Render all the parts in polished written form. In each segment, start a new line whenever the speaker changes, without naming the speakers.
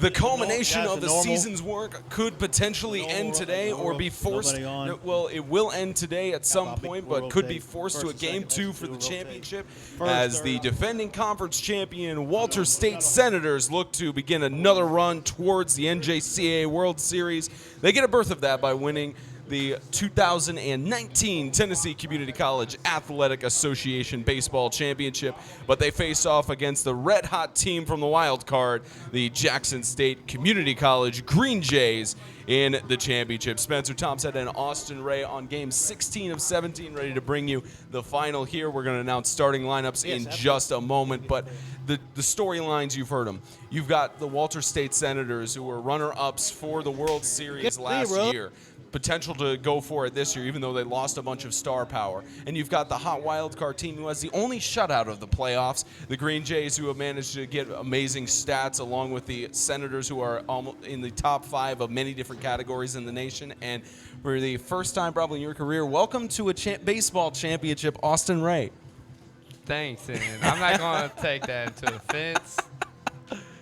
The culmination of the season's work could potentially end today or be forced. Well, it will end today at some point, but could be forced to a Game 2 for the championship as the defending conference champion Walter State Senators look to begin another run towards the NJCAA World Series. They get a berth of that by winning the 2019 Tennessee Community College Athletic Association Baseball Championship, but they face off against the red-hot team from the wild card, the Jackson State Community College Green Jays, in the championship. Spencer Thompson and Austin Ray on game 16 of 17, ready to bring you the final here. We're going to announce starting lineups in just a moment, but the storylines, you've heard them. You've got the Walter State Senators, who were runner-ups for the World Series last year. Potential to go for it this year, even though they lost a bunch of star power. And you've got the hot wild card team who has the only shutout of the playoffs, the Green Jays, who have managed to get amazing stats, along with the Senators, who are in the top 5 of many different categories in the nation. And for the first time probably in your career, welcome to a baseball championship, Austin Ray.
Thanks, and I'm not going to take that into offense,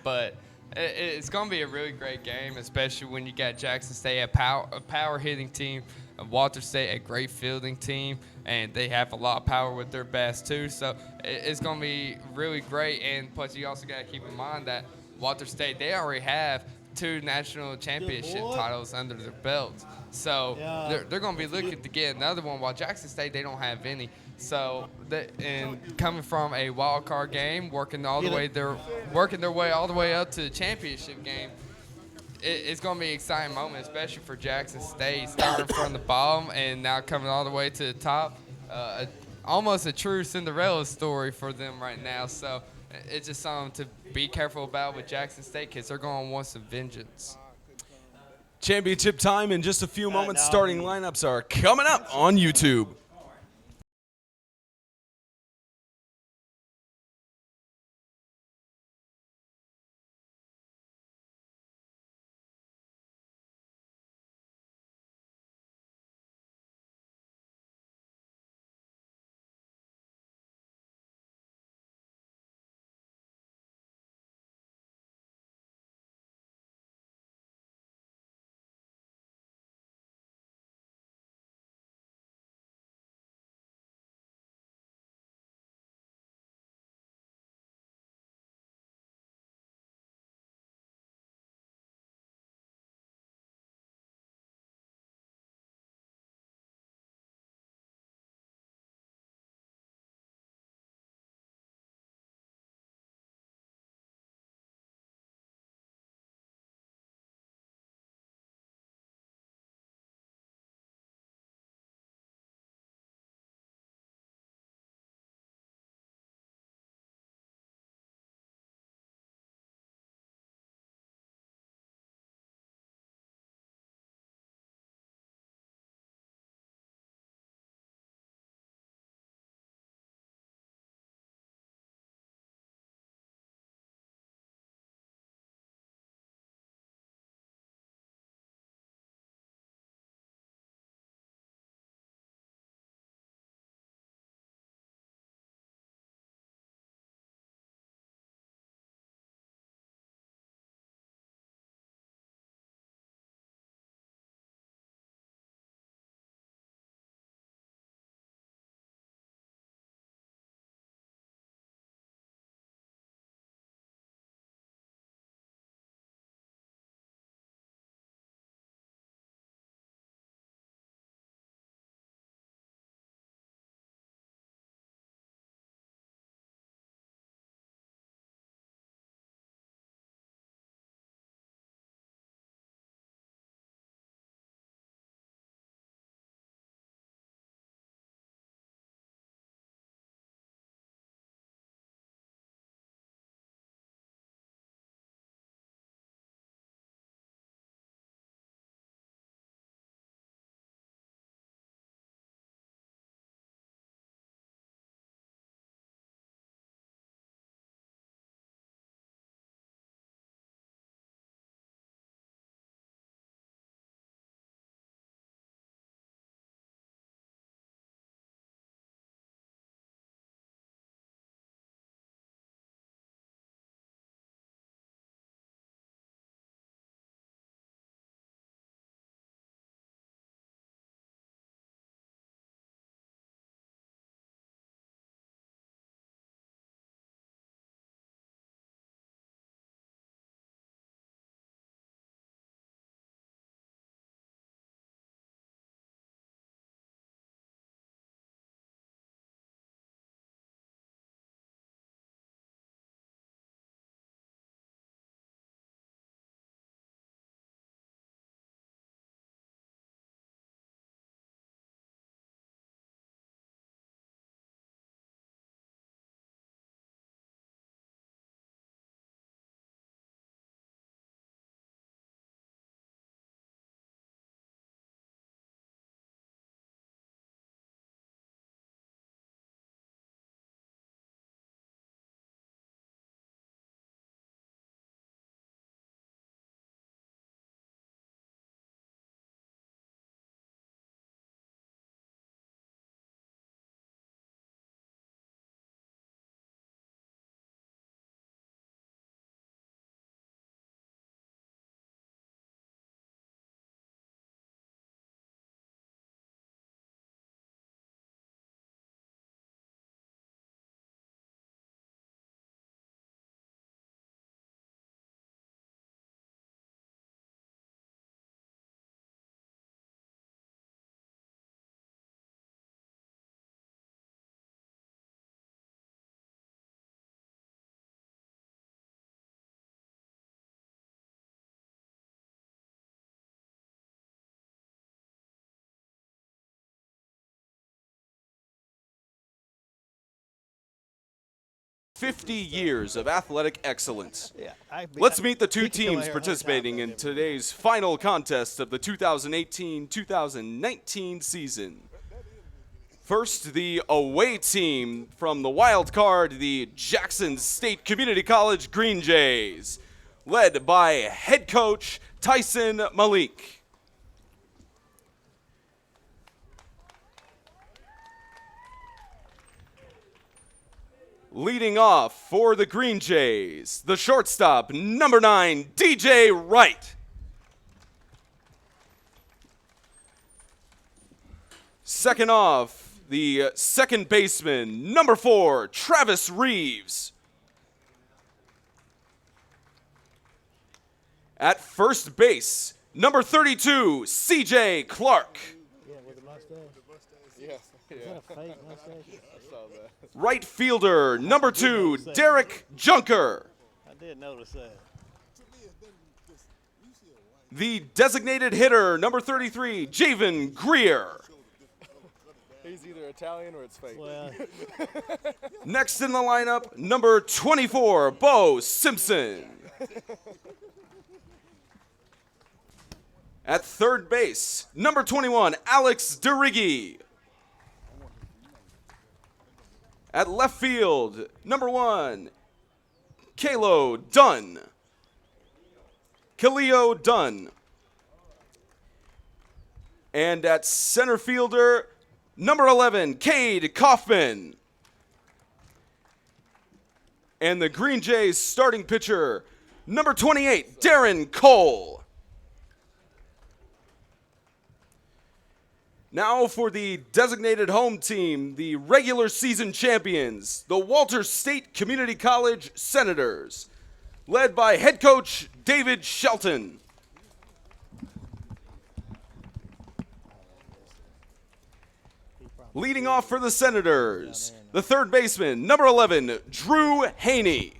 but it's going to be a really great game, especially when you got Jackson State, a power hitting team, and Walter State, a great fielding team, and they have a lot of power with their bats too. So it's going to be really great. And plus, you also got to keep in mind that Walter State, they already have 2 national championship titles under their belts. So they're going to be looking to get another one, while Jackson State, they don't have any. So, and coming from a wild card game, working their way all the way up to the championship game, it's going to be an exciting moment, especially for Jackson State, starting from the bottom and now coming all the way to the top. Almost a true Cinderella story for them right now. So it's just something to be careful about with Jackson State, because they're going to want some vengeance.
Championship time in just a few moments. Starting lineups are coming up on YouTube. 50 years of athletic excellence. Let's meet the two teams participating in today's final contest of the 2018-2019 season. First, the away team from the wild card, the Jackson State Community College Green Jays, led by head coach Tyson Malik. Leading off for the Green Jays, the shortstop, number 9, DJ Wright. Second off, the second baseman, number 4, Travis Reeves. At first base, number 32, CJ Clark.
Yeah, with the mustache. Yeah. Is that a fake mustache? I saw that.
Right fielder, number 2, Derek Junker.
I did notice that.
The designated hitter, number 33, Javen Greer.
He's either Italian or it's fake.
Well,
Next in the lineup, number 24, Bo Simpson. At third base, number 21, Alex DeRiggi. At left field, number 1, Kalo Dunn. Kaleo Dunn. And at center fielder, number 11, Cade Kaufman. And the Green Jays starting pitcher, number 28, Darren Cole. Now for the designated home team, the regular season champions, the Walter State Community College Senators, led by head coach David Shelton. Leading off for the Senators, the third baseman, number 11, Drew Haney.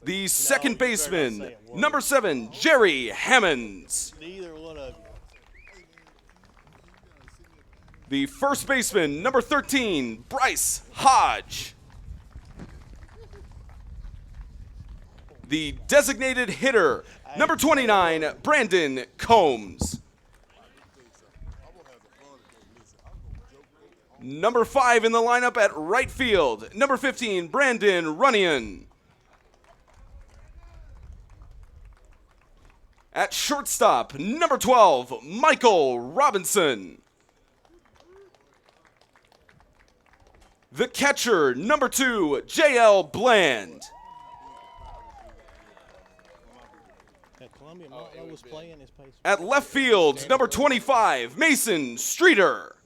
The second baseman, number 7, Jerry Hammonds.
neither one of you.
The first baseman, number 13, Bryce Hodge. The designated hitter, number 29, Brandon Combs. Number 5 in the lineup at right field, number 15, Brandon Runyon. At shortstop, number 12, Michael Robinson. The catcher, number 2, J.L. Bland.
Columbia was playing his pace.
At left field, number 25, Mason Streeter.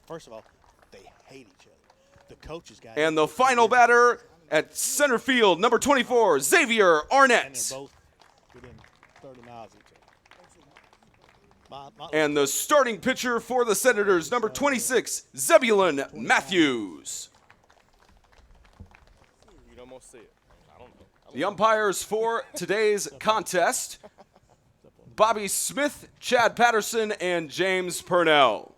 First of all, they hate each other. The coaches got.
And the final batter at center field, number 24, Xavier
And
Arnett.
they're both within 30 miles of each other.
And the starting pitcher for the Senators, number 26, Zebulon Matthews.
You'd almost see it. I don't know.
The umpires for today's contest, Bobby Smith, Chad Patterson, and James Purnell.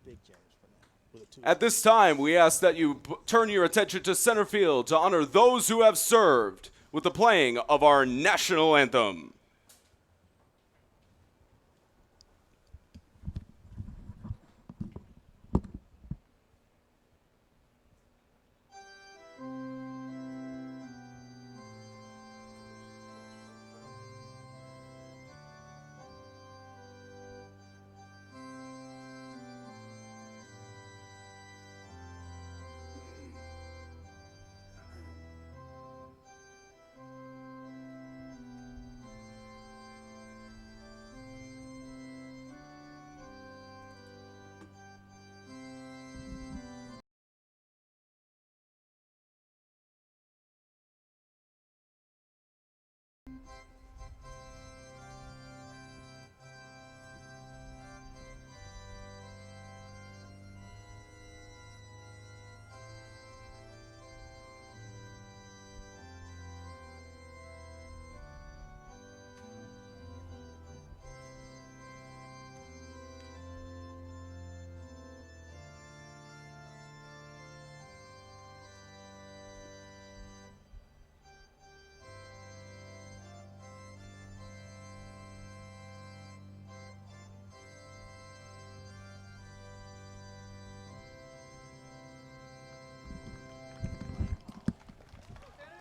Big James for now. With a 2.
At this time, we ask that you turn your attention to center field to honor those who have served with the playing of our national anthem.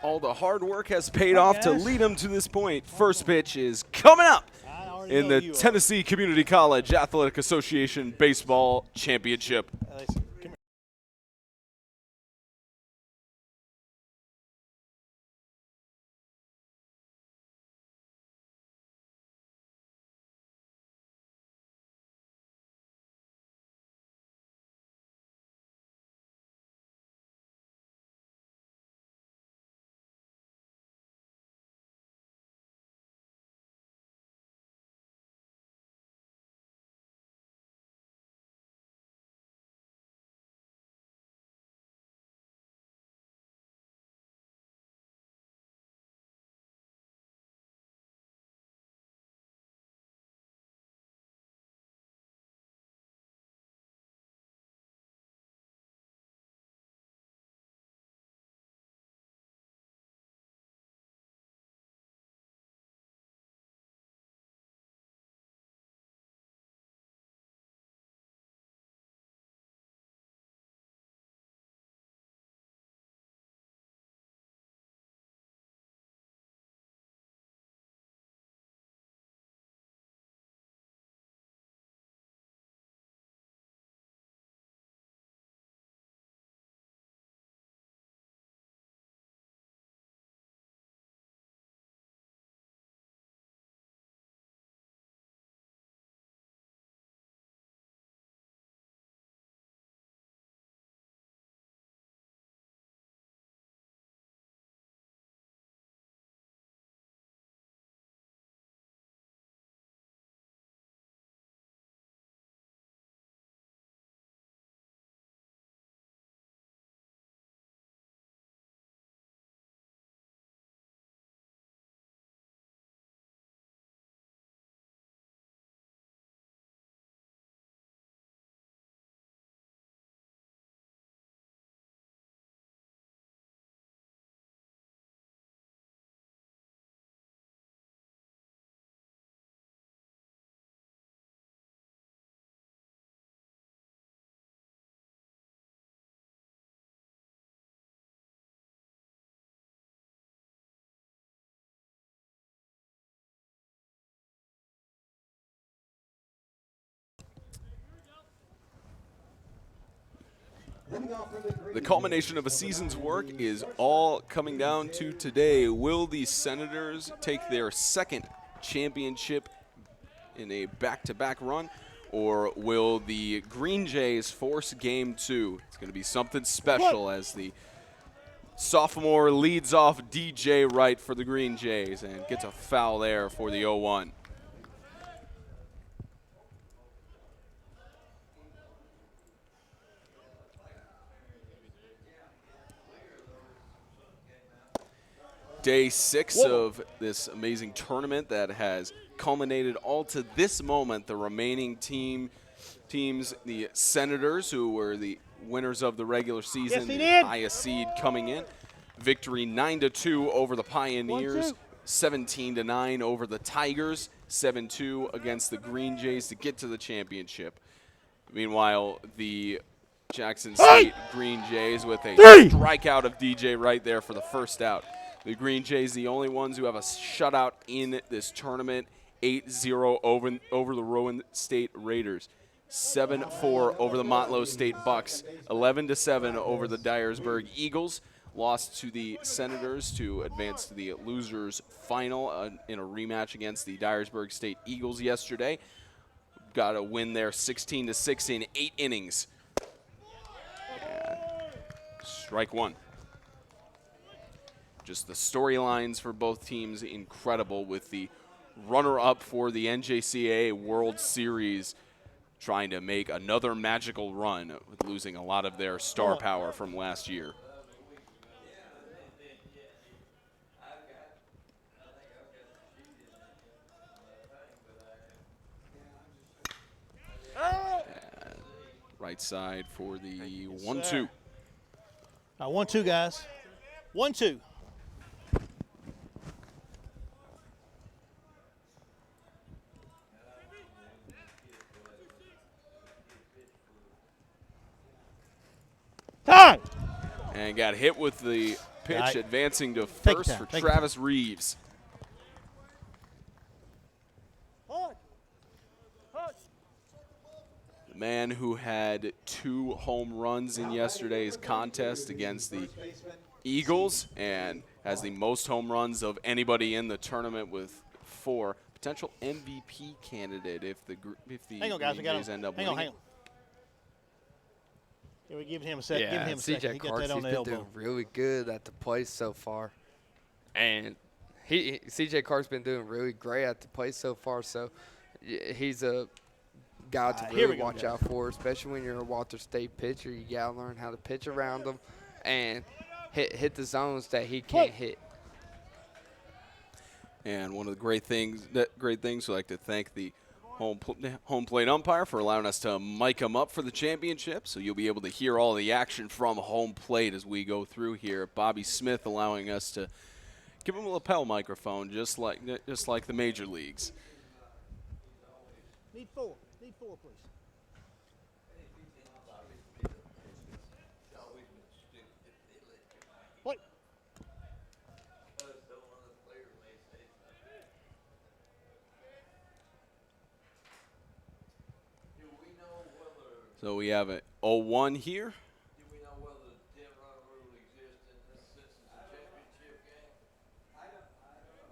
all the hard work has paid off to lead them to this point. First pitch is coming up in the Tennessee Community College Athletic Association Baseball Championship. The culmination of a season's work is all coming down to today. Will the Senators take their second championship in a back-to-back run, or will the Green Jays force Game 2? It's going to be something special as the sophomore leads off DJ Wright for the Green Jays and gets a foul there for the 0-1. Day 6 of this amazing tournament that has culminated all to this moment. The remaining teams, the Senators, who were the winners of the regular season, the highest seed coming in. Victory 9-2 over the Pioneers, 17-9 over the Tigers, 7-2 against the Green Jays to get to the championship. Meanwhile, the Jackson State Green Jays with a strikeout of DJ right there for the first out. The Green Jays, the only ones who have a shutout in this tournament, 8-0 over the Rowan State Raiders, 7-4 over the Montlow State Bucks, 11-7 over the Dyersburg Eagles. Lost to the Senators to advance to the losers final in a rematch against the Dyersburg State Eagles yesterday. Got a win there, 16-6 in 8 innings. And strike one. Just the storylines for both teams incredible, with the runner-up for the NJCAA World Series trying to make another magical run with losing a lot of their star power from last year. Right side for the 1-2.
1-2, guys. 1-2. Time.
And got hit with the pitch advancing to
Take
first
your
for
time, take your
Travis Reeves. The man who had 2 home runs in yesterday's contest against the Eagles and has the most home runs of anybody in the tournament with 4. Potential MVP candidate if the
hang on, guys, we got
Jays
him.
end up
Hang
winning.
on. Yeah, we give him a sec.
Yeah,
give him a second.
CJ
He got
Clark's
that on the
been
elbow.
doing really good at the plate so far. And CJ Clark's been doing really great at the plate so far, so he's a guy to
Here we
really
go,
watch
guys.
out for, especially when you're a Walter State pitcher. You got to learn how to pitch around him and hit the zones that he can't hit.
And one of the great things, we'd like to thank the home plate umpire for allowing us to mic him up for the championship. So you'll be able to hear all the action from home plate as we go through here. Bobby Smith allowing us to give him a lapel microphone, just like the major leagues.
Need 4. Need 4, please. Wait.
So we have an 0-1 here.
Do we know whether the 10-run rule exists in this since it's a championship game?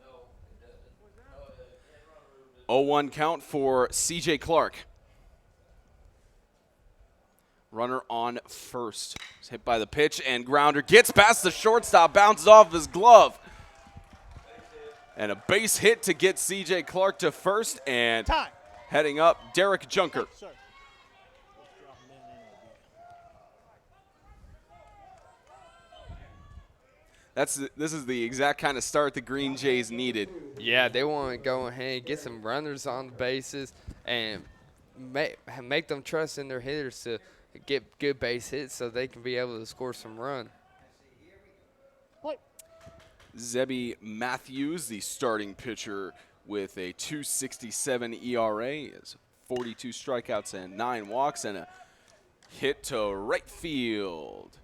No, it doesn't. No,
0-1
10-run rule
count for C.J. Clark. Runner on first. He's hit by the pitch and grounder. Gets past the shortstop, bounces off his glove. And a base hit to get C.J. Clark to first. And
Time.
heading up, Derek Junker.
Thank you, sir.
This is the exact kind of start the Green Jays needed.
Yeah, they want to go ahead and get some runners on the bases and make them trust in their hitters to get good base hits so they can be able to score some run.
Wait.
Zebby Matthews, the starting pitcher with a 2.67 ERA, is 42 strikeouts and 9 walks and a hit to right field.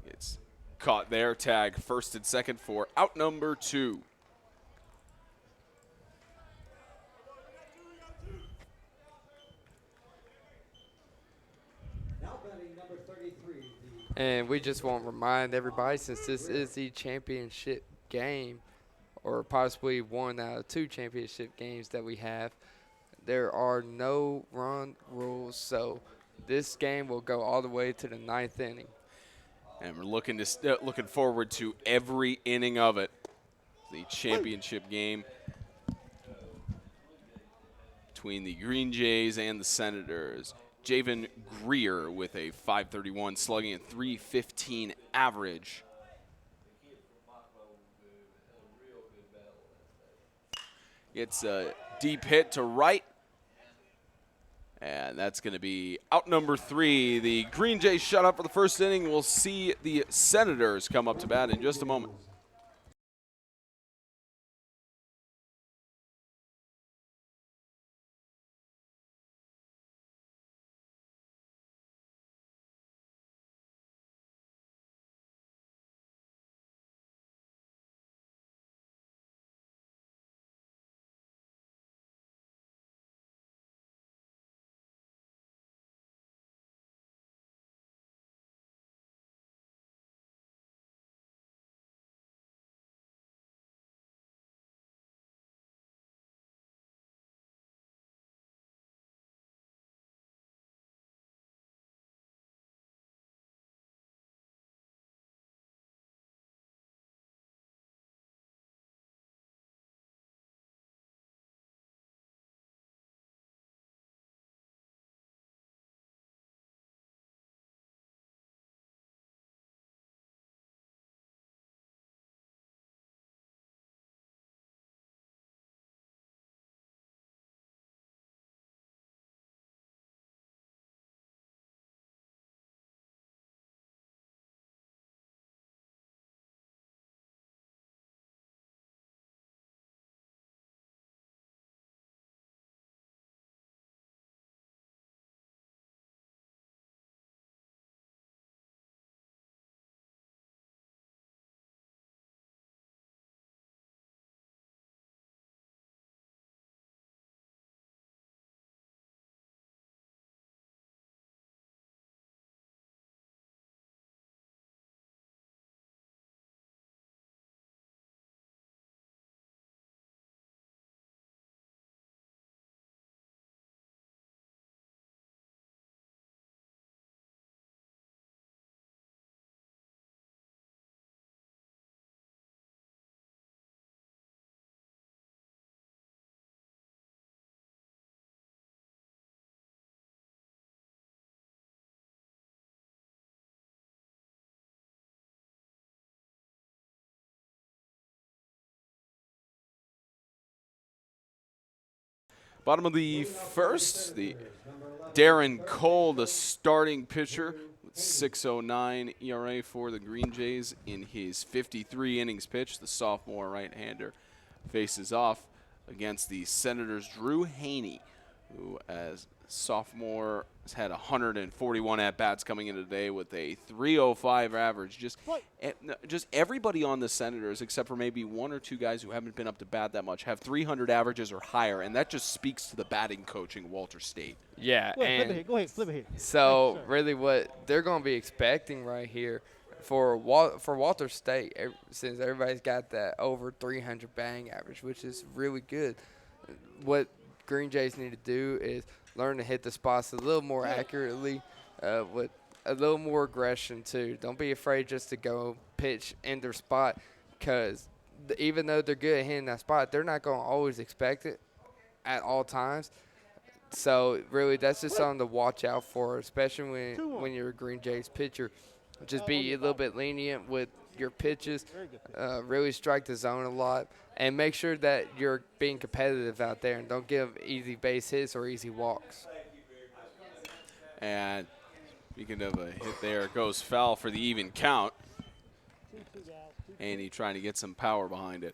It's caught there, tag first and second for out number 2.
And we just want to remind everybody, since this is the championship game, or possibly one out of 2 championship games that we have, there are no run rules, so this game will go all the way to the 9th inning.
And we're looking forward to every inning of it. The championship game between the Green Jays and the Senators. Javen Greer with a .531 slugging and .315 average. It's a deep hit to right. And that's going to be out number 3. The Green Jays shut up for the first inning. We'll see the Senators come up to bat in just a moment. Bottom of the first, the Darren Cole, the starting pitcher, with 6.09 ERA for the Green Jays in his 53 innings pitched. The sophomore right-hander faces off against the Senators' Drew Haney, who as sophomore has had 141 at-bats coming into today with a 3.05 average. Just everybody on the Senators, except for maybe one or two guys who haven't been up to bat that much, have 300 averages or higher, and that just speaks to the batting coaching Walter State.
Yeah,
Go ahead, flip it here.
So really what they're going to be expecting right here for Walter State, since everybody's got that over 300 batting average, which is really good, what Green Jays need to do is learn to hit the spots a little more accurately with a little more aggression too. Don't be afraid just to go pitch in their spot, because even though they're good at hitting that spot, they're not going to always expect it at all times. So really that's just something to watch out for, especially when you're a Green Jays pitcher. Just be a little bit lenient with your pitches, really strike the zone a lot, and make sure that you're being competitive out there and don't give easy base hits or easy walks.
And speaking of a hit there, goes foul for the even count. Haney trying to get some power behind it.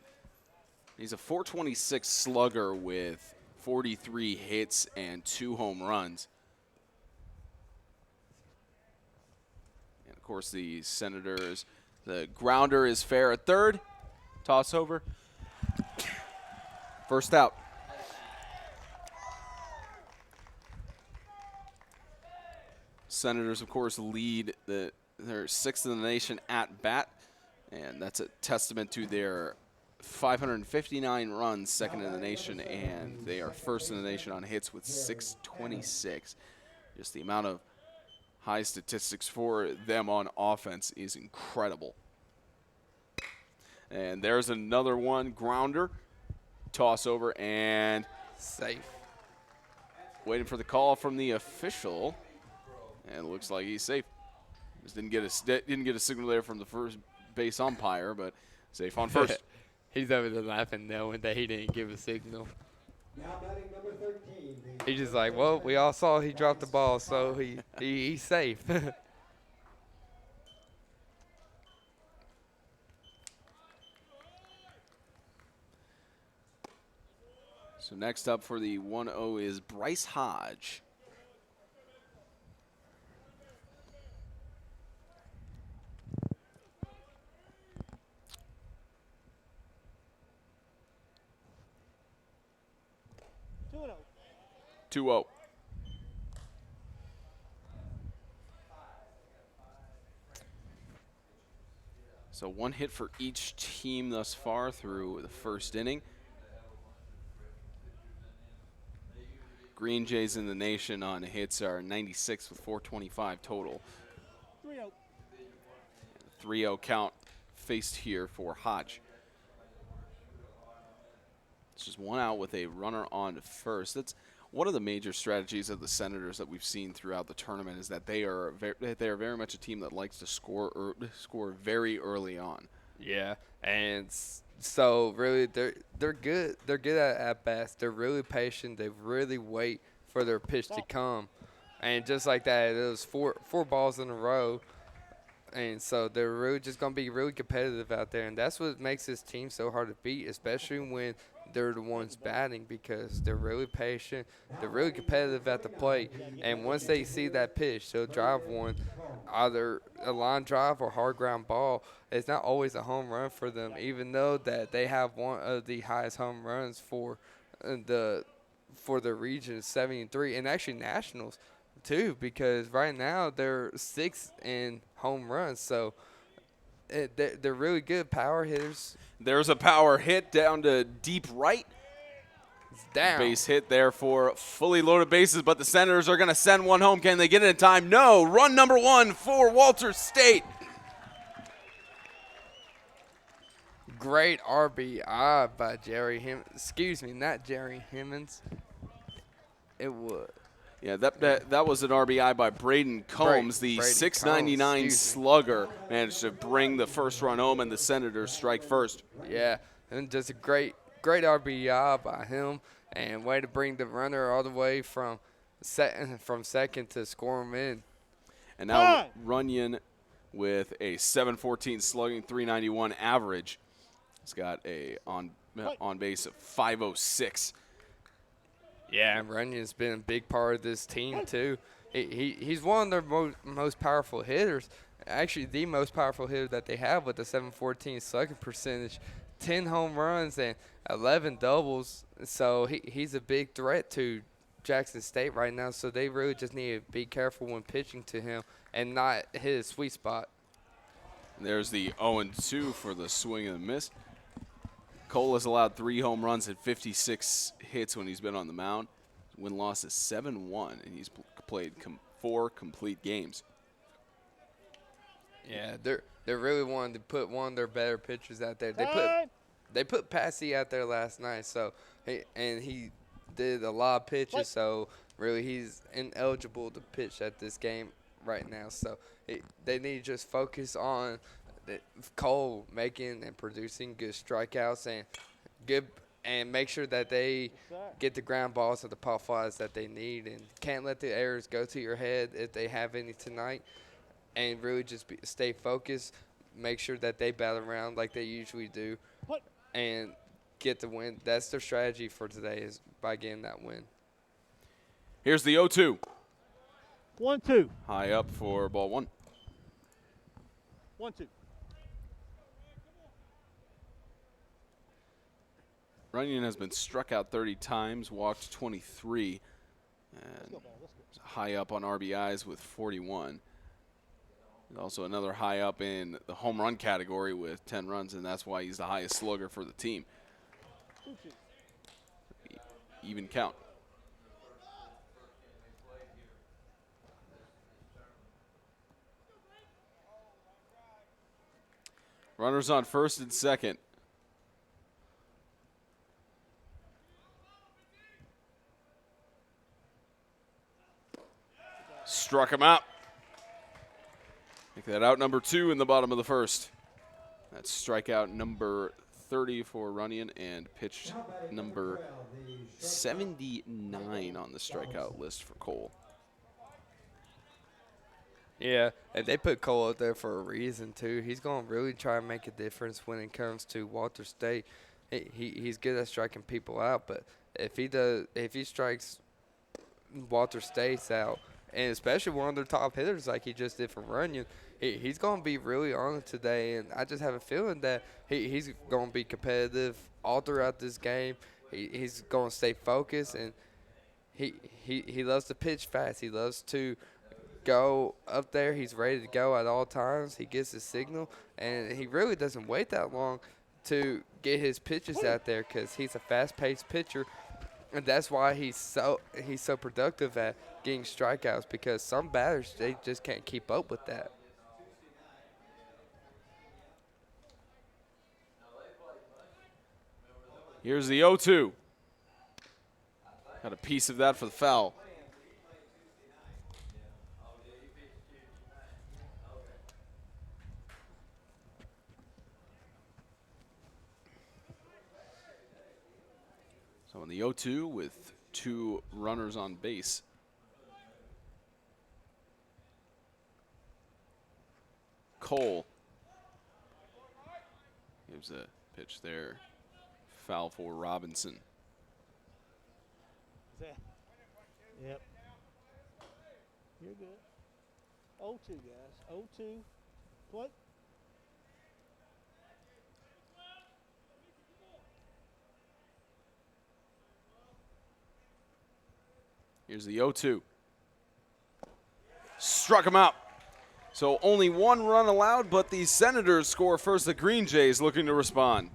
He's a .426 slugger with 43 hits and 2 home runs. And, of course, the Senators, the grounder is fair at third. Toss over. First out. Senators, of course, lead. They're 6th in the nation at bat, and that's a testament to their 559 runs, 2nd in the nation, and they are 1st in the nation on hits with 626. Just the amount of high statistics for them on offense is incredible. And there's another one, grounder, toss over, and
safe.
Waiting for the call from the official, and it looks like he's safe. Just didn't get a signal there from the first base umpire, but safe on first.
He's over there laughing knowing that he didn't give a signal.
Now batting number 13.
He's just like, well, we all saw he dropped the ball, so he's safe.
So next up for the 1-0 is Bryce Hodge. Two 2-0. So one hit for each team thus far through the first inning. Green Jays in the nation on hits are 96 with 425 total.
3-0.
3-0 count faced here for Hodge. It's just one out with a runner on first. That's one of the major strategies of the Senators that we've seen throughout the tournament, is that they are very much a team that likes to score very early on.
Yeah, and so really they're good. They're good at bats. They're really patient. They really wait for their pitch to come, and just like that, it was four balls in a row. And so they're really just going to be really competitive out there. And that's what makes this team so hard to beat, especially when they're the ones batting, because they're really patient. They're really competitive at the plate. And once they see that pitch, they'll drive one, either a line drive or hard ground ball. It's not always a home run for them, even though that they have one of the highest home runs for the region, 73, and actually nationals too, because right now they're 6th in home runs. So they're really good power hitters.
There's a power hit down to deep right.
It's down.
Base hit there for fully loaded bases, but the Senators are going to send one home. Can they get it in time? No. Run number 1 for Walter State.
Great RBI by Jerry Himmons. Excuse me, not Jerry Himmons. It would.
Yeah, that was an RBI by Braden Combs. The 699 slugger managed to bring the first run home, and the Senators strike first.
Yeah, and just a great RBI by him. and way to bring the runner all the way from second to score him in.
And now Runyon with a 714 slugging, 391 average. He's got a on base of 506.
Yeah, and Runyon's been a big part of this team too. He's one of their most powerful hitters. Actually, the most powerful hitter that they have with the 714 slugging percentage, 10 home runs and 11 doubles. So he's a big threat to Jackson State right now. So they really just need to be careful when pitching to him and not hit his sweet spot.
There's the 0-2 for the swing and the miss. Cole has allowed 3 home runs and 56 hits when he's been on the mound. Win-loss is 7-1, and he's played 4 complete games.
Yeah, they're really wanting to put one of their better pitchers out there. They put Passy out there last night, so he did a lot of pitches, so really he's ineligible to pitch at this game right now. So they need to just focus on Cole making and producing good strikeouts and make sure that they get the ground balls or the pop flies that they need, and can't let the errors go to your head if they have any tonight. And really just stay focused, make sure that they bat around like they usually do, and get the win. That's their strategy for today, is by getting that win.
Here's the 0-2.
1-2.
High up for ball 1.
1-2.
Runyon has been struck out 30 times, walked 23, and high up on RBIs with 41. Also another high up in the home run category with 10 runs, and that's why he's the highest slugger for the team. Even count. Runners on first and second. Struck him out. Make that out number 2 in the bottom of the first. That's strikeout number 30 for Runyon and pitched number 79 on the strikeout list for Cole.
Yeah, and they put Cole out there for a reason too. He's going to really try and make a difference when it comes to Walter State. He's good at striking people out, but if he strikes Walter State's out, and especially one of their top hitters like he just did for Runyon, he's going to be really on it today. And I just have a feeling that he's going to be competitive all throughout this game. He's going to stay focused, and he loves to pitch fast. He loves to go up there. He's ready to go at all times. He gets his signal, and he really doesn't wait that long to get his pitches out there because he's a fast-paced pitcher. And that's why he's so productive at getting strikeouts, because some batters, they just can't keep up with that.
Here's the 0-2. Got a piece of that for the foul. So in the 0-2 with 2 runners on base. Cole gives a pitch there. Foul for Robinson.
Yep. You're good. 0-2, guys. 0-2. What?
Here's the 0-2. Struck him out. So only 1 run allowed, but the Senators score first. The Green Jays looking to respond.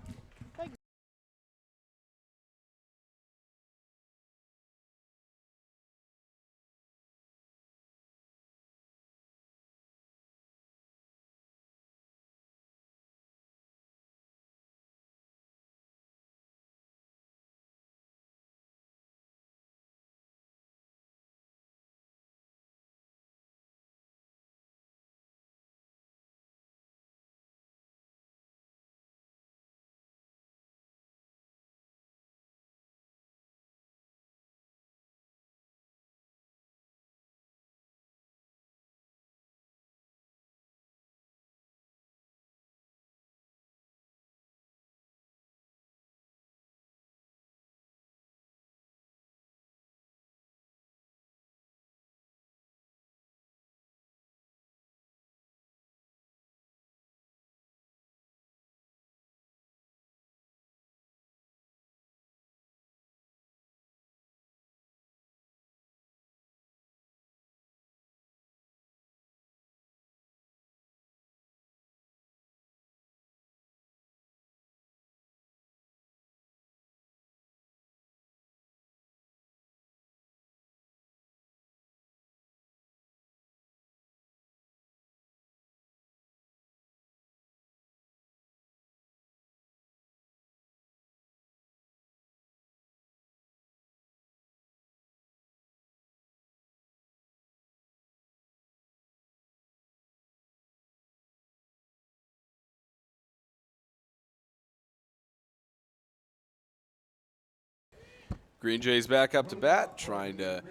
Green Jays back up to bat, trying to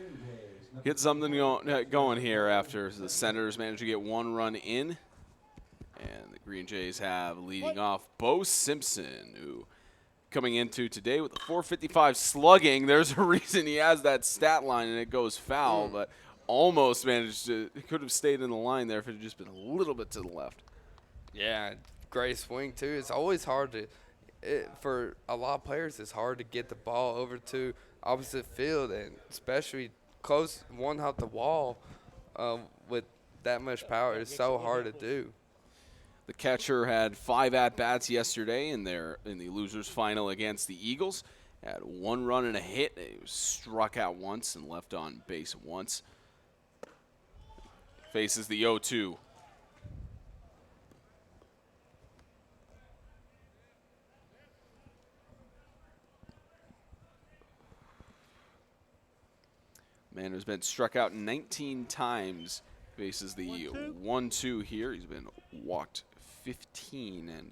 get something going here after the Senators managed to get 1 run in. And the Green Jays have leading off Bo Simpson, who coming into today with a .455 slugging. There's a reason he has that stat line and it goes foul, but almost managed to, it could have stayed in the line there if it had just been a little bit to the left.
Yeah, great swing too. It's always hard to, for a lot of players, it's hard to get the ball over to opposite field, and especially close one off the wall with that much power is so hard to do.
The catcher had 5 at-bats yesterday in the losers final against the Eagles. Had 1 run and a hit. He was struck out once and left on base once. Faces the 0-2. Man has been struck out 19 times. Faces the 1-2 here. He's been walked 15, and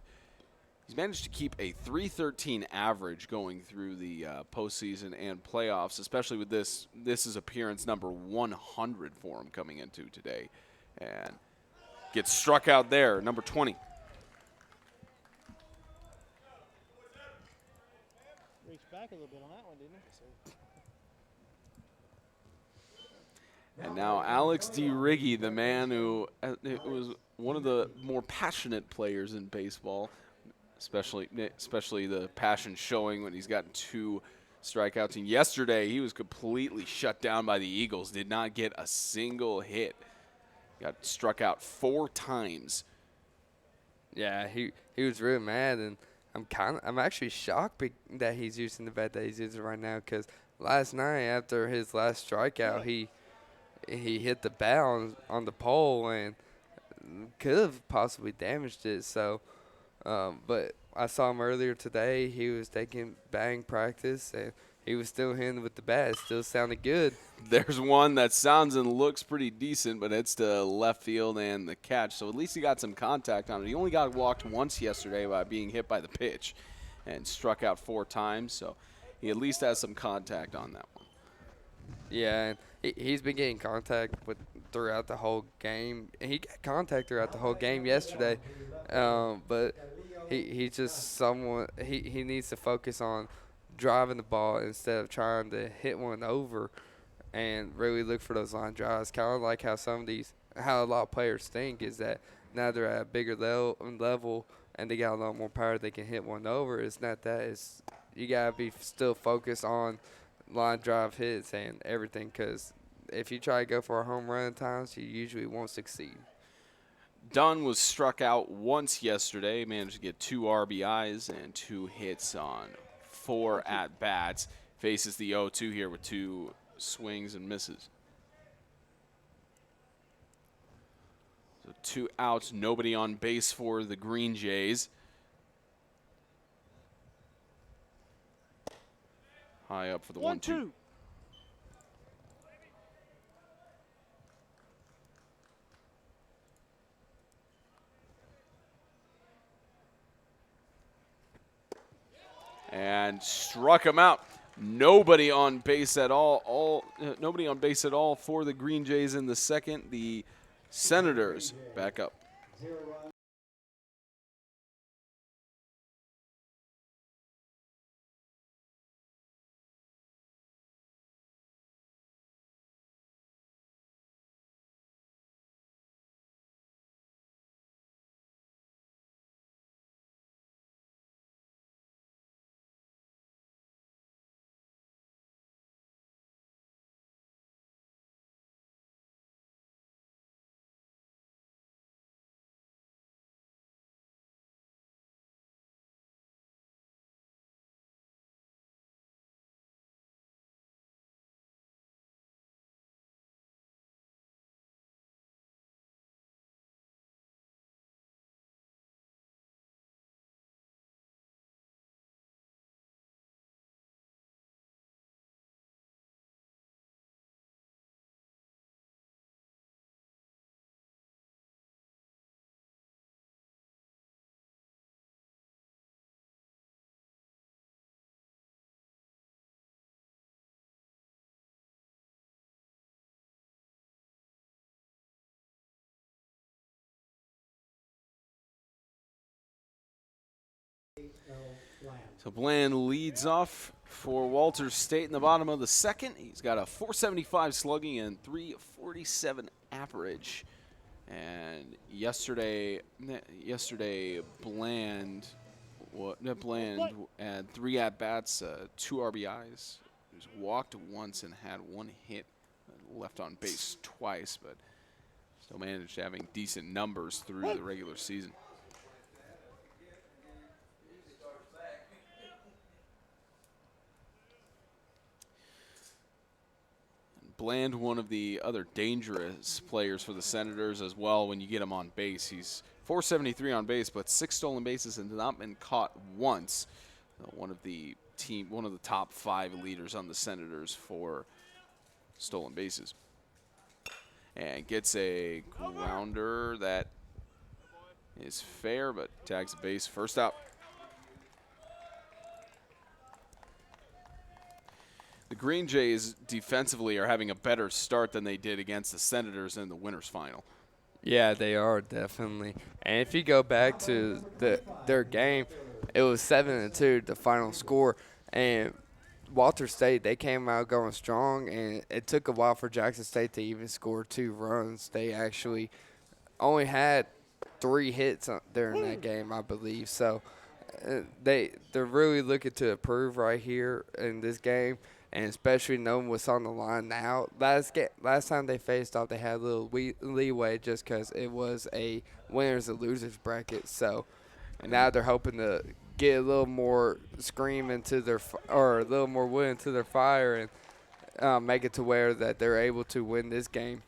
he's managed to keep a .313 average going through the postseason and playoffs, especially with this. This is appearance number 100 for him coming into today. And gets struck out there, number 20.
Reached back a little bit on that one, didn't he?
And now Alex D. Riggy, the man who was one of the more passionate players in baseball, especially the passion showing when he's gotten 2 strikeouts. And yesterday he was completely shut down by the Eagles, did not get a single hit. Got struck out 4 times.
Yeah, he was really mad, and I'm actually shocked that he's using the bat that he's using right now, because last night after his last strikeout, he hit the bat on the pole and could have possibly damaged it. So, but I saw him earlier today. He was taking batting practice, and he was still hitting with the bat. It still sounded good.
There's one that sounds and looks pretty decent, but it's to left field and the catch. So at least he got some contact on it. He only got walked once yesterday by being hit by the pitch and struck out 4 times. So he at least has some contact on that one.
Yeah, and he's been getting contact throughout the whole game. He got contact throughout the whole game yesterday, but he's just someone. He needs to focus on driving the ball instead of trying to hit one over, and really look for those line drives. Kind of like how how a lot of players think is that now they're at a bigger level and they got a lot more power. They can hit one over. It's not that. It's you gotta be still focused on line drive hits and everything, because if you try to go for a home run at times, you usually won't succeed.
Dunn was struck out once yesterday, managed to get 2 RBIs and 2 hits on 4 at-bats. Faces the 0-2 here with 2 swings and misses. So 2 outs, nobody on base for the Green Jays. High up for the 1-2. And struck him out. Nobody on base at all. Nobody on base at all for the Green Jays in the second. The Senators back up. So Bland leads off for Walters State in the bottom of the second. He's got a 475 slugging and 347 average. And yesterday Bland had 3 at-bats, 2 RBIs. He was walked once and had 1 hit, left on base twice, but still managed having decent numbers through the regular season. Bland, one of the other dangerous players for the Senators as well when you get him on base. He's 473 on base, but 6 stolen bases and not been caught once. One of the top 5 leaders on the Senators for stolen bases. And gets a grounder that is fair, but tags the base. First out. The Green Jays defensively are having a better start than they did against the Senators in the winners final.
Yeah, they are, definitely. And if you go back to their game, it was 7-2, the final score. And Walter State, they came out going strong, and it took a while for Jackson State to even score 2 runs. They actually only had 3 hits during that game, I believe. So they're really looking to improve right here in this game. And especially knowing what's on the line now. Last time they faced off, they had a little leeway just because it was a winners and losers bracket. So now they're hoping to get a little more scream into their or a little more wood into their fire and make it to where that they're able to win this game.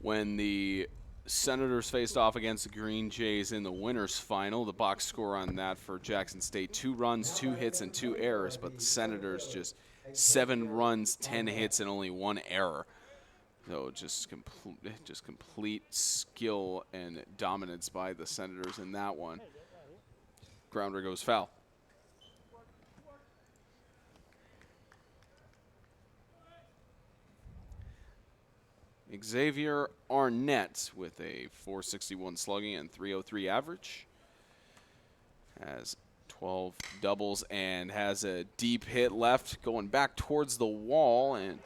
When the Senators faced off against the Green Jays in the winners final, the box score on that for Jackson State, 2 runs, 2 hits, and 2 errors, but the Senators just 7 runs, 10 hits, and only 1 error. So just complete skill and dominance by the Senators in that one. Grounder goes foul. Xavier Arnett with a 461 slugging and 303 average. Has 12 doubles and has a deep hit left going back towards the wall and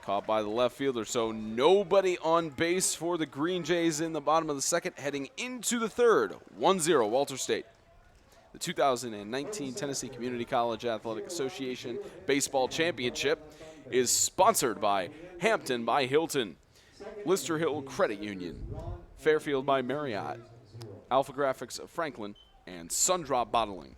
caught by the left fielder. So nobody on base for the Green Jays in the bottom of the second, heading into the third. 1-0 Walter State. The 2019 Tennessee Community College Athletic Association Baseball Championship is sponsored by Hampton by Hilton, Lister Hill Credit Union, Fairfield by Marriott, Alpha Graphics of Franklin, and Sundrop Bottling.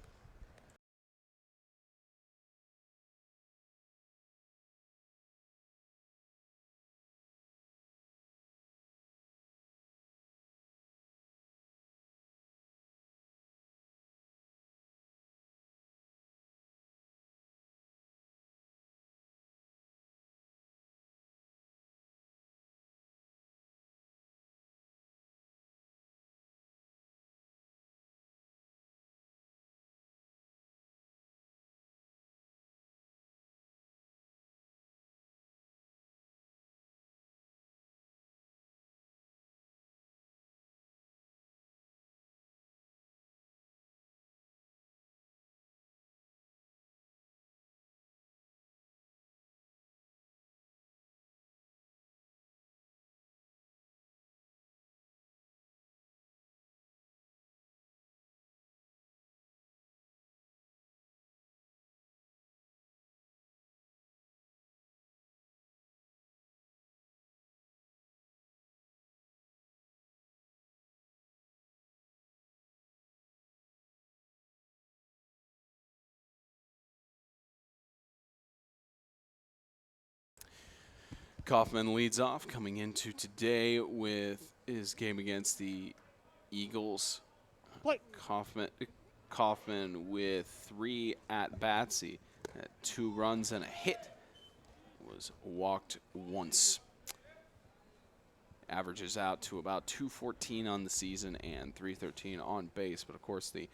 Kaufman leads off coming into today with his game against the Eagles. Kaufman with 3 at-bats. He had 2 runs and a hit. Was walked once. Averages out to about 214 on the season and 313 on base. But, of course, the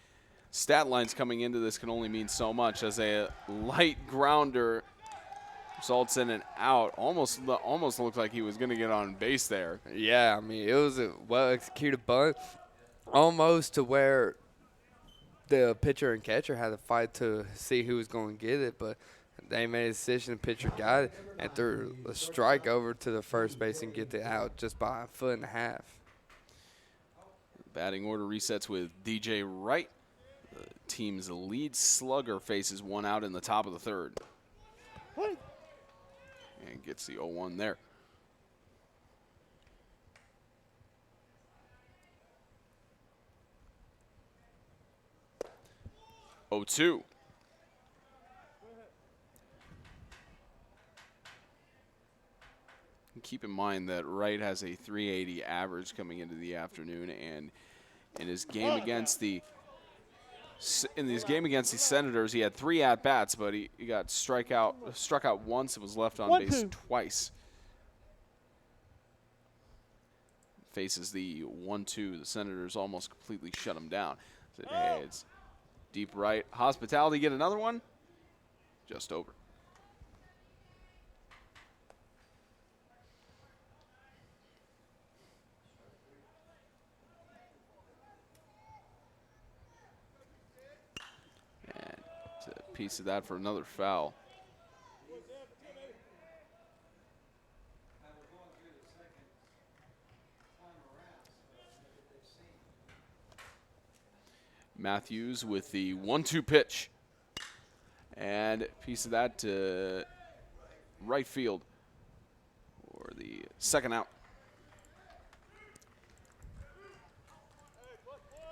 stat lines coming into this can only mean so much as a light grounder results in an out. Almost looked like he was going to get on base there.
Yeah, I mean, it was a well-executed bunt, almost to where the pitcher and catcher had to fight to see who was going to get it, but they made a decision. The pitcher got it and threw a strike over to the first base and get the out just by 1.5 feet.
Batting order resets with DJ Wright. The team's lead slugger faces one out in the top of the third. And gets the 0-1 there. Oh, 2. Keep in mind that Wright has a 380 average coming into the afternoon, and in his game against the Senators, he had 3 at bats, but he got struck out once and was left on base twice. Faces the 1-2. The Senators almost completely shut him down. Hey, it's deep right. Hospitality get another one? Just over. And it's a piece of that for another foul. Matthews with the 1-2 pitch. And a piece of that to right field for the second out.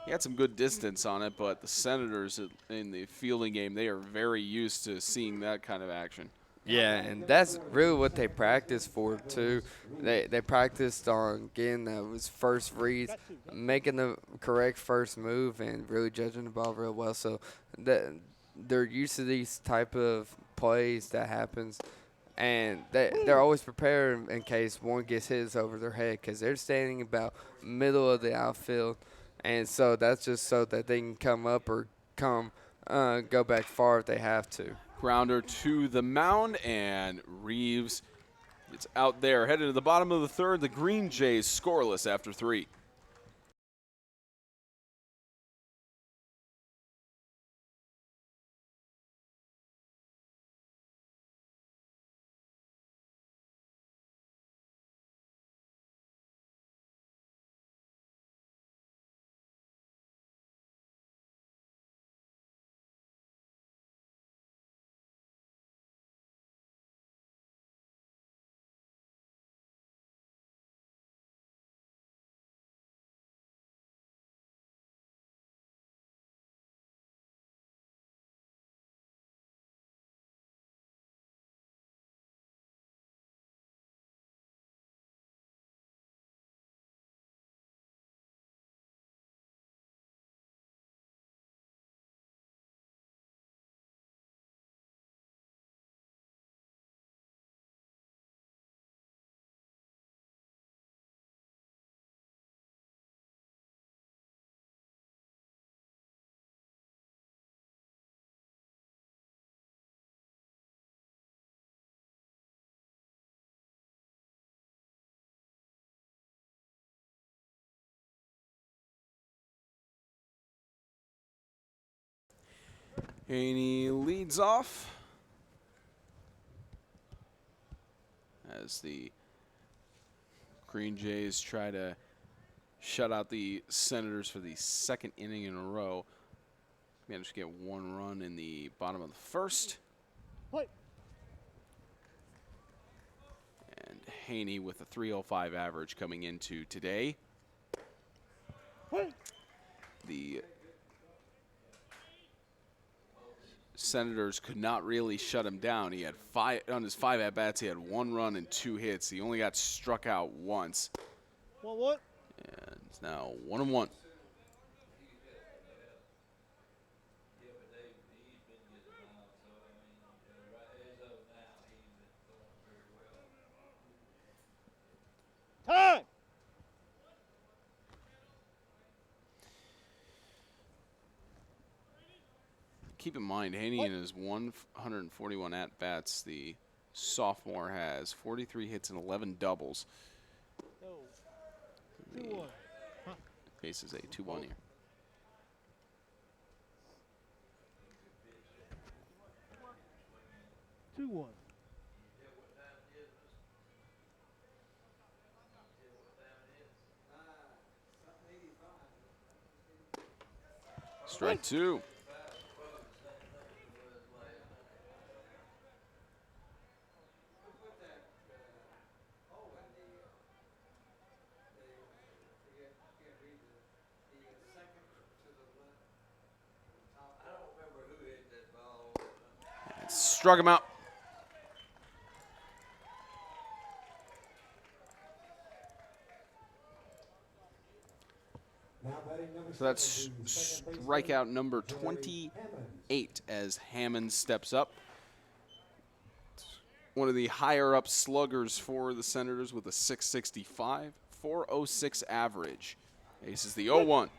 He had some good distance on it, but the Senators in the fielding game, they are very used to seeing that kind of action.
Yeah, and that's really what they practice for, too. They practiced on getting those first reads, making the correct first move, and really judging the ball real well. So they're used to these type of plays that happens, and they're always prepared in case one gets hit over their head because they're standing about middle of the outfield. And so that's just so that they can come up or go back far if they have to.
Grounder to the mound, and Reeves gets out there. Headed to the bottom of the third. The Green Jays scoreless after 3. Haney leads off as the Green Jays try to shut out the Senators for the second inning in a row. Managed to get 1 run in the bottom of the first. And Haney with a 305 average coming into today. The Senators could not really shut him down. He had 5 on his 5 at-bats. He had 1 run and 2 hits. He only got struck out once.
What?
And it's now 1-1.
Time!
Keep in mind, Haney in his 141 at-bats, the sophomore has 43 hits and 11 doubles. The case is a 2-1 here.
3-1.
Strike 2. Struck him out. So that's strikeout number 28 as Hammond steps up. One of the higher up sluggers for the Senators with a 665, 406 average. Aces the 0-1.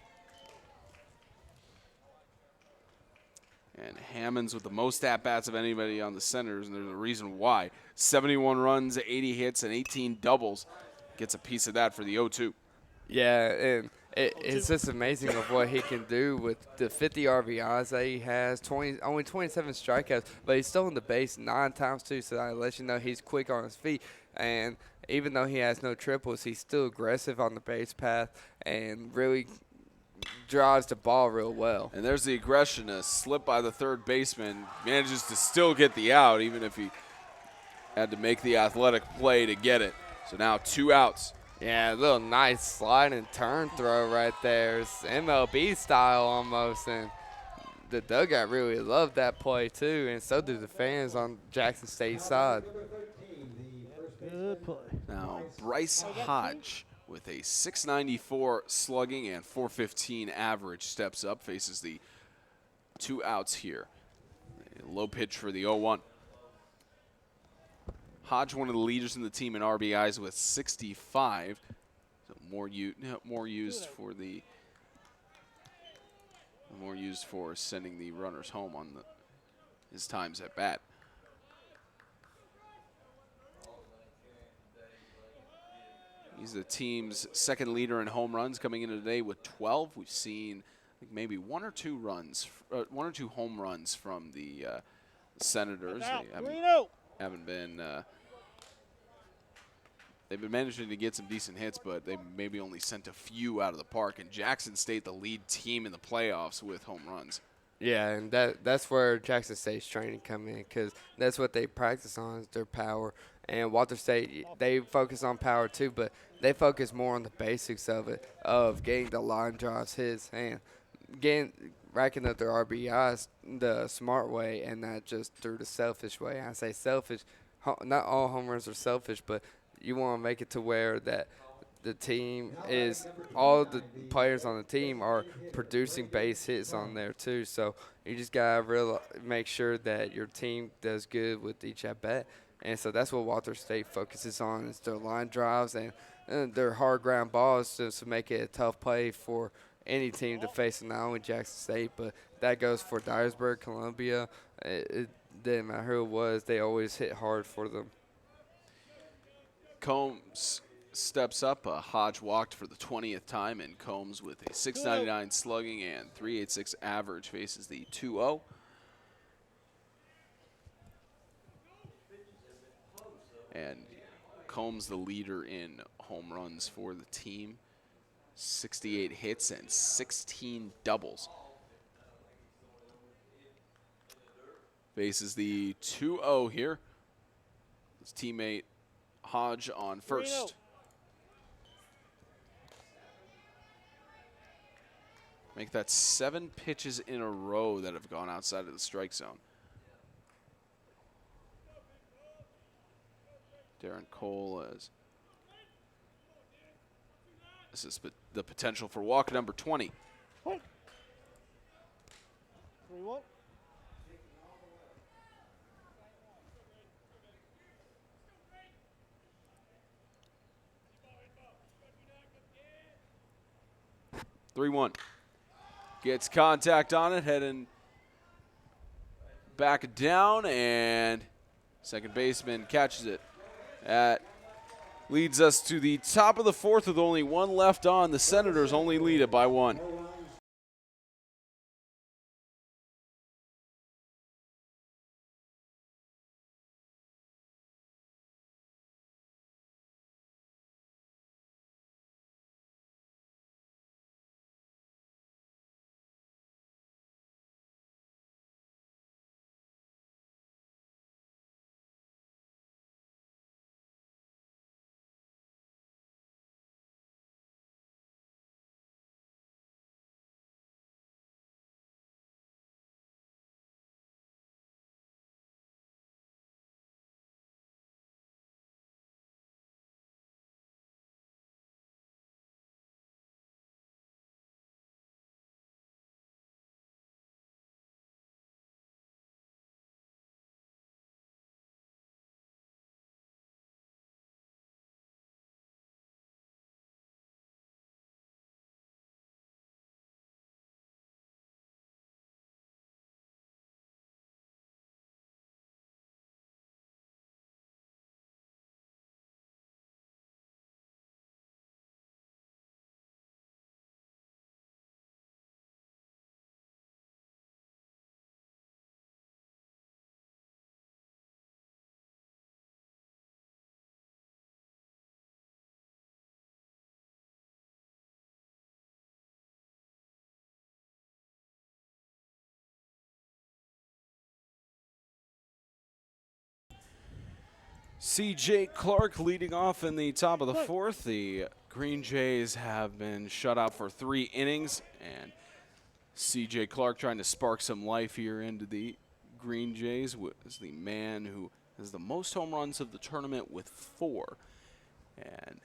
And Hammond's with the most at-bats of anybody on the Senators, and there's a reason why. 71 runs, 80 hits, and 18 doubles. Gets a piece of that for the 0-2.
Yeah, and it's just amazing of what he can do with the 50 RBIs that he has, only 27 strikeouts, but he's stolen the base 9 times too, so that lets you know he's quick on his feet. And even though he has no triples, he's still aggressive on the base path and really drives the ball real well.
And there's the aggression, a slip by the third baseman, manages to still get the out, even if he had to make the athletic play to get it. So now 2 outs.
Yeah, a little nice slide and turn throw right there. It's MLB style almost, and the dugout really loved that play too, and so do the fans on Jackson State's side.
Good play.
Now Bryce Hodge with a 694 slugging and 415 average steps up, faces the 2 outs here. A low pitch for the 0-1. Hodge, one of the leaders in the team in RBIs with 65. So more used for sending the runners home on his times at bat. He's the team's second leader in home runs, coming into today with 12. We've seen, I think, maybe one or two home runs from the Senators. They haven't been. They've been managing to get some decent hits, but they maybe only sent a few out of the park. And Jackson State, the lead team in the playoffs with home runs.
Yeah, and that's where Jackson State's training come in, because that's what they practice on is their power. And Walter State, they focus on power too, but they focus more on the basics of it, of getting the line drives hits and racking up their RBIs the smart way and not just through the selfish way. I say selfish, not all home runs are selfish, but you want to make it to where that the team is, all the players on the team are producing base hits on there too. So you just got to make sure that your team does good with each at-bat. And so that's what Walter State focuses on, is their line drives and their hard ground balls just to make it a tough play for any team to face, not only Jackson State, but that goes for Dyersburg, Columbia. It didn't matter who it was. They always hit hard for them.
Combs steps up. Hodge walked for the 20th time, and Combs with a 699 slugging and 386 average faces the 2-0. And Combs the leader in home runs for the team. 68 hits and 16 doubles. Faces the 2-0 here. His teammate Hodge on first. Make that 7 pitches in a row that have gone outside of the strike zone. Darren Cole as this is the potential for walk number 20.
3-1.
3-1. Gets contact on it, heading back down, and second baseman catches it. That leads us to the top of the 4th with only 1 left on. The Senators only lead it by 1. C.J. Clark leading off in the top of the fourth. The Green Jays have been shut out for 3 innings, and C.J. Clark trying to spark some life here into the Green Jays is the man who has the most home runs of the tournament with 4. And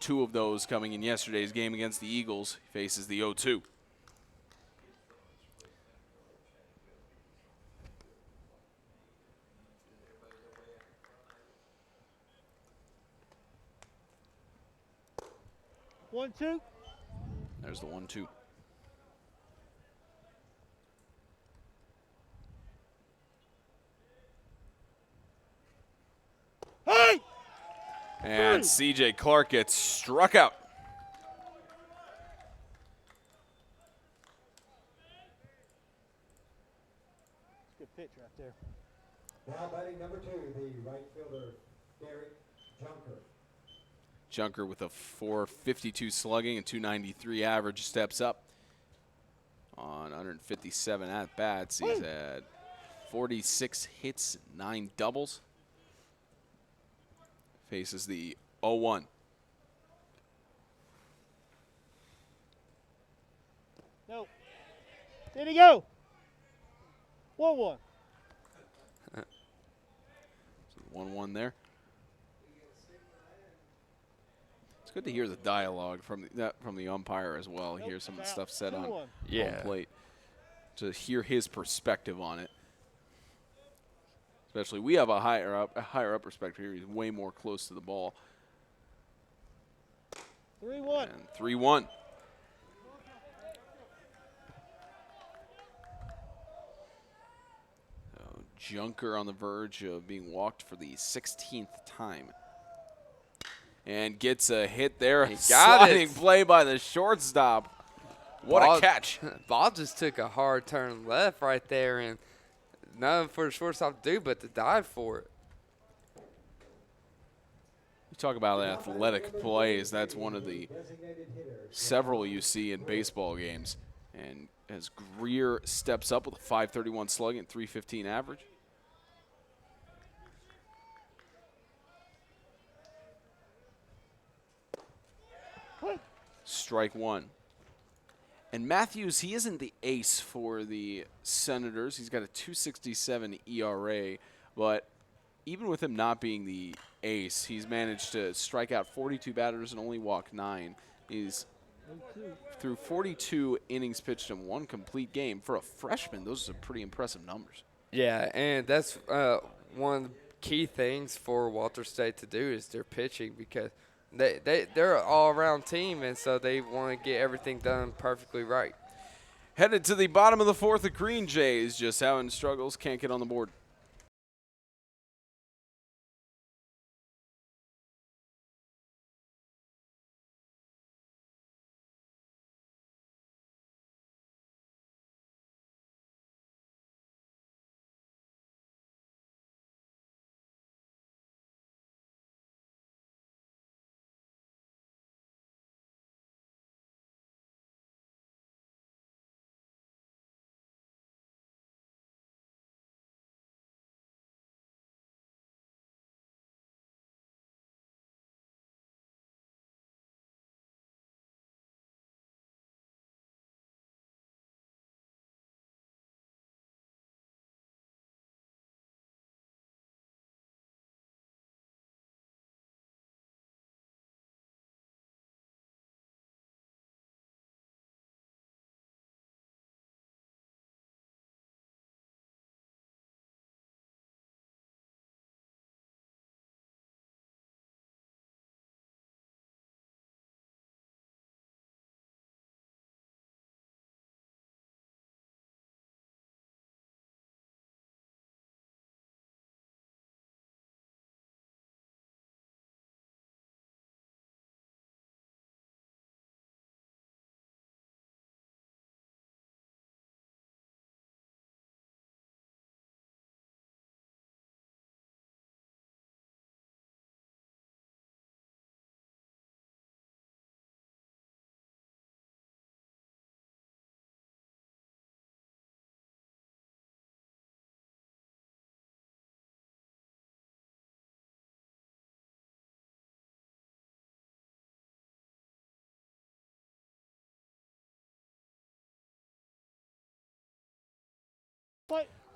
2 of those coming in yesterday's game against the Eagles. He faces the 0-2.
One, two.
There's the 1-2.
Hey!
And C.J. Clark gets struck out.
Good pitch right there.
Now batting number 2, the right fielder, Derek Junker.
Junker with a .452 slugging and .293 average steps up on 157 at-bats. He's had 46 hits, 9 doubles. Faces the 0-1.
No. Did he go? 1-1.
1-1 there. It's good to hear the dialogue from the umpire as well. Hear some of the stuff said on home plate. To hear his perspective on it. Especially, we have a higher up perspective here. He's way more close to the ball.
3-1.
And 3-1. So Junker on the verge of being walked for the 16th time. And gets a hit there.
He got
Sliding
it.
play by the shortstop. What a catch.
Ball just took a hard turn left right there, and nothing for the shortstop to do but to dive for it.
You talk about athletic plays. That's one of the several you see in baseball games. And as Greer steps up with a .531 slugging and .315 average. Strike 1. And Matthews, he isn't the ace for the Senators. He's got a .267 ERA, but even with him not being the ace, he's managed to strike out 42 batters and only walk 9. He's through 42 innings pitched in 1 complete game. For a freshman, those are pretty impressive numbers.
Yeah, and that's one of the key things for Walter State to do is their pitching, because they're an all-around team, and so they want to get everything done perfectly right.
Headed to the bottom of the 4th, the Green Jays just having struggles, can't get on the board.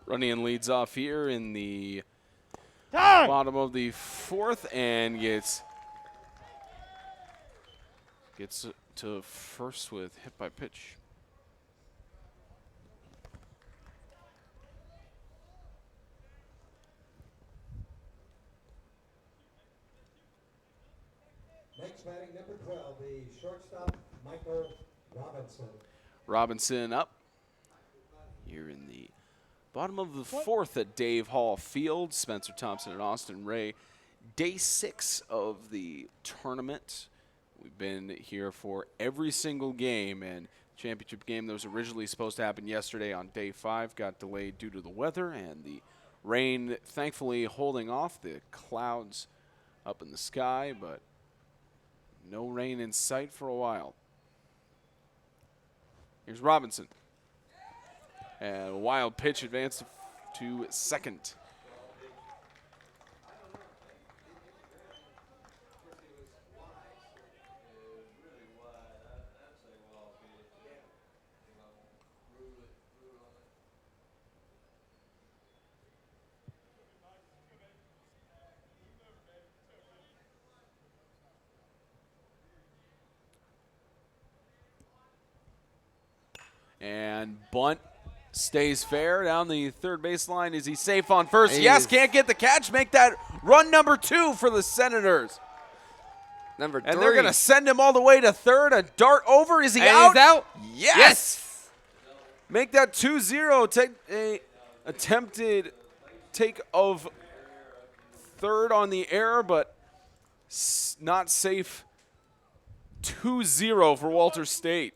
Runyon leads off here in the bottom of the 4th and gets to first with hit by pitch.
Next batting, number 12, the shortstop, Michael Robinson.
Robinson up here in the bottom of the 4th at Dave Hall Field. Spencer Thompson and Austin Ray. Day 6 of the tournament. We've been here for every single game, and championship game that was originally supposed to happen yesterday on day 5 got delayed due to the weather and the rain thankfully holding off. The clouds up in the sky, but no rain in sight for a while. Here's Robinson. And a wild pitch advanced to second. And bunt stays fair down the third baseline. Is he safe on first? Yes, can't get the catch. Make that run number 2 for the Senators.
Number 3.
And they're going to send him all the way to third. A dart over. Is he
and
out?
He's out.
Yes. Make that 2-0. Take a attempted take of third on the air, but not safe. 2-0 for Walter State.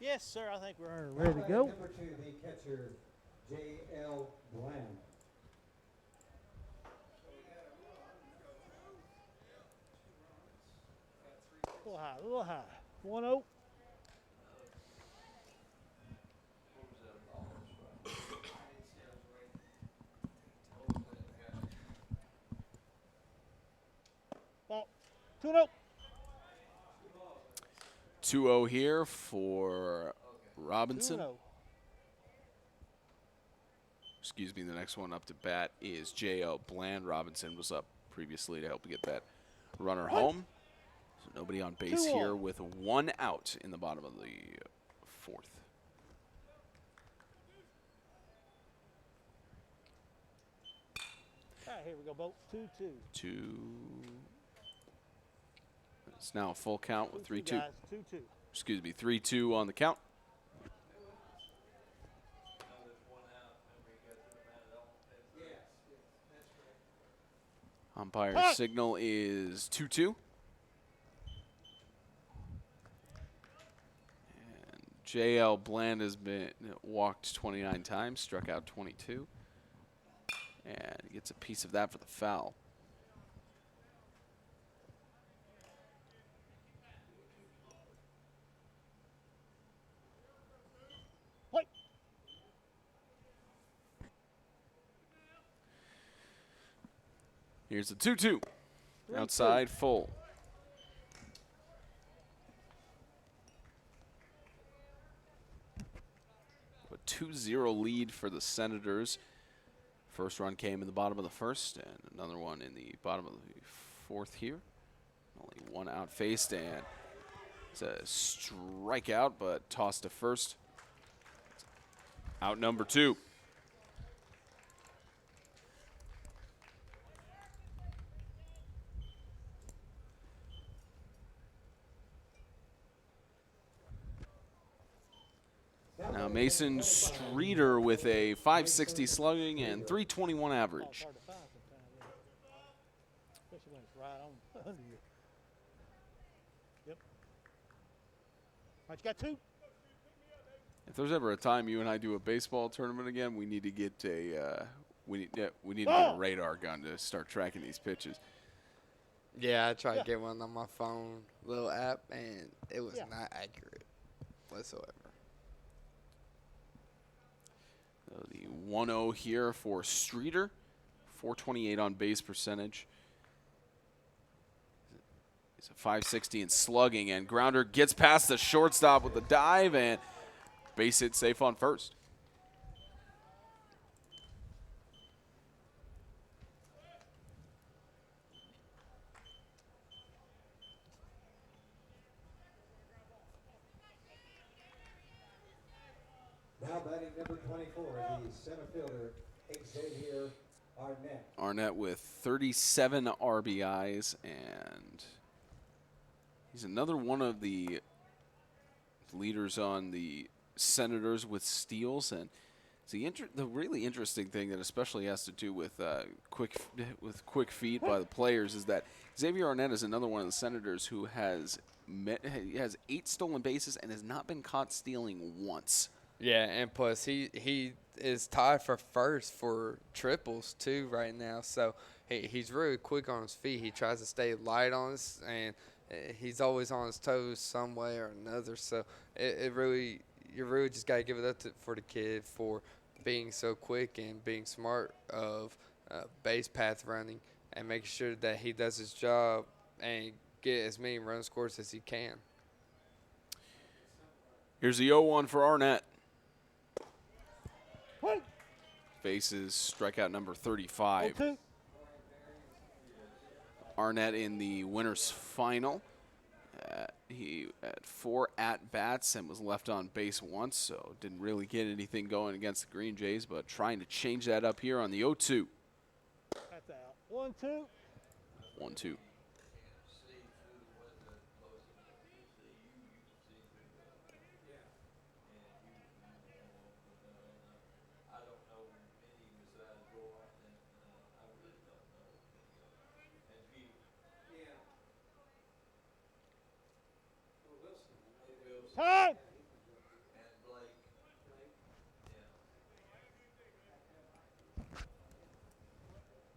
Yes, sir. I think we're ready to go.
Number 2, the catcher, J.L. Bland.
A little high. 1-0. Ball. 2-0.
2-0 here for Robinson.
2-0.
Excuse me, the next one up to bat is J.L. Bland. Robinson was up previously to help get that runner home. So nobody on base here with 1 out in the bottom of the 4th.
All right, here we go, Bo. 2-2.
It's now a full count with 3-2.
2-2.
Excuse me, 3-2 on the count. Umpire signal is 2-2. And J.L. Bland has been walked 29 times, struck out 22. And gets a piece of that for the foul. Here's the 2-2. Outside, full. A 2-0 lead for the Senators. First run came in the bottom of the 1st, and another one in the bottom of the 4th here. Only 1 out faced, and it's a strikeout, but tossed to first. Out number 2. Now Mason Streeter with a .560 slugging and .321 average.
Especially when it's right on under you. Yep. All right, you got 2.
If there's ever a time you and I do a baseball tournament again, we need to get a we need to get a radar gun to start tracking these pitches.
Yeah, I tried to get one on my phone, little app, and it was not accurate whatsoever.
So the 1-0 here for Streeter, .428 on base percentage. It's a .560 in slugging, and grounder gets past the shortstop with the dive, and base hit safe on first.
Number 24, the center fielder, Xavier Arnett.
Arnett with 37 RBIs, and he's another one of the leaders on the Senators with steals. And the really interesting thing that especially has to do with quick feet by the players is that Xavier Arnett is another one of the Senators who has 8 stolen bases and has not been caught stealing once.
Yeah, and plus he is tied for first for triples too right now. So he's really quick on his feet. He tries to stay light on us, and he's always on his toes some way or another. So you really just gotta give it up for the kid for being so quick and being smart of base path running and making sure that he does his job and get as many run scores as he can.
Here's the 0-1 for Arnett.
Wait.
Faces strikeout number 35.
Okay.
Arnett in the winner's final. He had 4 at-bats and was left on base once, so didn't really get anything going against the Green Jays, but trying to change that up here on the 0-2.
That's out. 1-2.
1-2.
Time.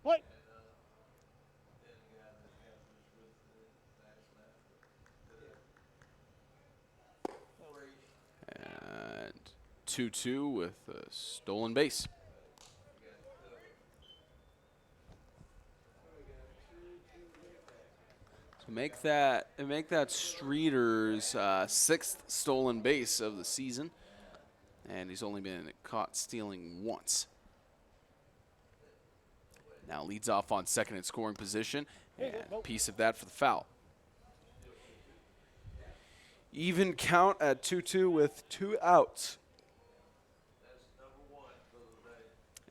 Wait.
And 2-2 with a stolen base. So make that Streeter's 6th stolen base of the season, and he's only been caught stealing once. Now leads off on second in scoring position, and a piece of that for the foul. Even count at 2-2 with 2 outs.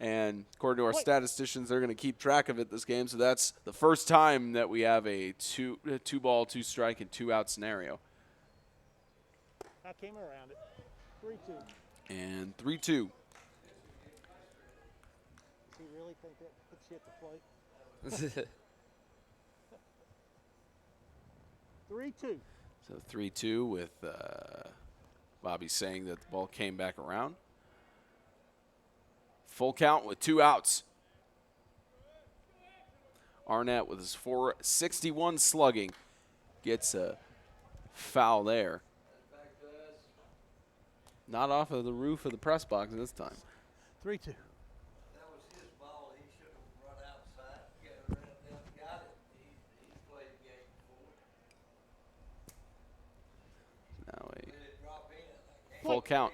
And according to our statisticians, they're going to keep track of it this game. So that's the first time that we have a two ball, 2 strike, and 2 out scenario.
I came around it. 3-2.
And 3-2.
Does he really think that puts you at the plate? 3-2.
So 3-2 with Bobby saying that the ball came back around. Full count with 2 outs. Arnett with his .461 slugging gets a foul there. Not off of the roof of the press box this time.
3-2.
That was his ball. He should have run outside, got it. He's played the game before.
Now
Let it drop in.
full count.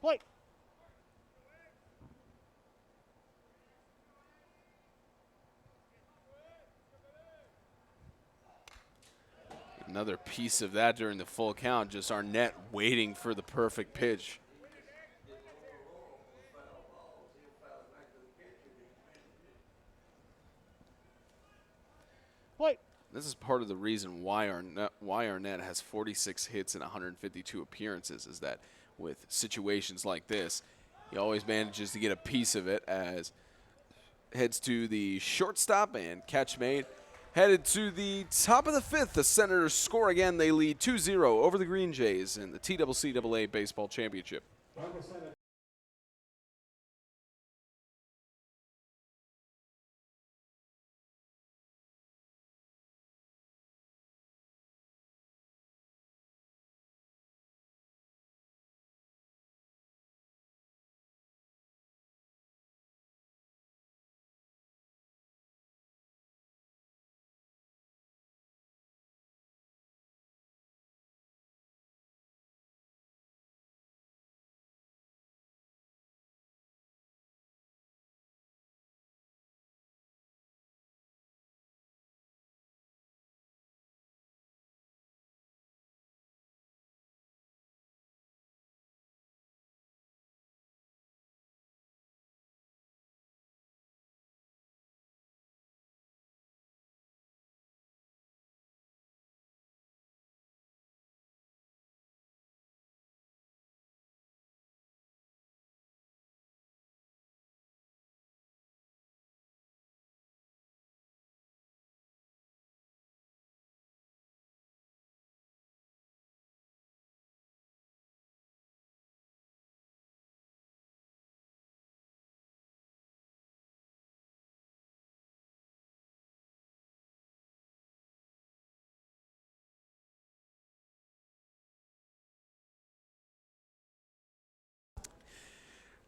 Play.
Another piece of that during the full count, just Arnett waiting for the perfect pitch.
Play.
This is part of the reason why Arnett has 46 hits and 152 appearances, is that with situations like this, he always manages to get a piece of it as heads to the shortstop and catch made. Headed to the top of the 5th, the Senators score again. They lead 2-0 over the Green Jays in the TCCAA Baseball Championship.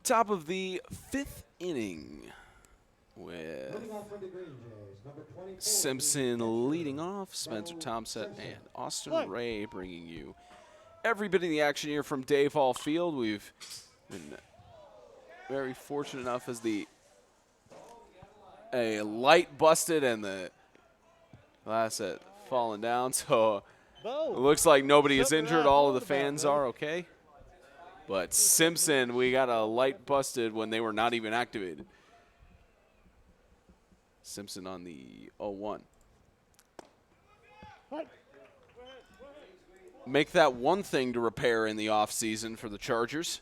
Top of the 5th inning with
Leading off for the Green Jays, number 24,
Simpson leading off, Spencer Thompson and Austin Ray bringing you every bit of the action here from Dave Hall Field. We've been very fortunate enough as a light busted and the glass had fallen down, so it looks like nobody is injured. All of the fans are okay. But Simpson, we got a light busted when they were not even activated. Simpson on the 0-1. Make that one thing to repair in the offseason for the Chargers.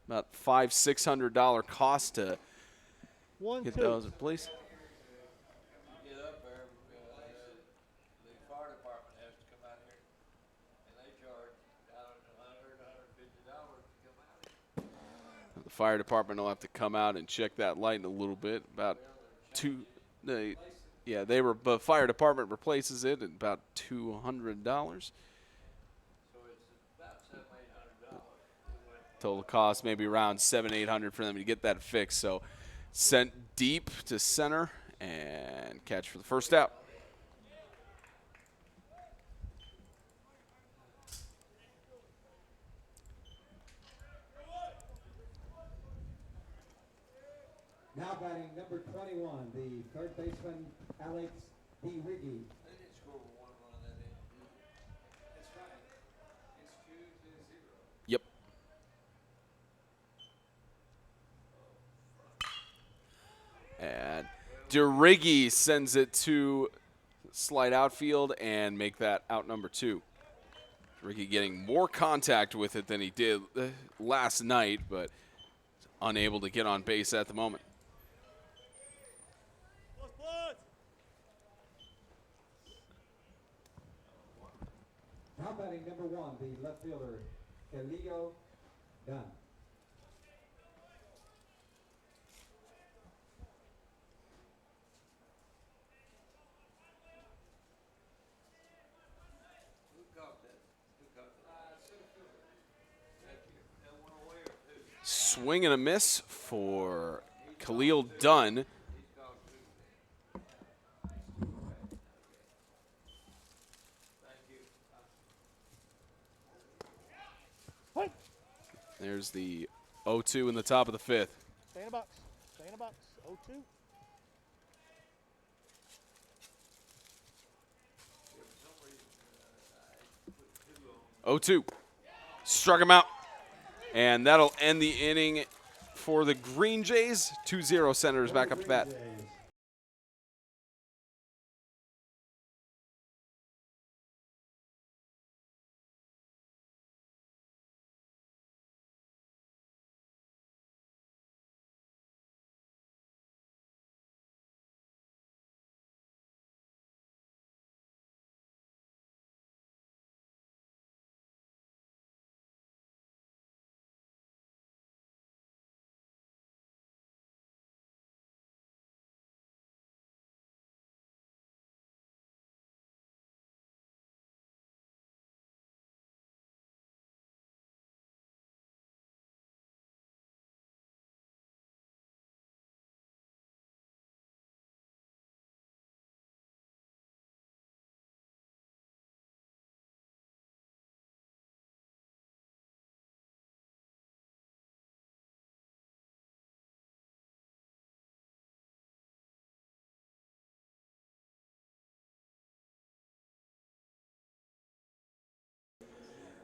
About $500-600 cost to get those in place.
Get up there, the fire department has to come out here, and they charge $100 to come out.
The fire department will have to come out and check that light in a little bit. About the fire department replaces it at about $200.
So it's about $700-800.
Total cost maybe around $700-800 for them to get that fixed. So sent deep to center and catch for the first out.
Now batting number 21, the third baseman, Alex D. Riggy.
They didn't score one run that inning. That's right. It's 2-0.
Yep. And DeRiggi sends it to slide outfield and make that out number 2. DeRiggi getting more contact with it than he did last night, but unable to get on base at the moment.
Now batting number 1, the left fielder, Elio Dunn.
Who caught that? Who caught that? Thank you. That one away or two?
Swing and a miss for Khalil Dunn.
He's caught two. Thank you.
There's the 0-2 in the top of the 5th.
Stay in a box. Stay in a box. 0-2.
0-2. Struck him out. And that'll end the inning for the Green Jays. 2-0 Senators back up to bat.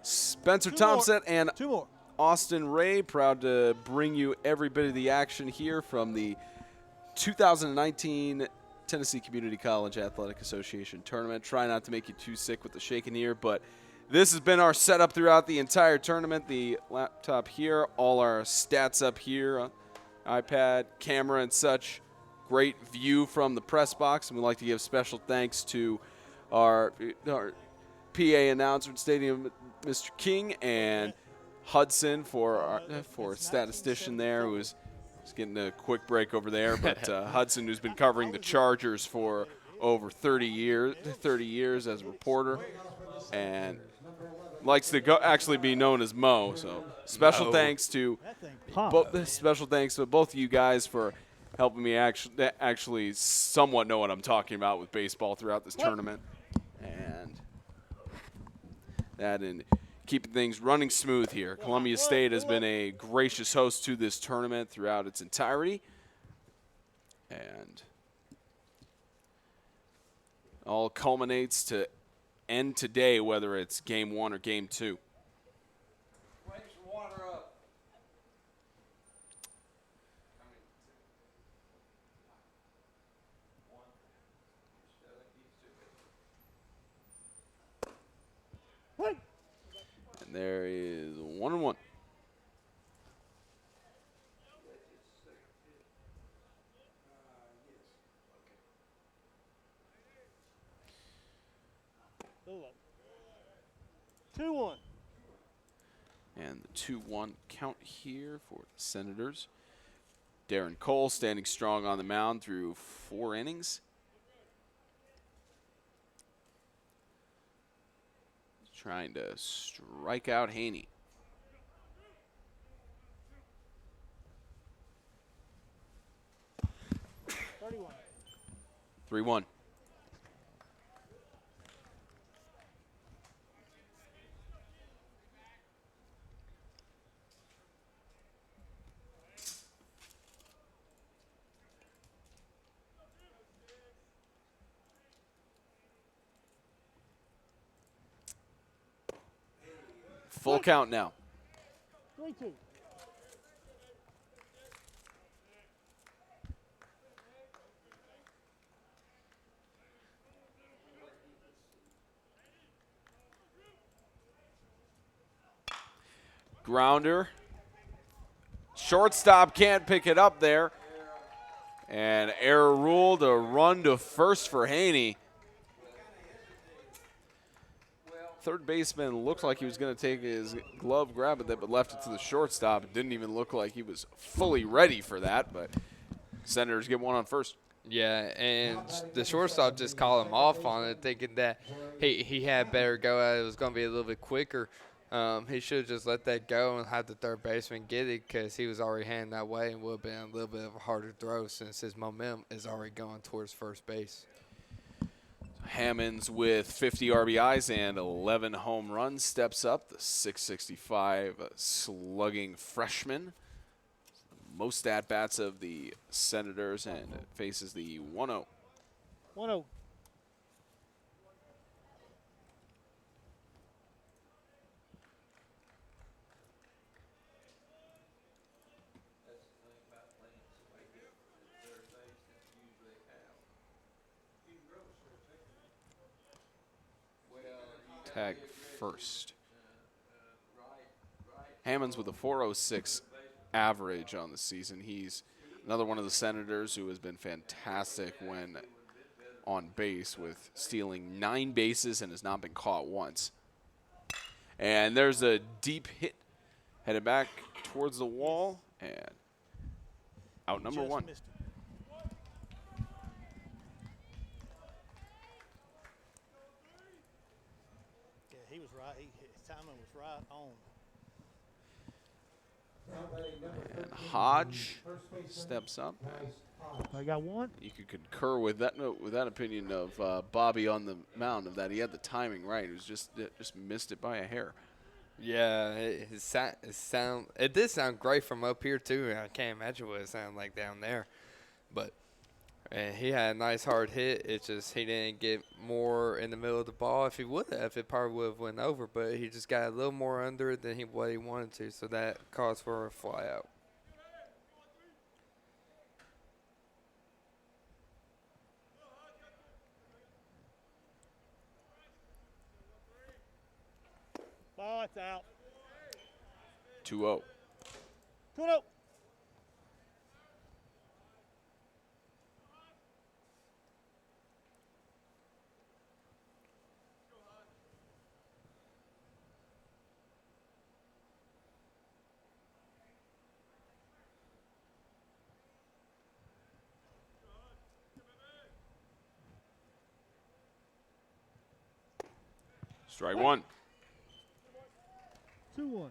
Spencer Thompson and Austin Ray, proud to bring you every bit of the action here from the 2019 Tennessee Community College Athletic Association tournament. Try not to make you too sick with the shaking here, but this has been our setup throughout the entire tournament. The laptop here, all our stats up here, iPad, camera, and such. Great view from the press box, and we'd like to give special thanks to our PA announcer at Stadium, Mr. King, and Hudson for statistician there, who was getting a quick break over there. But Hudson, who's been covering the Chargers for over 30 years as a reporter, and likes to actually be known as Mo. So special
Mo.
thanks to special thanks to both of you guys for helping me actually somewhat know what I'm talking about with baseball throughout this tournament, and that and keeping things running smooth here. Columbia State has been a gracious host to this tournament throughout its entirety, and all culminates to end today, whether it's game 1 or game 2.
Bring some water up.
And there is 1-1.
Still up. 2-1.
And the 2-1 count here for the Senators. Darren Cole standing strong on the mound through 4 innings. Trying to strike out Haney. 3-1. Full count now.
3-2.
Grounder. Shortstop can't pick it up there. And error ruled, a run to first for Haney. Third baseman looked like he was going to take his glove, grab it, but left it to the shortstop. It didn't even look like he was fully ready for that, but Senators get one on first.
Yeah, and the shortstop just called him off on it, thinking that he had better go at it. It was going to be a little bit quicker. He should have just let that go and had the third baseman get it because he was already heading that way and would have been a little bit of a harder throw since his momentum is already going towards first base.
Hammonds with 50 RBIs and 11 home runs steps up. The .665 slugging freshman. Most at-bats of the Senators and faces the 1-0.
1-0.
Tag first. Hammonds with a .406 average on the season. He's another one of the Senators who has been fantastic when on base, with stealing 9 bases and has not been caught once. And there's a deep hit headed back towards the wall, and out number 1.
Yeah, he was right. His timing was right on.
And Hodge steps up.
I got one.
You could concur with that opinion of Bobby on the mound, of that he had the timing right. It was just missed it by a hair.
Yeah, it did sound great from up here too. I can't imagine what it sounded like down there, but he had a nice hard hit. It's just he didn't get more in the middle of the ball. If he would have, it probably would have went over, but he just got a little more under it than what he wanted to, so that caused for a fly out.
Oh, it's out.
2-0.
2-0.
Strike 1.
2-1.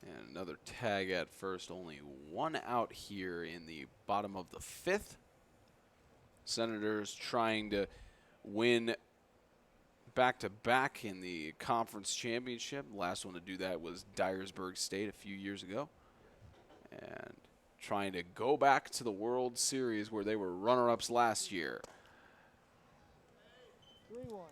And another tag at first. Only one out here in the bottom of the 5th. Senators trying to win back-to-back in the conference championship. The last one to do that was Dyersburg State a few years ago. And trying to go back to the World Series where they were runner-ups last year.
3-1.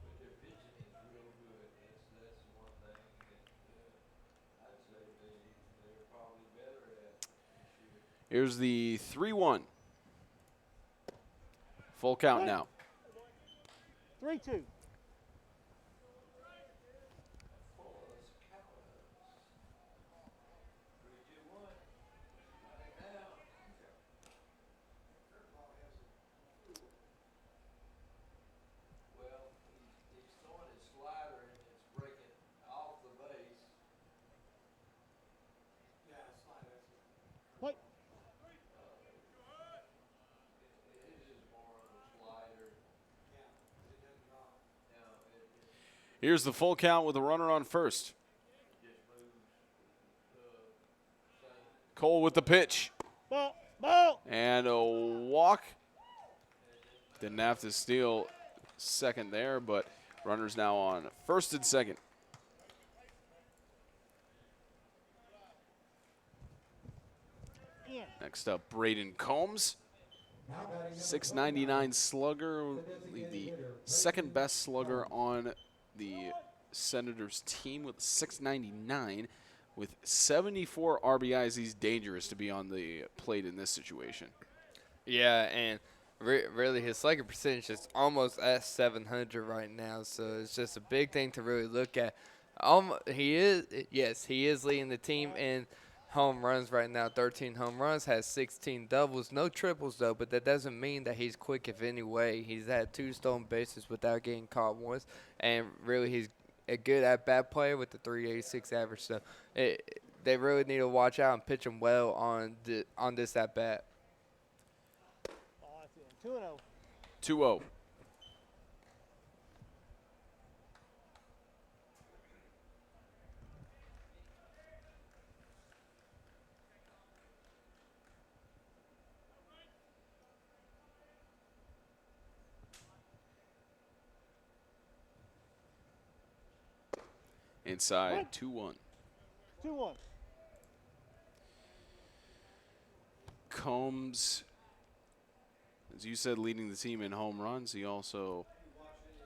But their pitching is real good. That's one thing that I'd say they're probably better at this year.
Here's the 3-1. Full count now.
3-2.
Well, he's throwing his slider and it's breaking off the base. Yeah, slider.
Play.
It is more of a slider. Yeah, it doesn't drop. No, it
Here's the full count with a runner on first.
just moves.
Cole with the pitch.
Ball. Ball.
And a walk. Didn't have to steal second there, but runners now on first and second.
Yeah.
Next up, Braden Combs. 699 slugger, the second best slugger on the Senators team with 699. With 74 RBIs, he's dangerous to be on the plate in this situation.
Yeah, and really his slugging percentage is almost at 700 right now, so it's just a big thing to really look at. He is leading the team in home runs right now, 13 home runs, has 16 doubles, no triples though, but that doesn't mean that he's quick if any way. He's had 2 stolen bases without getting caught once, and really he's a good at-bat player with the 386 average, so they really need to watch out and pitch him well on this at-bat.
Oh, that's in. 2-0.
2-0. Inside, 2-1.
2-1.
Combs, as you said, leading the team in home runs. He also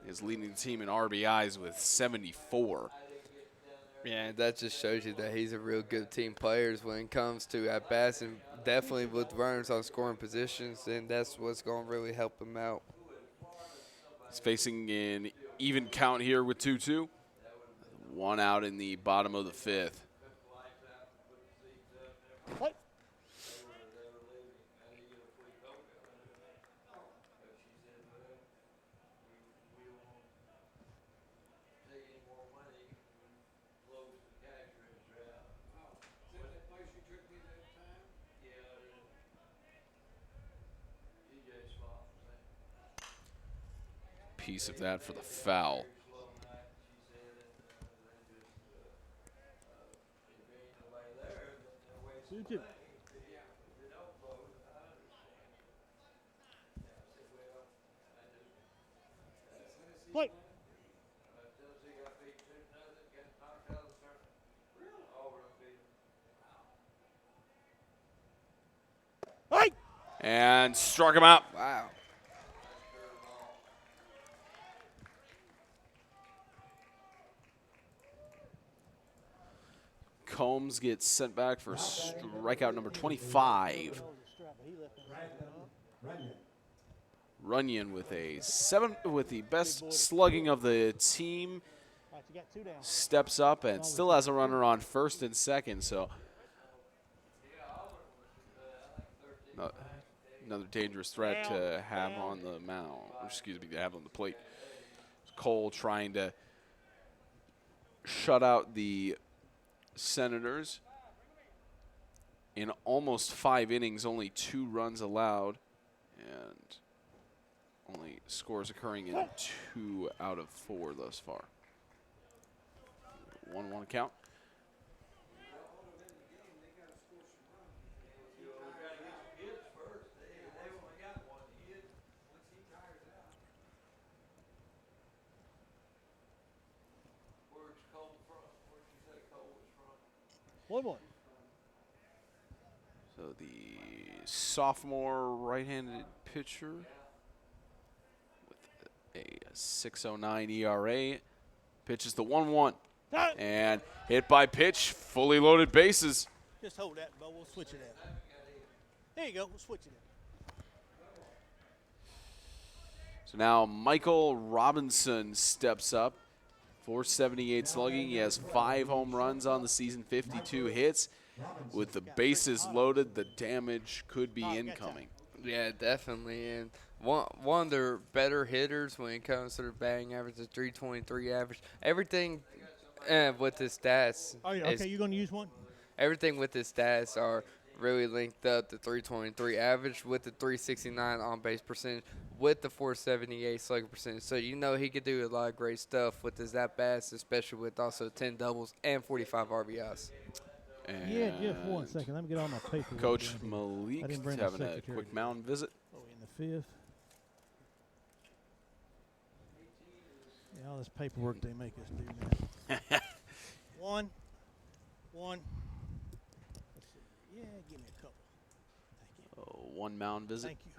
is leading the team in RBIs with 74.
Yeah, that just shows you that he's a real good team player when it comes to at-bats, and definitely with runners on scoring positions, and that's what's going to really help him out.
He's facing an even count here with 2-2. One out in the bottom of the 5th.
Play.
Piece of that for the foul.
Play. Hey.
And struck him out.
Wow.
Combs gets sent back for strikeout number 25. Runyon with the best slugging of the team, steps up and still has a runner on first and second. So Another dangerous threat to have on the mound, or excuse me, to have on the plate. Cole trying to shut out the Senators. In almost 5 innings, only 2 runs allowed, and only scores occurring in 2 out of 4 thus far. 1-1 count.
One.
So the sophomore right-handed pitcher with a 6.09 ERA pitches the 1-1 and hit by pitch, fully loaded bases.
Just hold that, Bo. We'll switch it out. There you go. We'll switch it out.
So now Michael Robinson steps up. 478 slugging. He has 5 home runs on the season, 52 hits. With the bases loaded, the damage could be incoming.
Yeah, definitely. And one of their better hitters when it comes to their batting average, the 323 average. Everything with his stats.
Oh, yeah. Okay, you're going to use one?
Everything with his stats are really linked up. The 323 average with the 369 on base percentage, with the 478 slugging percentage. So you know he could do a lot of great stuff with his at-bats, especially with also 10 doubles and 45 RBIs.
And
yeah, just 1 second. Let me get all my paperwork.
Coach Malik having a quick mound visit.
Oh, in the 5th. Yeah, all this paperwork they make us do now. One. Let's see. Yeah, give me a couple. Thank you.
1 mound visit.
Thank you.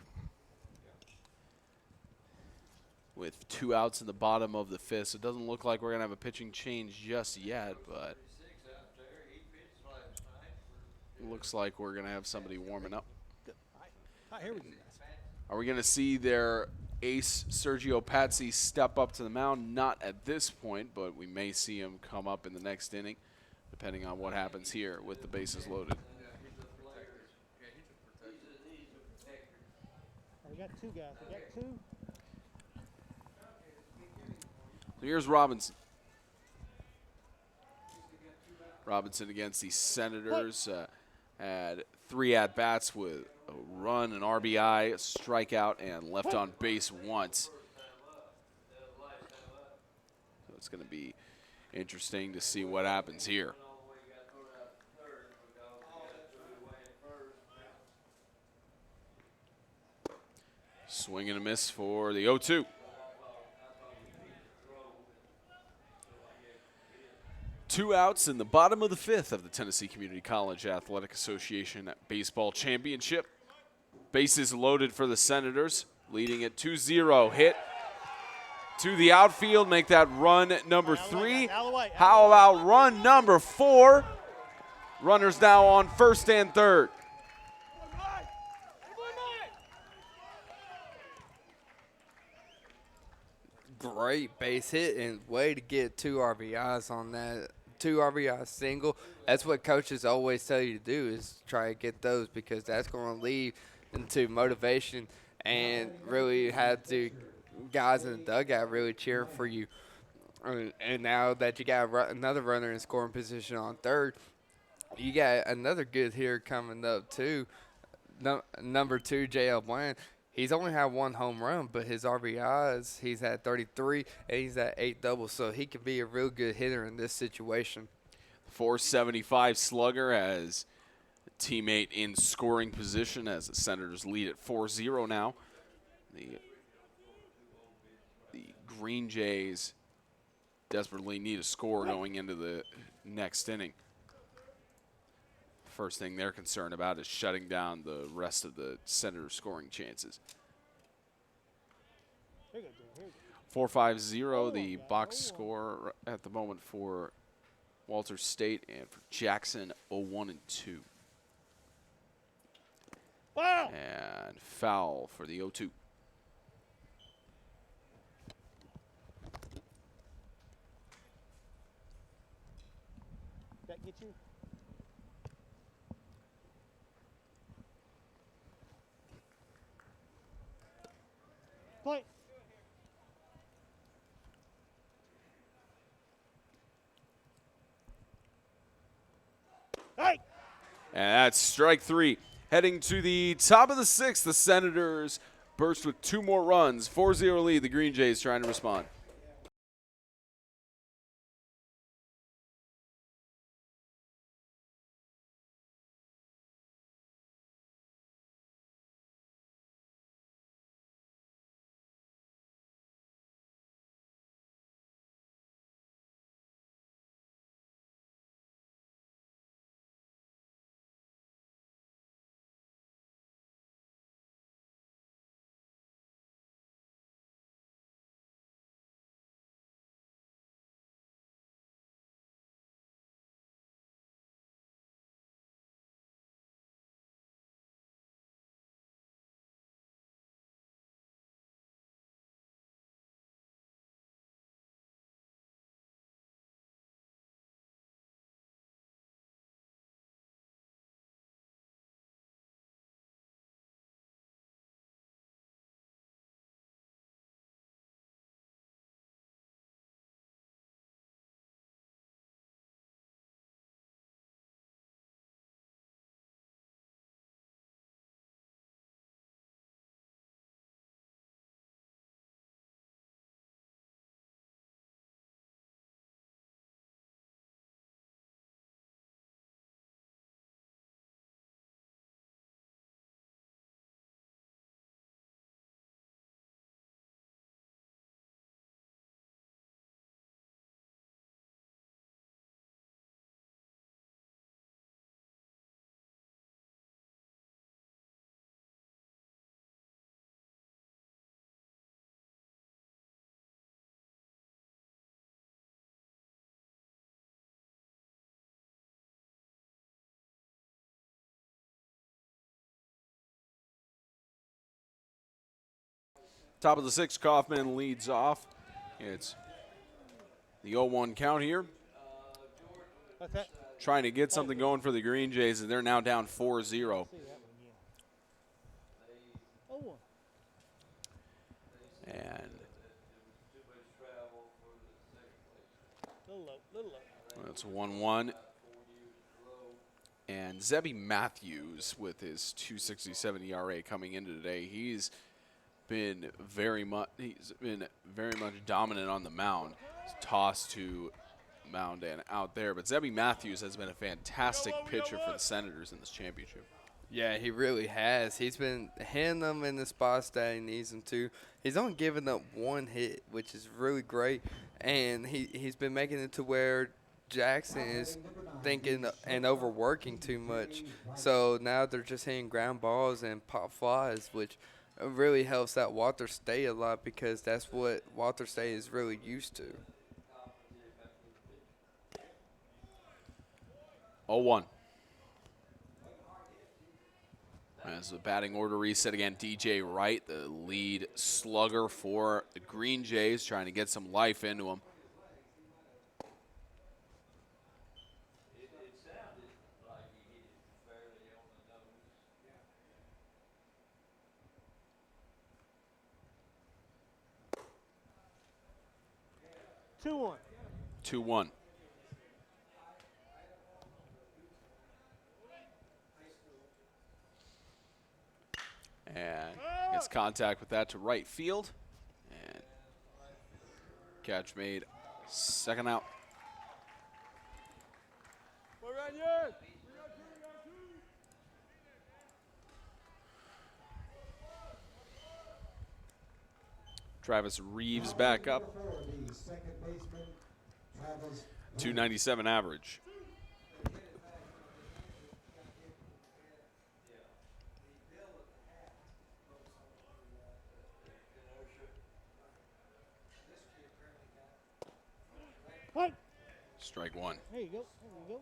With 2 outs in the bottom of the 5th. So it doesn't look like we're going to have a pitching change just yet, but it looks like we're going to have somebody warming up.
Good. All right, here we go.
Are we going to see their ace, Sergio Pazzi, step up to the mound? Not at this point, but we may see him come up in the next inning, depending on what happens here with the bases loaded.
We got 2 guys. We got 2.
So here's Robinson. Robinson against the Senators had 3 at-bats with a run, an RBI, a strikeout, and left on base once. So it's going to be interesting to see what happens here. Swing and a miss for the 0-2. Two outs in the bottom of the 5th of the Tennessee Community College Athletic Association Baseball Championship. Bases loaded for the Senators, leading at 2-0. Hit to the outfield, make that run number 3. How about run number 4? Runners now on first and third.
Great base hit and way to get 2 RBIs on that. 2 RBI single. That's what coaches always tell you to do, is try to get those, because that's going to lead into motivation and really have the guys in the dugout really cheering for you. And now that you got another runner in scoring position on third, you got another good hitter coming up too. Number 2, J.L. Bland. He's only had 1 home run, but his RBIs, he's had 33, and he's had 8 doubles, so he can be a real good hitter in this situation.
475 slugger as a teammate in scoring position as the Senators lead at 4-0 now. The Green Jays desperately need a score going into the next inning. First thing they're concerned about is shutting down the rest of the Senators' scoring chances. 4-5-0, the box score at the moment for Walter State, and for Jackson, 0-1-2.
Wow.
And foul for the 0-2.
That get you? Play. Hey!
And that's strike 3. Heading to the top of the 6th, the Senators burst with 2 more runs. 4-0 lead. The Green Jays trying to respond. Top of the 6th, Kaufman leads off. It's the 0-1 count here.
That's that.
Trying to get something going for the Green Jays, and they're now down 4-0.
See that one, yeah. 0-1.
And
Little low.
that's 1-1. And Zebby Matthews with his 2.67 ERA coming into today. He's been very much dominant on the mound. He's tossed to mound and out there, but Zebby Matthews has been a fantastic pitcher for the Senators in this championship.
Yeah, he really has. He's been hitting them in the spots that he needs them to. He's only given up 1 hit, which is really great, and he's been making it to where Jackson is thinking and overworking too much. So now they're just hitting ground balls and pop flies, which really helps that Walter State a lot because that's what Walter State is really used to.
0-1. As the batting order reset again, DJ Wright, the lead slugger for the Green Jays, trying to get some life into him.
It sounded like he hit it fairly on the nose.
2-1.
2-1. And gets contact with that to right field. And catch made. 2nd out. Travis Reeves back up. 297 average.
Play.
Strike 1.
There you go. There you go.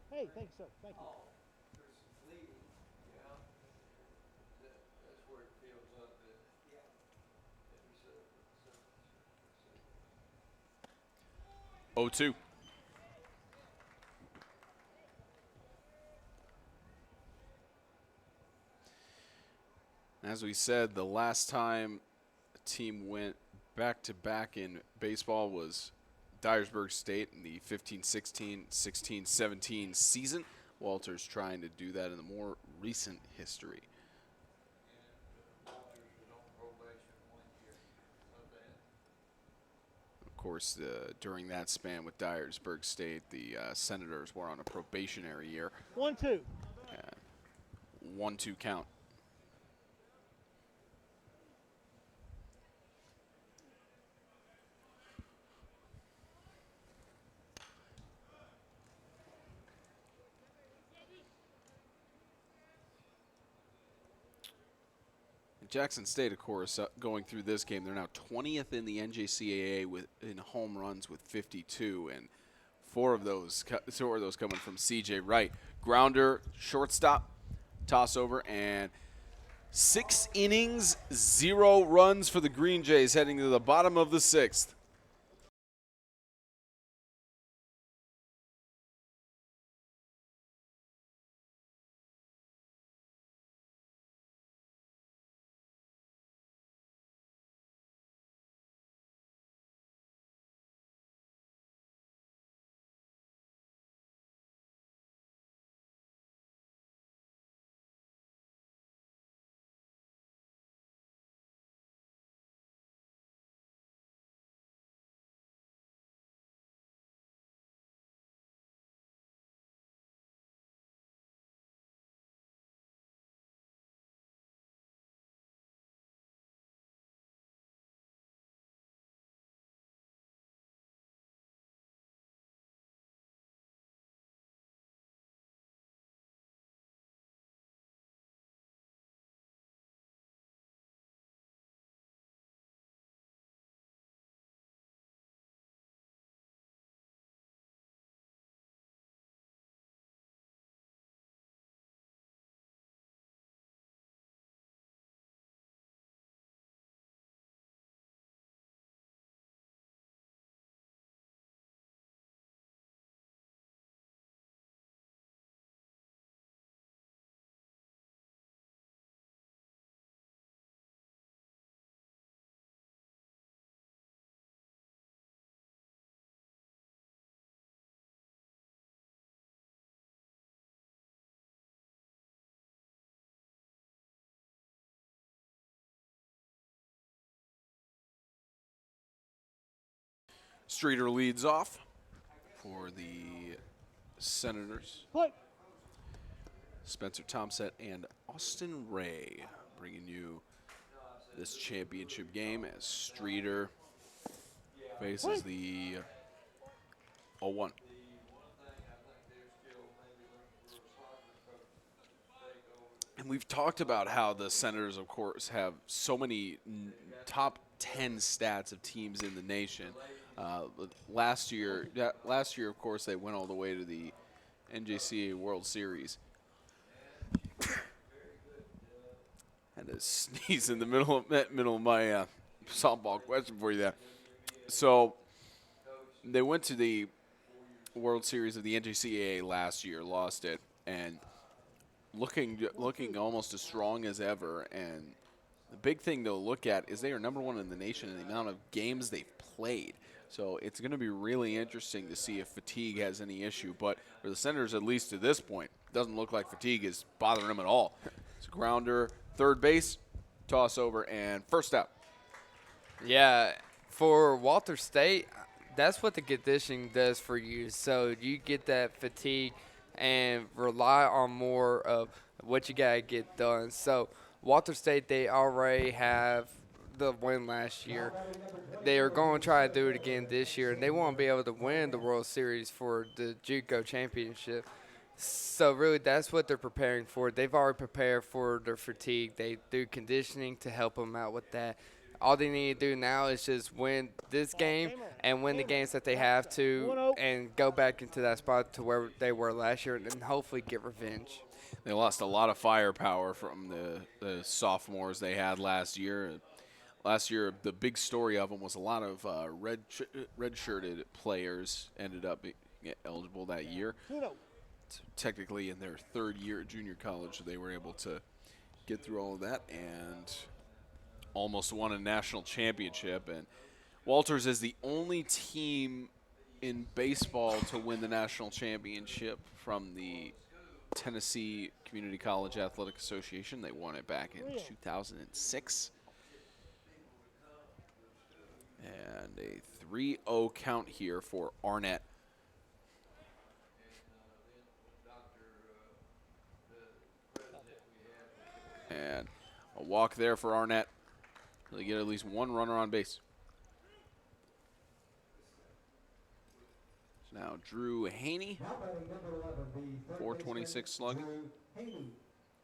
Hey, thank you, sir. Thank you.
That's where it fills up.
0-2. As we said, the last time a team went back-to-back in baseball was Dyersburg State in the 15-16, 16-17 season. Walter's trying to do that in the more recent history. Of course, during that span with Dyersburg State, the Senators were on a probationary year.
1-2.
1-2 count. Jackson State, of course, going through this game, they're now 20th in the NJCAA in home runs with 52, and four of those coming from CJ Wright. Grounder, shortstop, toss over, and 6 innings, 0 runs for the Green Jays heading to the bottom of the 6th. Streeter leads off for the Senators.
Play.
Spencer Thompson and Austin Ray bringing you this championship game as Streeter faces the 0-1. And we've talked about how the Senators, of course, have so many top 10 stats of teams in the nation. Last year, of course, they went all the way to the NJCAA World Series. Had to sneeze in the middle of my softball question for you there. So they went to the World Series of the NJCAA last year, lost it, and looking almost as strong as ever. And the big thing to look at is they are number 1 in the nation in the amount of games they've played. So it's going to be really interesting to see if fatigue has any issue. But for the Senators, at least to this point, it doesn't look like fatigue is bothering them at all. It's a grounder, third base, toss over, and first out.
Yeah, for Walter State, that's what the conditioning does for you. So you get that fatigue and rely on more of what you got to get done. So Walter State, they already have the win last year. They are going to try to do it again this year, and they want to be able to win the World Series for the JUCO championship. So really, that's what they're preparing for. They've already prepared for their fatigue. They do conditioning to help them out with that. All they need to do now is just win this game and win the games that they have to and go back into that spot to where they were last year and hopefully get revenge.
They lost a lot of firepower from the sophomores they had last year. Last year, the big story of them was a lot of red-shirted players ended up being eligible that year. Technically, in their third year at junior college, they were able to get through all of that and almost won a national championship. And Walters is the only team in baseball to win the national championship from the Tennessee Community College Athletic Association. They won it back in 2006. And a 3-0 count here for Arnett. And a walk there for Arnett. They get at least one runner on base. So now Drew Haney, 426 slugging,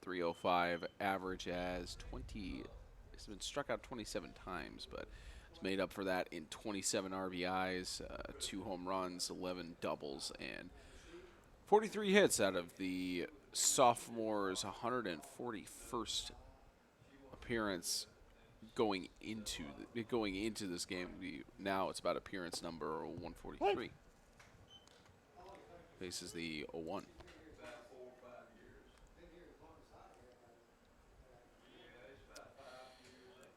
305 average as 20. He's been struck out 27 times, but it's made up for that in 27 RBIs, 2 home runs, 11 doubles, and 43 hits out of the sophomore's 141st appearance going into this game. Now it's about appearance number 143. Faces the 0-1.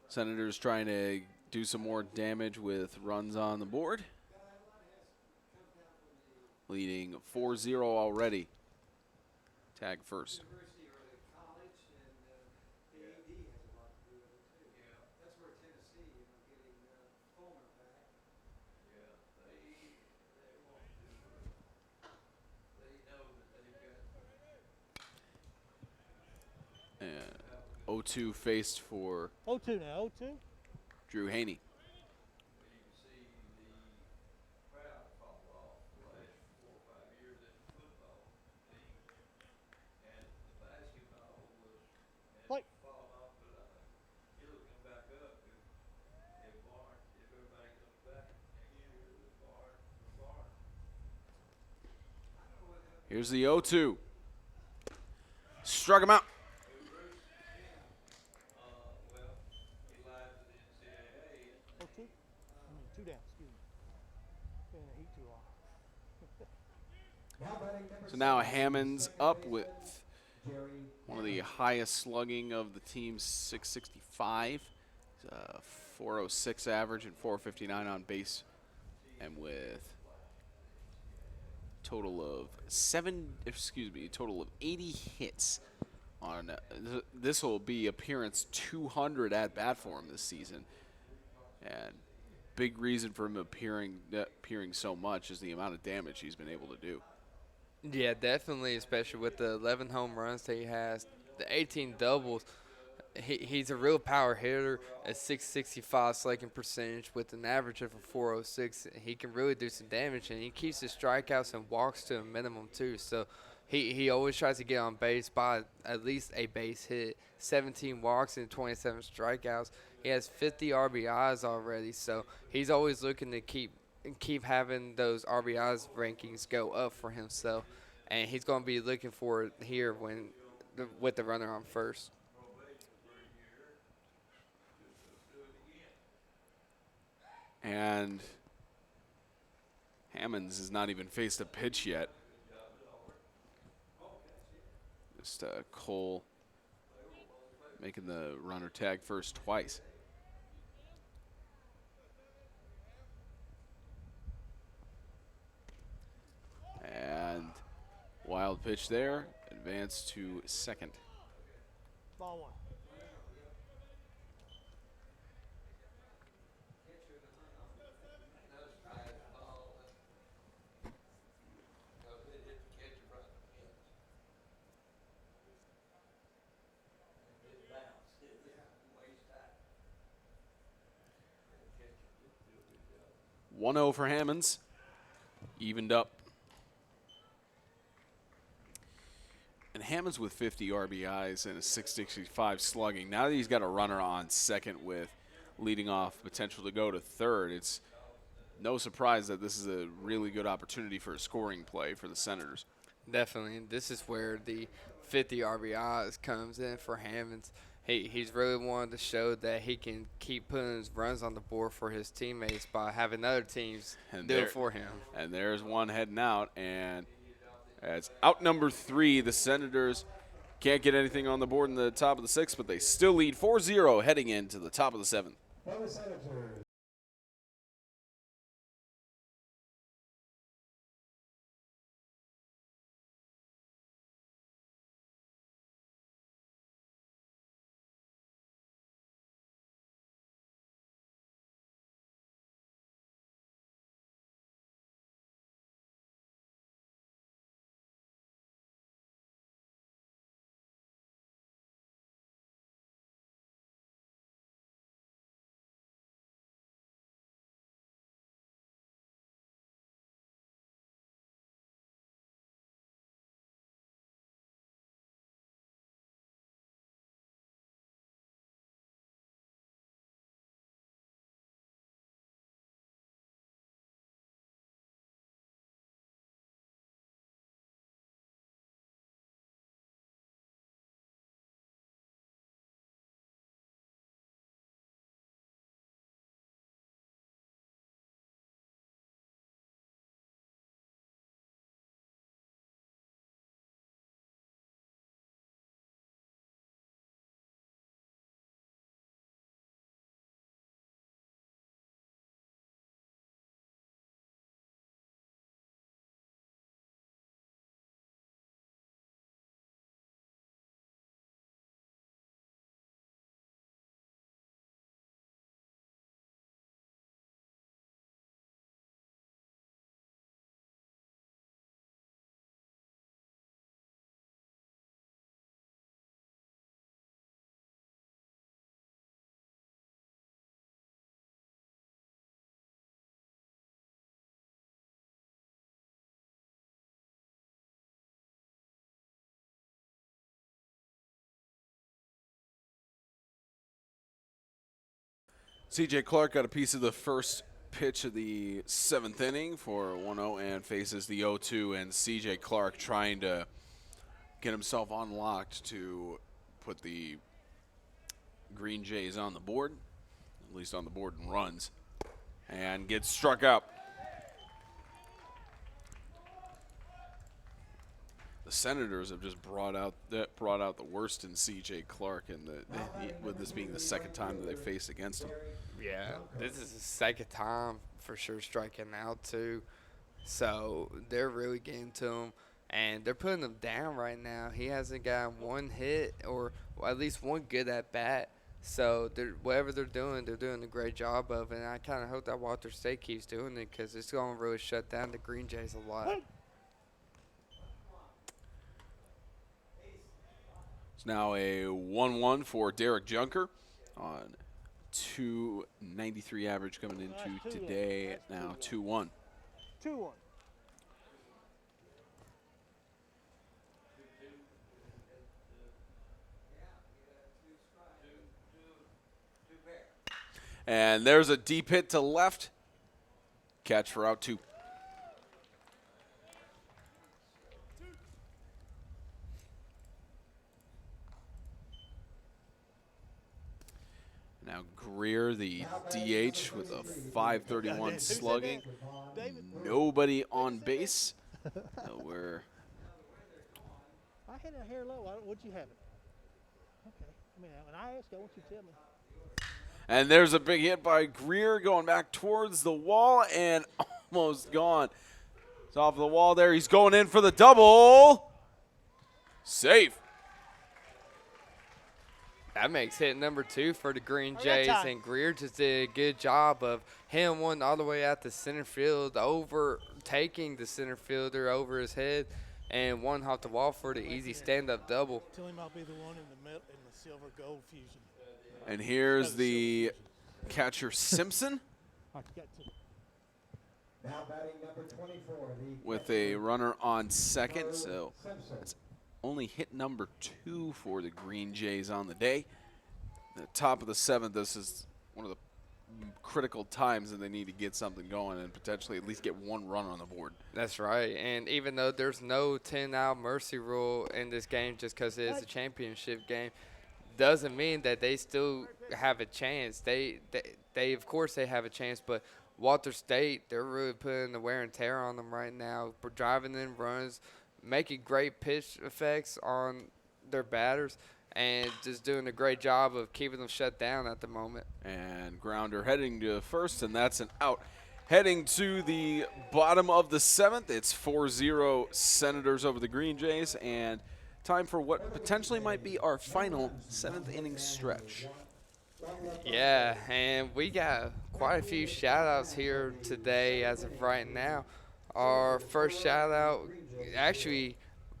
Senators trying to do some more damage with runs on the board. Leading 4-0 already. Tag first. And 0-2 faced for
0-2 now, 0-2.
Drew Haney.
Play.
Here's the 0-2. Struck him out.
0-2. 2 down, excuse me. Been in the heat too long.
So now Hammond's up with one of the highest slugging of the team's 665. 406 average and 459 on base. And with total of 80 hits on this will be appearance 200 at bat for him this season. And big reason for him appearing so much is the amount of damage he's been able to do.
Yeah, definitely, especially with the 11 home runs that he has, the 18 doubles. He's a real power hitter, a 665 slugging percentage with an average of a 406. He can really do some damage, and he keeps his strikeouts and walks to a minimum too. So he always tries to get on base by at least a base hit. 17 walks and 27 strikeouts. He has 50 RBIs already, so he's always looking to keep having those RBIs rankings go up for himself, and he's going to be looking for it here with the runner on first.
And Hammonds has not even faced a pitch yet. Just Cole making the runner tag first twice. And wild pitch there, advance to second.
Ball 1.
One 1-0 for Hammonds, evened up. And Hammonds with 50 RBIs and a 665 slugging. Now that he's got a runner on second with leading off potential to go to third, it's no surprise that this is a really good opportunity for a scoring play for the Senators.
Definitely, and this is where the 50 RBIs comes in for Hammonds. He's really wanted to show that he can keep putting his runs on the board for his teammates by having other teams do it for him.
And there's one heading out, and it's out number 3. The Senators Can't get anything on the board in the top of the 6th, but they still lead 4-0 heading into the top of the 7th.
For the Senators.
CJ Clark got a piece of the first pitch of the 7th inning for 1-0 and faces the 0-2, and CJ Clark trying to get himself unlocked to put the Green Jays on the board, at least on the board in runs, and gets struck out. The Senators have just brought out the worst in CJ Clark, and with this being the second time that they faced against him.
Yeah, this is the second time for sure striking out too. So they're really getting to him, and they're putting him down right now. He hasn't got one hit or at least one good at bat. So whatever they're doing a great job of, and I kind of hope that Walter State keeps doing it because it's going to really shut down the Green Jays a lot.
It's now a 1-1 for Derek Junker on 293 average coming into today. Now 2-1.
2-1.
And there's a deep hit to left. Catch for out 2. Now Greer, the DH, with a .531 slugging. Nobody on base. We're
I had a hair low. Would you have it? Okay. I mean, when I ask, I want you to tell me.
And there's a big hit by Greer going back towards the wall and almost gone. It's off the wall there. He's going in for the double. Safe.
That makes hit number 2 for the Green Jays, and Greer just did a good job of hitting one all the way out to center field, overtaking the center fielder over his head, and one off the wall for the easy stand-up double.
Tell him I'll be the one in the middle in the silver gold fusion.
And here's the catcher Simpson
Now batting number 24.
with a runner on second. So that's only hit number 2 for the Green Jays on the day. The top of the 7th, this is one of the critical times that they need to get something going and potentially at least get one run on the board.
That's right. And even though there's no 10-out mercy rule in this game just because it is a championship game, doesn't mean that they still have a chance. They of course they have a chance, but Walter State, they're really putting the wear and tear on them right now. We're driving in runs, making great pitch effects on their batters and just doing a great job of keeping them shut down at the moment.
And grounder heading to first, and that's an out. Heading to the bottom of the 7th, it's 4-0 Senators over the Green Jays, and time for what potentially might be our final 7th inning stretch.
Yeah, and we got quite a few shout-outs here today as of right now. Our first shout-out, actually,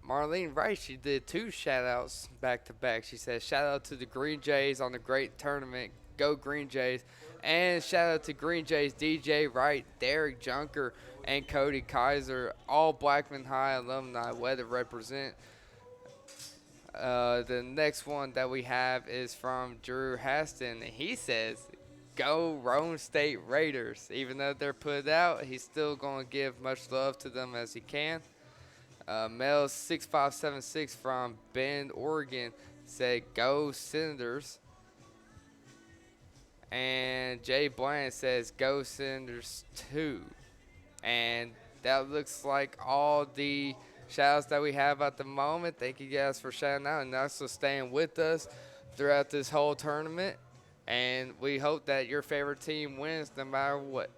Marlene Rice, she did 2 shout-outs back-to-back. She said, shout-out to the Green Jays on the great tournament. Go Green Jays. And shout-out to Green Jays, DJ Wright, Derek Junker, and Cody Kaiser, all Blackman High alumni, way to represent. The next one that we have is from Drew Haston. He says, go Rome State Raiders. Even though they're put out, he's still going to give much love to them as he can. Mel 6576 from Bend, Oregon said, go Senators. And Jay Bland says, go Senators 2. And that looks like all the shout-outs that we have at the moment. Thank you guys for shouting out and also staying with us throughout this whole tournament. And we hope that your favorite team wins no matter what.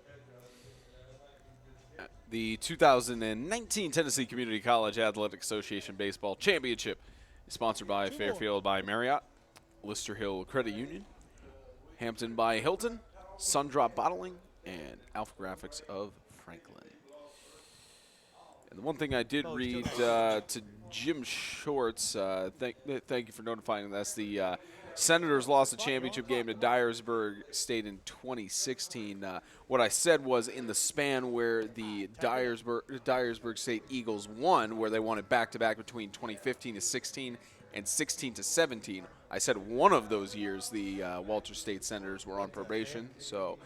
The 2019 Tennessee Community College Athletic Association Baseball Championship is sponsored by Fairfield by Marriott, Lister Hill Credit Union, Hampton by Hilton, Sundrop Bottling, and Alpha Graphics of Franklin. And the one thing I did read to Jim Shorts, thank you for notifying us, the Senators lost the championship game to Dyersburg State in 2016. What I said was in the span where the Dyersburg State Eagles won, where they won it back-to-back between 2015 to 16 and 16 to 17. I said one of those years the Walter State Senators were on probation. So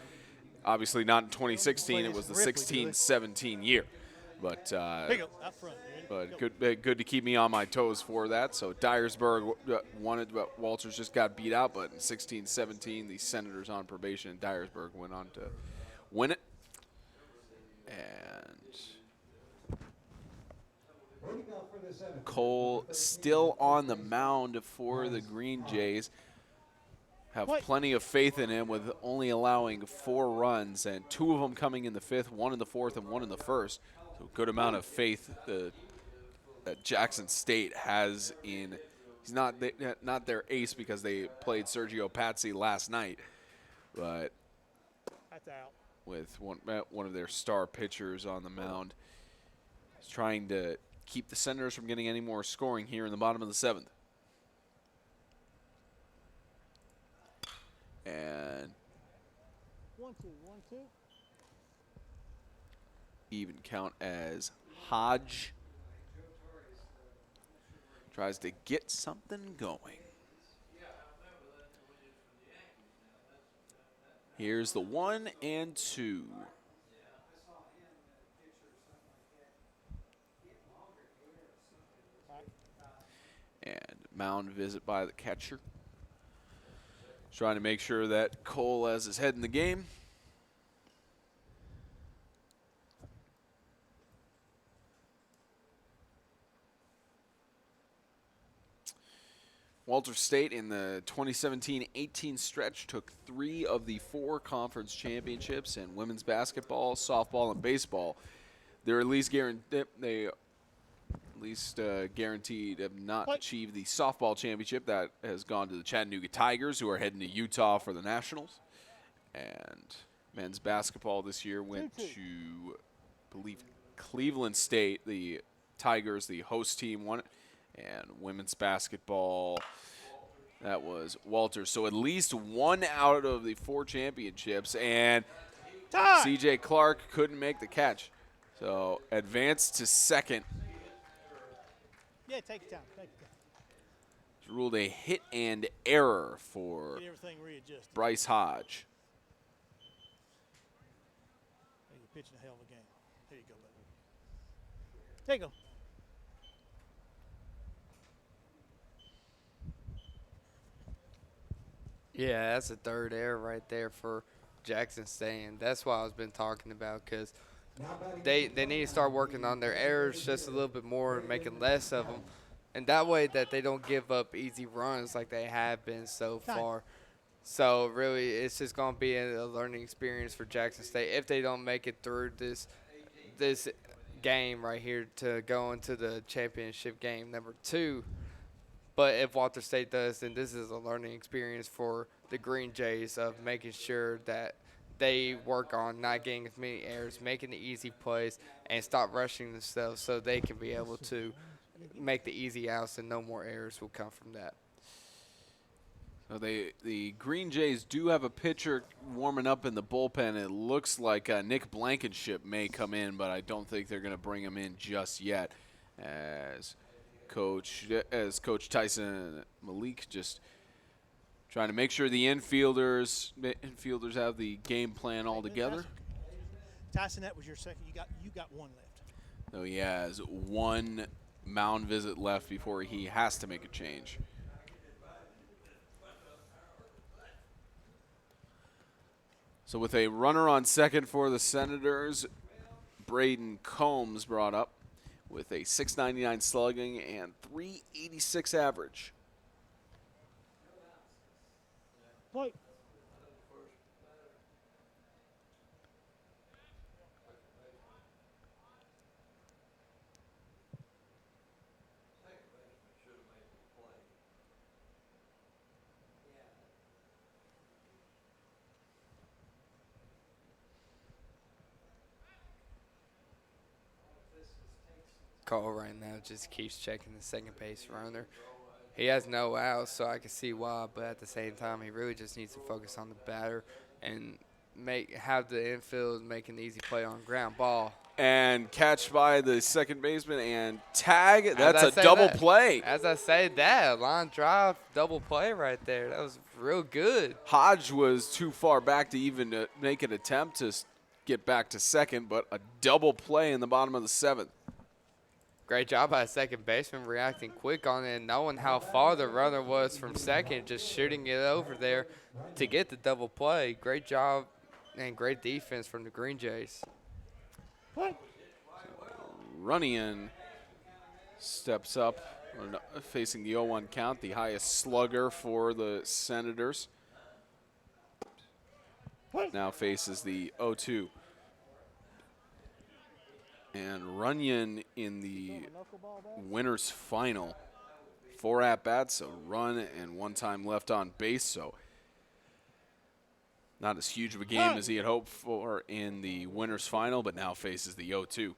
obviously not in 2016. It was the 16-17 year. But good to keep me on my toes for that. So Dyersburg won it, but Walters just got beat out. But in 16-17, the Senators on probation, and Dyersburg went on to win it. And Cole still on the mound for the Green Jays. Have plenty of faith in him with only allowing 4 runs, and 2 of them coming in the 5th, 1 in the 4th, and 1 in the 1st. So good amount of faith that Jackson State has in. He's not their ace because they played Sergio Pazzi last night, but
that's out.
With one of their star pitchers on the mound, he's trying to keep the Senators from getting any more scoring here in the bottom of the 7th. And
1-2.
even count as Hodge tries to get something going. Here's the 1-2. And mound visit by the catcher. Trying to make sure that Cole has his head in the game. Walter State in the 2017-18 stretch took 3 of the 4 conference championships in women's basketball, softball, and baseball. They're at least guaranteed have not achieved the softball championship. That has gone to the Chattanooga Tigers, who are heading to Utah for the Nationals. And men's basketball this year went to, I believe, Cleveland State. The Tigers, the host team, won it. And women's basketball, that was Walter. So at least 1 out of the 4 championships. And C.J. Clark couldn't make the catch. So advanced to second.
Yeah, take your time.
It's ruled a hit and error for Bryce Hodge.
You're pitching a hell of a game. There you go, buddy. There you go.
Yeah, that's a 3rd error right there for Jackson State. That's what I've been talking about, because they need to start working on their errors just a little bit more and making less of them. and that way that they don't give up easy runs like they have been so far. So really, it's just going to be a learning experience for Jackson State if they don't make it through this game right here to go into the championship game number 2. But if Walter State does, then this is a learning experience for the Green Jays of making sure that they work on not getting as many errors, making the easy plays, and stop rushing themselves so they can be able to make the easy outs and no more errors will come from that.
So the Green Jays do have a pitcher warming up in the bullpen. It looks like Nick Blankenship may come in, but I don't think they're going to bring him in just yet, as Coach Tyson Malik just trying to make sure the infielders have the game plan all together.
Tyson, that was your second. You got one left.
So he has one mound visit left before he has to make a change. So with a runner on second for the Senators, Braden Combs brought up with a .699 slugging and .386 average.
Play.
Cole right now just keeps checking the second base runner. He has no outs, so I can see why, but at the same time, he really just needs to focus on the batter and have the infield making the easy play on ground ball.
And catch by the second baseman and tag. That's a double play.
As I say that, line drive, double play right there. That was real good.
Hodge was too far back to even make an attempt to get back to second, but a double play in the bottom of the 7th.
Great job by the second baseman reacting quick on it and knowing how far the runner was from second, just shooting it over there to get the double play. Great job and great defense from the Green Jays.
Runyon steps up, facing the 0-1 count, the highest slugger for the Senators. Now faces the 0-2. And Runyon in the winner's final. 4 at-bats, a run, and 1 time left on base, so not as huge of a game as he had hoped for in the winner's final, but now faces the 0-2.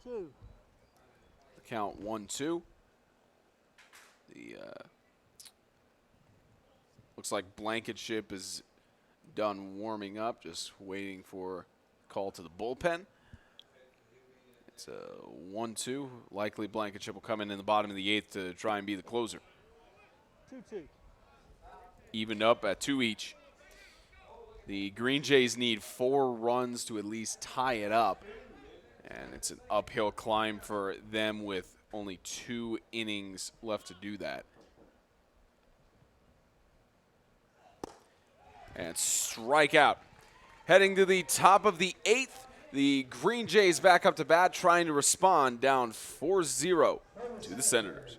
The count 1-2. The looks like Blankenship is done warming up, just waiting for a call to the bullpen. It's a 1-2. Likely Blankenship will come in the bottom of the 8th to try and be the closer.
2-2.
Evened up at 2 each. The Green Jays need 4 runs to at least tie it up. And it's an uphill climb for them with only 2 innings left to do that. And strike out. Heading to the top of the 8th, the Green Jays back up to bat, trying to respond, down 4-0 to the Senators.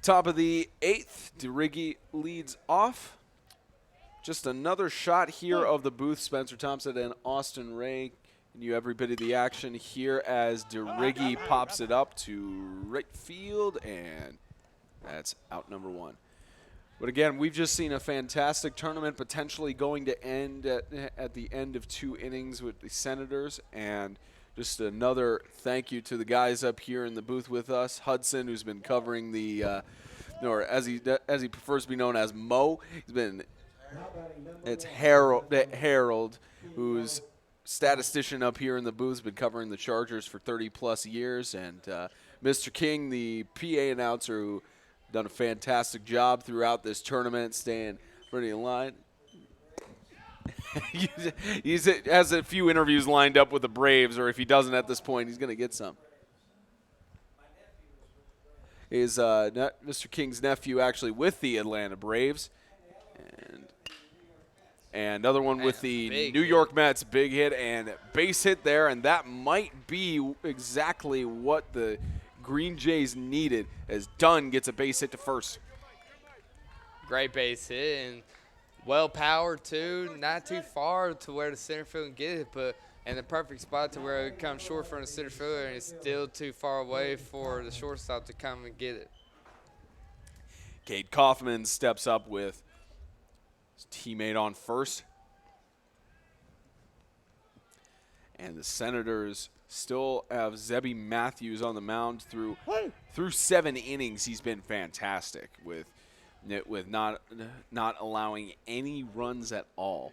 Top of the 8th, DeRiggi leads off. Just another shot here of the booth. Spencer Thompson and Austin Ray. And you every bit of the action here as DeRiggi pops it up to right field, and that's out number 1. But again, we've just seen a fantastic tournament potentially going to end at the end of 2 innings with the Senators. And just another thank you to the guys up here in the booth with us. Hudson, who's been covering the, or as he prefers to be known as Mo. It's Harold, who's statistician up here in the booth, has been covering the Chargers for 30-plus years. And Mr. King, the PA announcer, who done a fantastic job throughout this tournament, staying pretty in line. He has a few interviews lined up with the Braves, or if he doesn't at this point, he's going to get some. Is Mr. King's nephew actually with the Atlanta Braves. And another one with the New York Mets, big hit and base hit there, and that might be exactly what the Green Jays needed as Dunn gets a base hit to first.
Great base hit and well powered too, not too far to where the center field can get it, but in the perfect spot to where it comes short from the center fielder and it's still too far away for the shortstop to come and get it.
Cade Kaufman steps up with his teammate on first. And the Senators still have Zebby Matthews on the mound through 7 innings. He's been fantastic with not allowing any runs at all.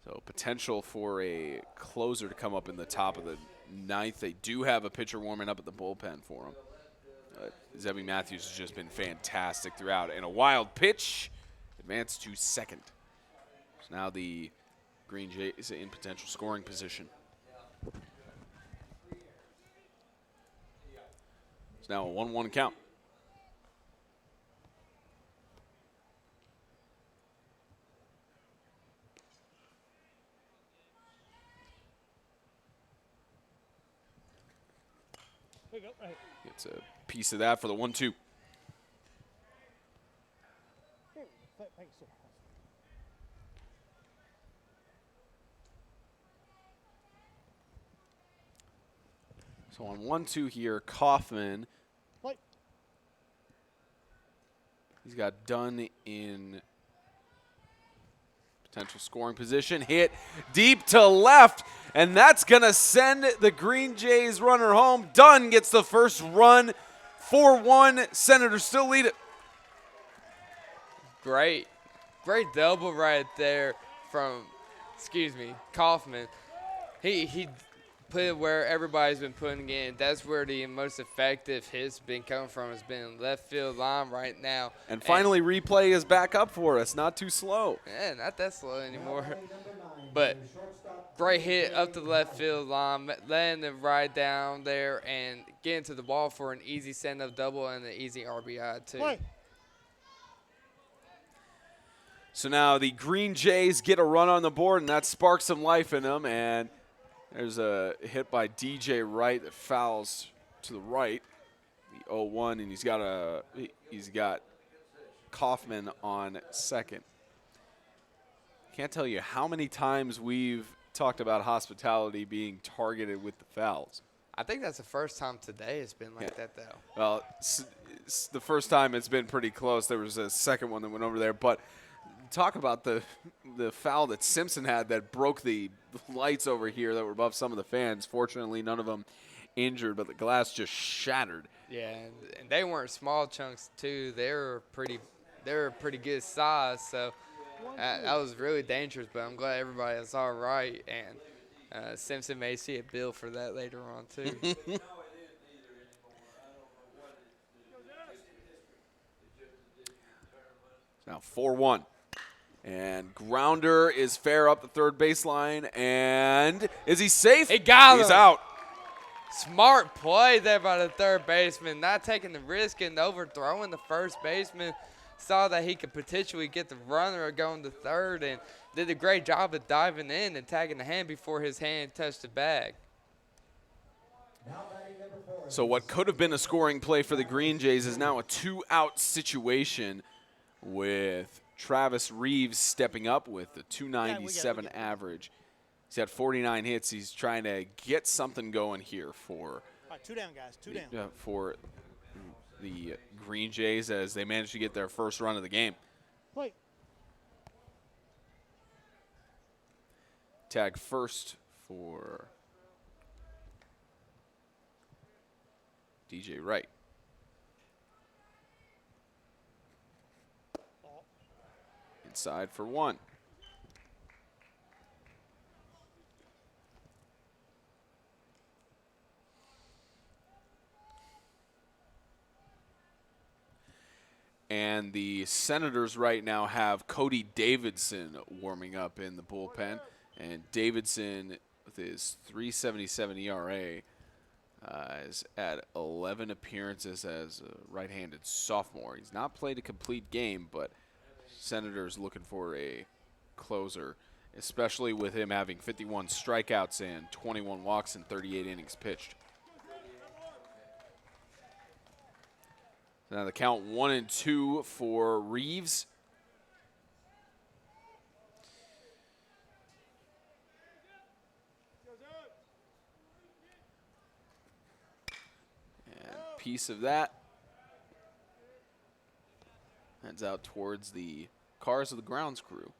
So potential for a closer to come up in the top of the 9th. They do have a pitcher warming up at the bullpen for him. Zebby Matthews has just been fantastic throughout. And a wild pitch, advanced to second. So now the Green Jays in potential scoring position. It's now a 1-1 count.
There you go, right.
Gets a piece of that for the 1-2.
Thanks, sir.
So on 1-2 here, Kaufman.
Play.
He's got Dunn in potential scoring position. Hit deep to left, and that's going to send the Green Jays runner home. Dunn gets the first run. 4-1. Senators still lead it.
Great double right there from, Kaufman. He put it where everybody's been putting it in. That's where the most effective hits been coming from. Has been left field line right now.
And finally, replay is back up for us. Not too slow.
Yeah, not that slow anymore. But great hit up to the left field line, letting it ride down there and getting to the ball for an easy send-up double and an easy RBI too.
Play.
So now the Green Jays get a run on the board, and that sparks some life in them. And there's a hit by DJ Wright that fouls to the right, the 0-1, and he's got Kaufman on second. Can't tell you how many times we've talked about hospitality being targeted with the fouls.
I think that's the first time today it's been like that, though.
Well, it's the first time it's been pretty close. There was a second one that went over there, but talk about the foul that Simpson had that broke the lights over here that were above some of the fans. Fortunately, none of them injured, but the glass just shattered.
Yeah, and they weren't small chunks too. They were pretty good size, so that was really dangerous. But I'm glad everybody is all right, and Simpson may see a bill for that later on too.
Now 4-1. And grounder is fair up the third baseline. And is he safe?
He got him.
He's out.
Smart play there by the third baseman, not taking the risk and overthrowing the first baseman. Saw that he could potentially get the runner going to third and did a great job of diving in and tagging the hand before his hand touched the bag.
Now batting number 4,
So what could have been a scoring play for the Green Jays is now a 2-out situation with Travis Reeves stepping up with a 297 average. He's had 49 hits. He's trying to get something going here for
All right, 2 down, guys. 2 down.
For the Green Jays as they manage to get their first run of the game.
Play.
Tag first for DJ Wright. Inside for 1. And the Senators right now have Cody Davidson warming up in the bullpen. And Davidson, with his 3.77 ERA, is at 11 appearances as a right-handed sophomore. He's not played a complete game, but Senators looking for a closer, especially with him having 51 strikeouts and 21 walks in 38 innings pitched. Now the count 1-2 for Reeves. And piece of that heads out towards the cars of the grounds crew.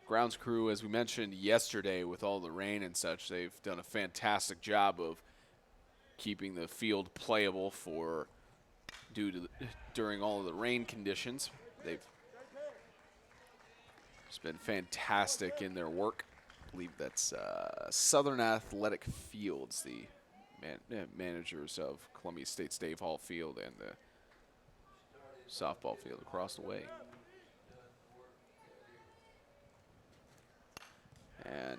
Grounds crew, as we mentioned yesterday with all the rain and such, they've done a fantastic job of keeping the field playable during all of the rain conditions. They've just been fantastic in their work. I believe that's Southern Athletic Fields, the managers of Columbia State's Dave Hall Field and the softball field across the way. And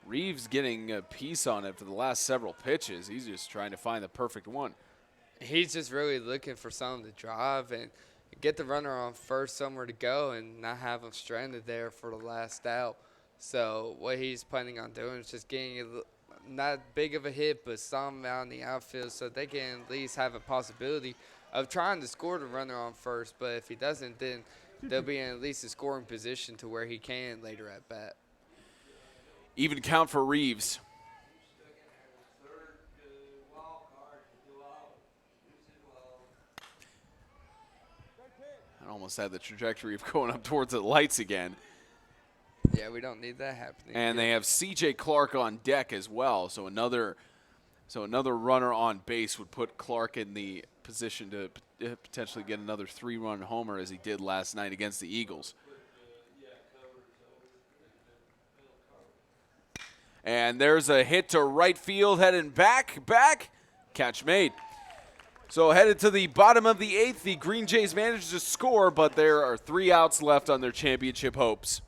Reeves getting a piece on it for the last several pitches. He's just trying to find the perfect one.
He's just really looking for something to drive and get the runner on first, somewhere to go, and not have him stranded there for the last out. So what he's planning on doing is just getting not big of a hit, but some out in the outfield so they can at least have a possibility of trying to score the runner on first. But if he doesn't, then they'll be in at least a scoring position to where he can later at bat.
Even count for Reeves. I almost had the trajectory of going up towards the lights again.
Yeah, we don't need that happening.
And they have C.J. Clark on deck as well. So another runner on base would put Clark in the position to potentially get another 3-run homer as he did last night against the Eagles. And there's a hit to right field, heading back. Catch made. So headed to the bottom of the 8th, the Green Jays managed to score, but there are 3 outs left on their championship hopes.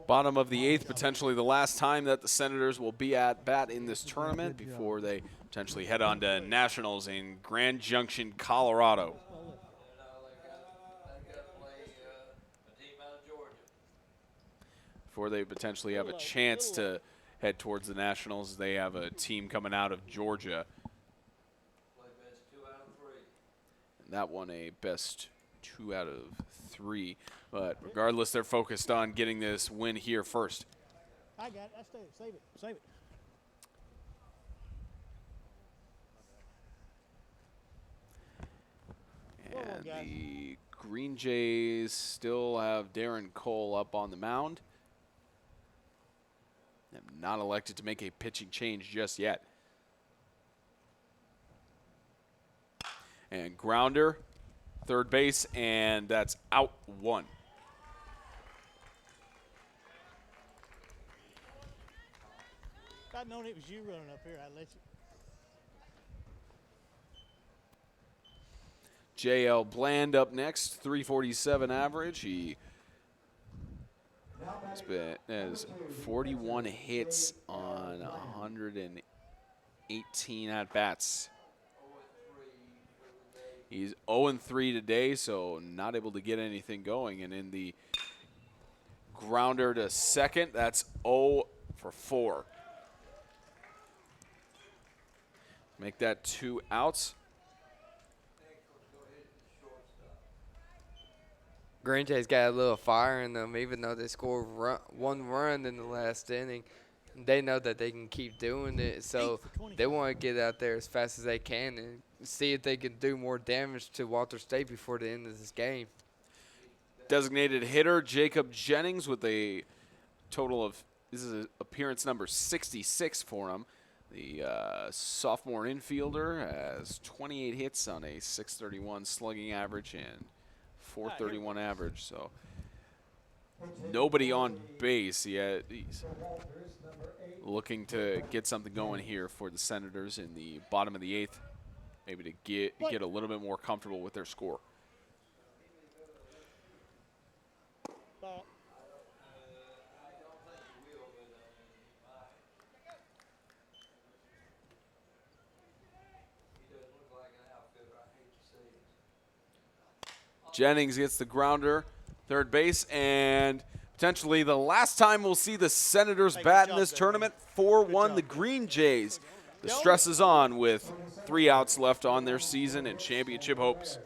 Bottom of the 8th, potentially the last time that the Senators will be at bat in this tournament before they potentially head on to Nationals in Grand Junction, Colorado.
They got to play a team out of Georgia.
Before they potentially have a chance to head towards the Nationals, they have a team coming out of Georgia.
Play best 2 out of 3.
And that one a best 2 out of 3. But regardless, they're focused on getting this win here first.
I got it. I stay. Save it. Save it.
And the Green Jays still have Darren Cole up on the mound. Have not elected to make a pitching change just yet. And grounder, third base, and that's out 1.
If I'd known it was you running up here, I'd let you.
JL Bland up next, 347 average. He has 41 hits on 118 at-bats. He's 0-3 today, so not able to get anything going. And in the grounder to second, that's 0 for 4. Make that 2 outs.
Green Jays got a little fire in them, even though they scored 1 run in the last inning. They know that they can keep doing it, so they want to get out there as fast as they can and see if they can do more damage to Walter State before the end of this game.
Designated hitter Jacob Jennings with a total of, this is appearance number 66 for him. The sophomore infielder has 28 hits on a .631 slugging average and .431 average, so nobody on base yet. He's looking to get something going here for the Senators in the bottom of the 8th, maybe to get a little bit more comfortable with their score. Jennings gets the grounder, third base, and potentially the last time we'll see the Senators bat in this tournament, 4-1 the Green Jays. The stress is on with 3 outs left on their season and championship hopes.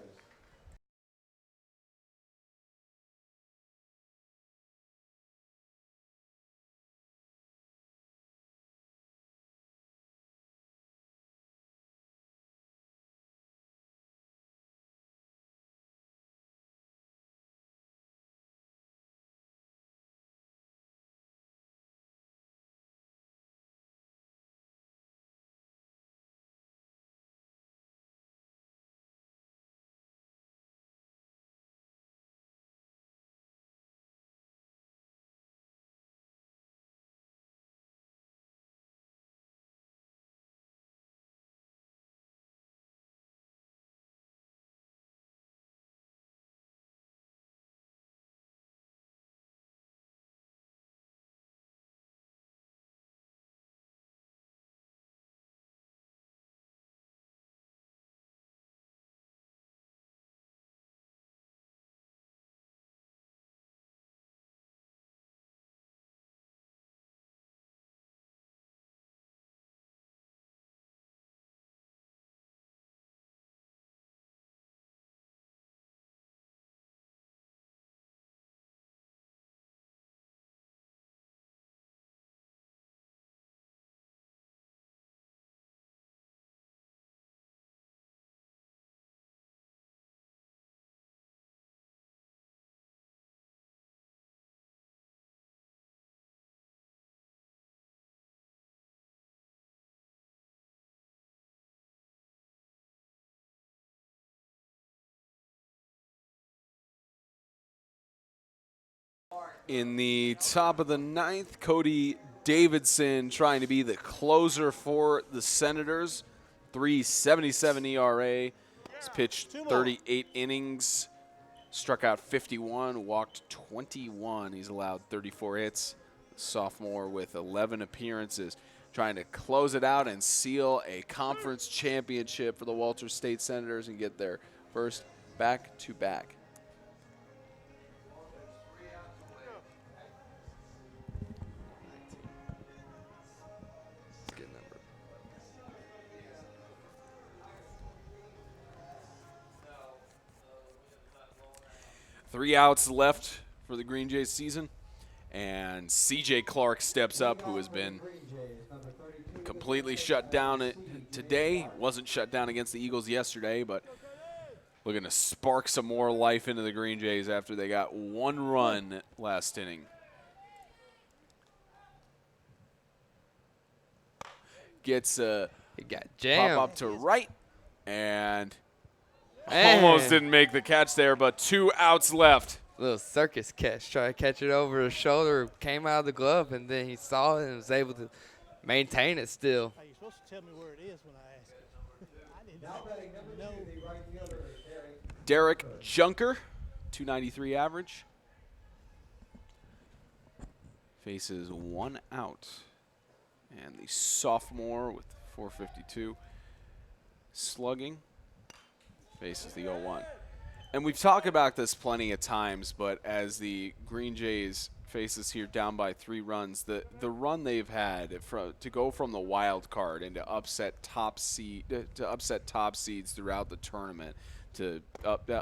In the top of the 9th, Cody Davidson trying to be the closer for the Senators. 3.77 ERA. He's pitched 38 innings struck out 51, walked 21. He's allowed 34 hits. Sophomore with 11 appearances, trying to close it out and seal a conference championship for the Walters State Senators and get their first back-to-back.
Good number.
Three outs left for the Green Jays season, and C.J. Clark steps up, who has been completely shut down today. Wasn't shut down against the Eagles yesterday, but looking to spark some more life into the Green Jays after they got one run last inning. Gets a
He got jammed.
pop up to right, and almost didn't make the catch there, but 2 outs left.
Little circus catch. Try to catch it over his shoulder. Came out of the glove, and then he saw it and was able to maintain it still.
Hey, you're supposed to tell me where it is when I ask you. I didn't
Now batting number 2,
know.
the right fielder,
Derek Junker, 293 average. Faces 1 out. And the sophomore with 452 slugging faces the 0-1. And we've talked about this plenty of times, but as the Green Jays faces here down by 3 runs, the run they've had to go from the wild card and to upset top seeds throughout the tournament, to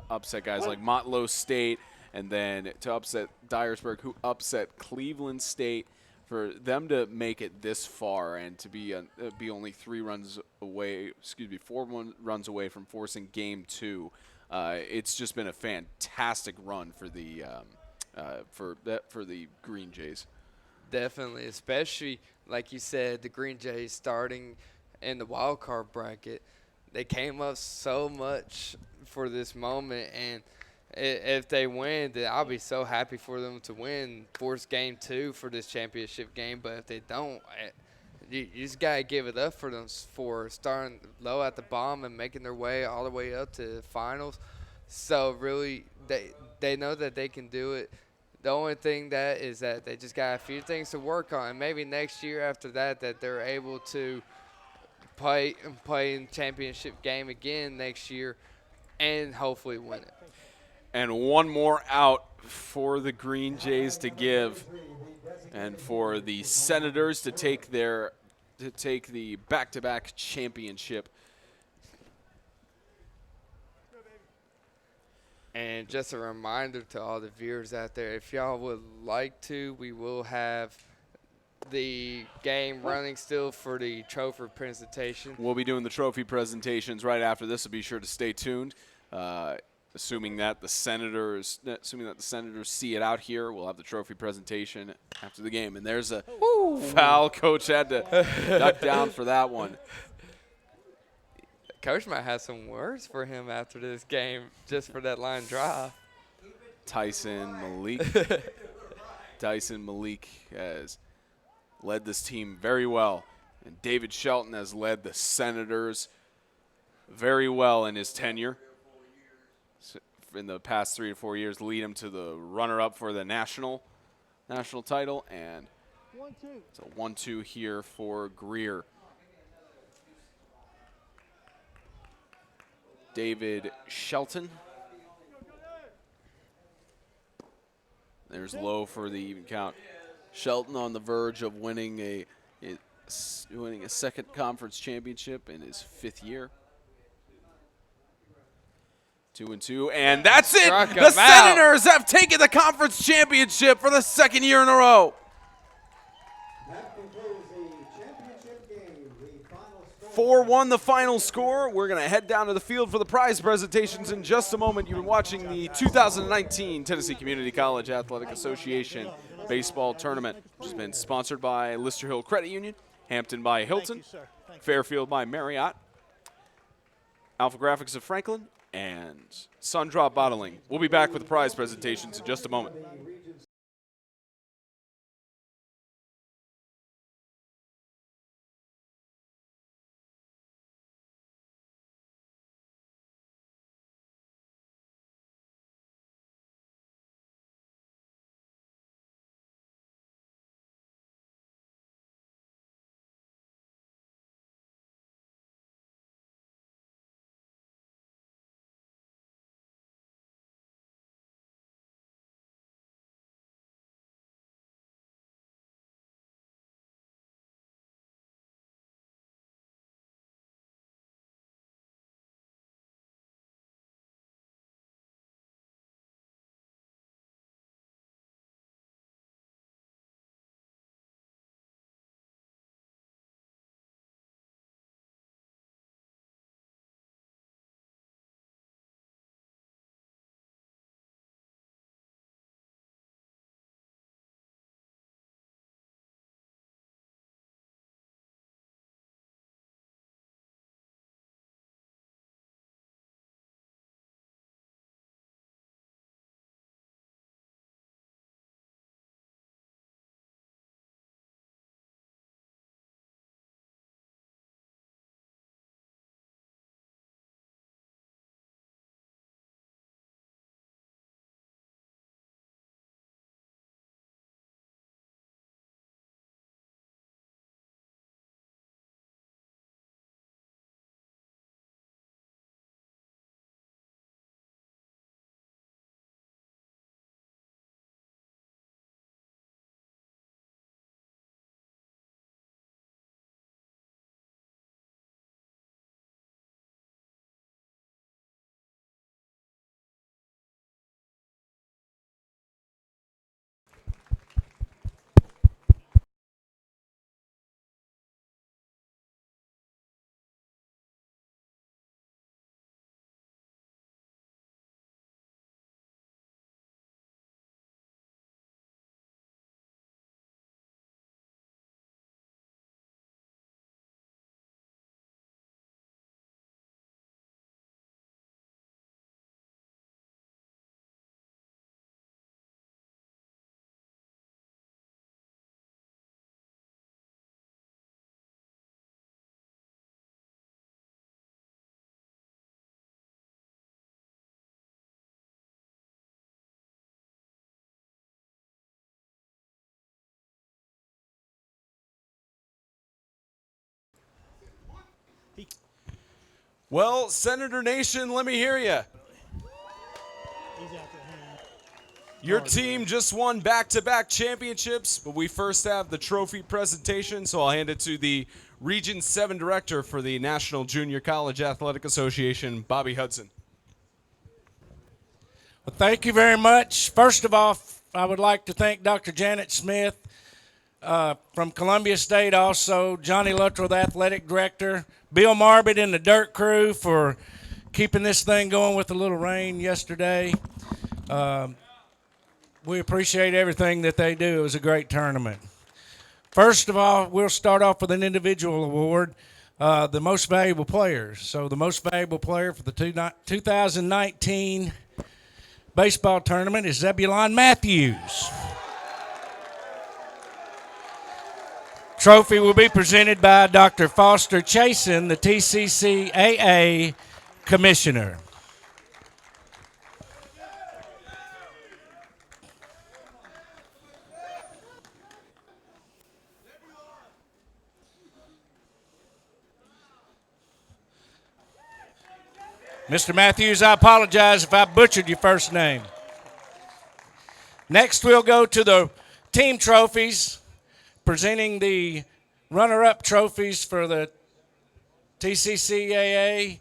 upset guys like Motlow State, and then to upset Dyersburg, who upset Cleveland State. For them to make it this far and to be only 4 runs away from forcing Game 2, it's just been a fantastic run for the Green Jays.
Definitely, especially like you said, the Green Jays starting in the wild card bracket, they came up so much for this moment, and if they win, then I'll be so happy for them to win, force Game 2 for this championship game. But if they don't, you just got to give it up for them for starting low at the bottom and making their way all the way up to the finals. So really, they know that they can do it. The only thing that is that they just got a few things to work on. And maybe next year after that they're able to play in championship game again next year and hopefully win it.
And 1 more out for the Green Jays to give, and for the Senators to take the back-to-back championship.
And just a reminder to all the viewers out there, if y'all would like to, we will have the game running still for the trophy presentation.
We'll be doing the trophy presentations right after this, so be sure to stay tuned. Assuming that the Senators see it out here, we'll have the trophy presentation after the game. And there's a foul. Coach had to duck down for that one.
Coach might have some words for him after this game, just for that line drive.
Tyson Malik has led this team very well, and David Shelton has led the Senators very well in his tenure. In the past 3 to 4 years, lead him to the runner-up for the national title, and it's a 1-2 here for Greer. David Shelton. There's low for the even count. Shelton on the verge of winning a second conference championship in his 5th year. 2-2, and that's it. The Senators have taken the conference championship for the 2nd year in a row.
That concludes the championship game. The final score.
4-1 the final score. We're going to head down to the field for the prize presentations in just a moment. You've been watching the 2019 Tennessee Community College Athletic Association Baseball Tournament, which has been sponsored by Lister Hill Credit Union, Hampton by Hilton, Fairfield by Marriott, Alpha Graphics of Franklin, and Sundrop Bottling. We'll be back with the prize presentations in just a moment.
Well, Senator Nation, let me hear you.
He's out there. Hang on.
Your team just won back-to-back championships, but we first have the trophy presentation, so I'll hand it to the Region 7 Director for the National Junior College Athletic Association, Bobby Hudson.
Well, thank you very much. First of all, I would like to thank Dr. Janet Smith from Columbia State, also Johnny Luttrell, the athletic director, Bill Marbett and the Dirt Crew for keeping this thing going with a little rain yesterday. We appreciate everything that they do. It was a great tournament. First of all, we'll start off with an individual award, the most valuable players. So the most valuable player for the 2019 baseball tournament is Zebulon Matthews. Trophy will be presented by Dr. Foster Chasen, the TCCAA commissioner. Mr. Matthews, I apologize if I butchered your first name. Next, we'll go to the team trophies, presenting the runner-up trophies for the TCCAA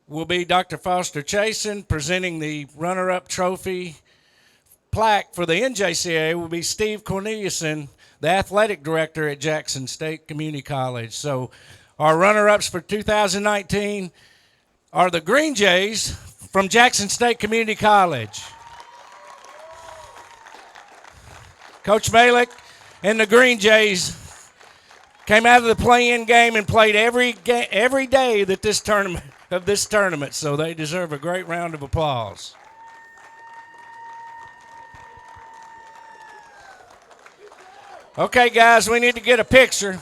will be Dr. Foster Chasen. Presenting the runner-up trophy plaque for the NJCAA will be Steve Corneliuson, the athletic director at Jackson State Community College. So our runner-ups for 2019 are the Green Jays from Jackson State Community College. Coach Malick and the Green Jays came out of the play-in game and played every day that this tournament, so they deserve a great round of applause. Okay, guys, we need to get a picture.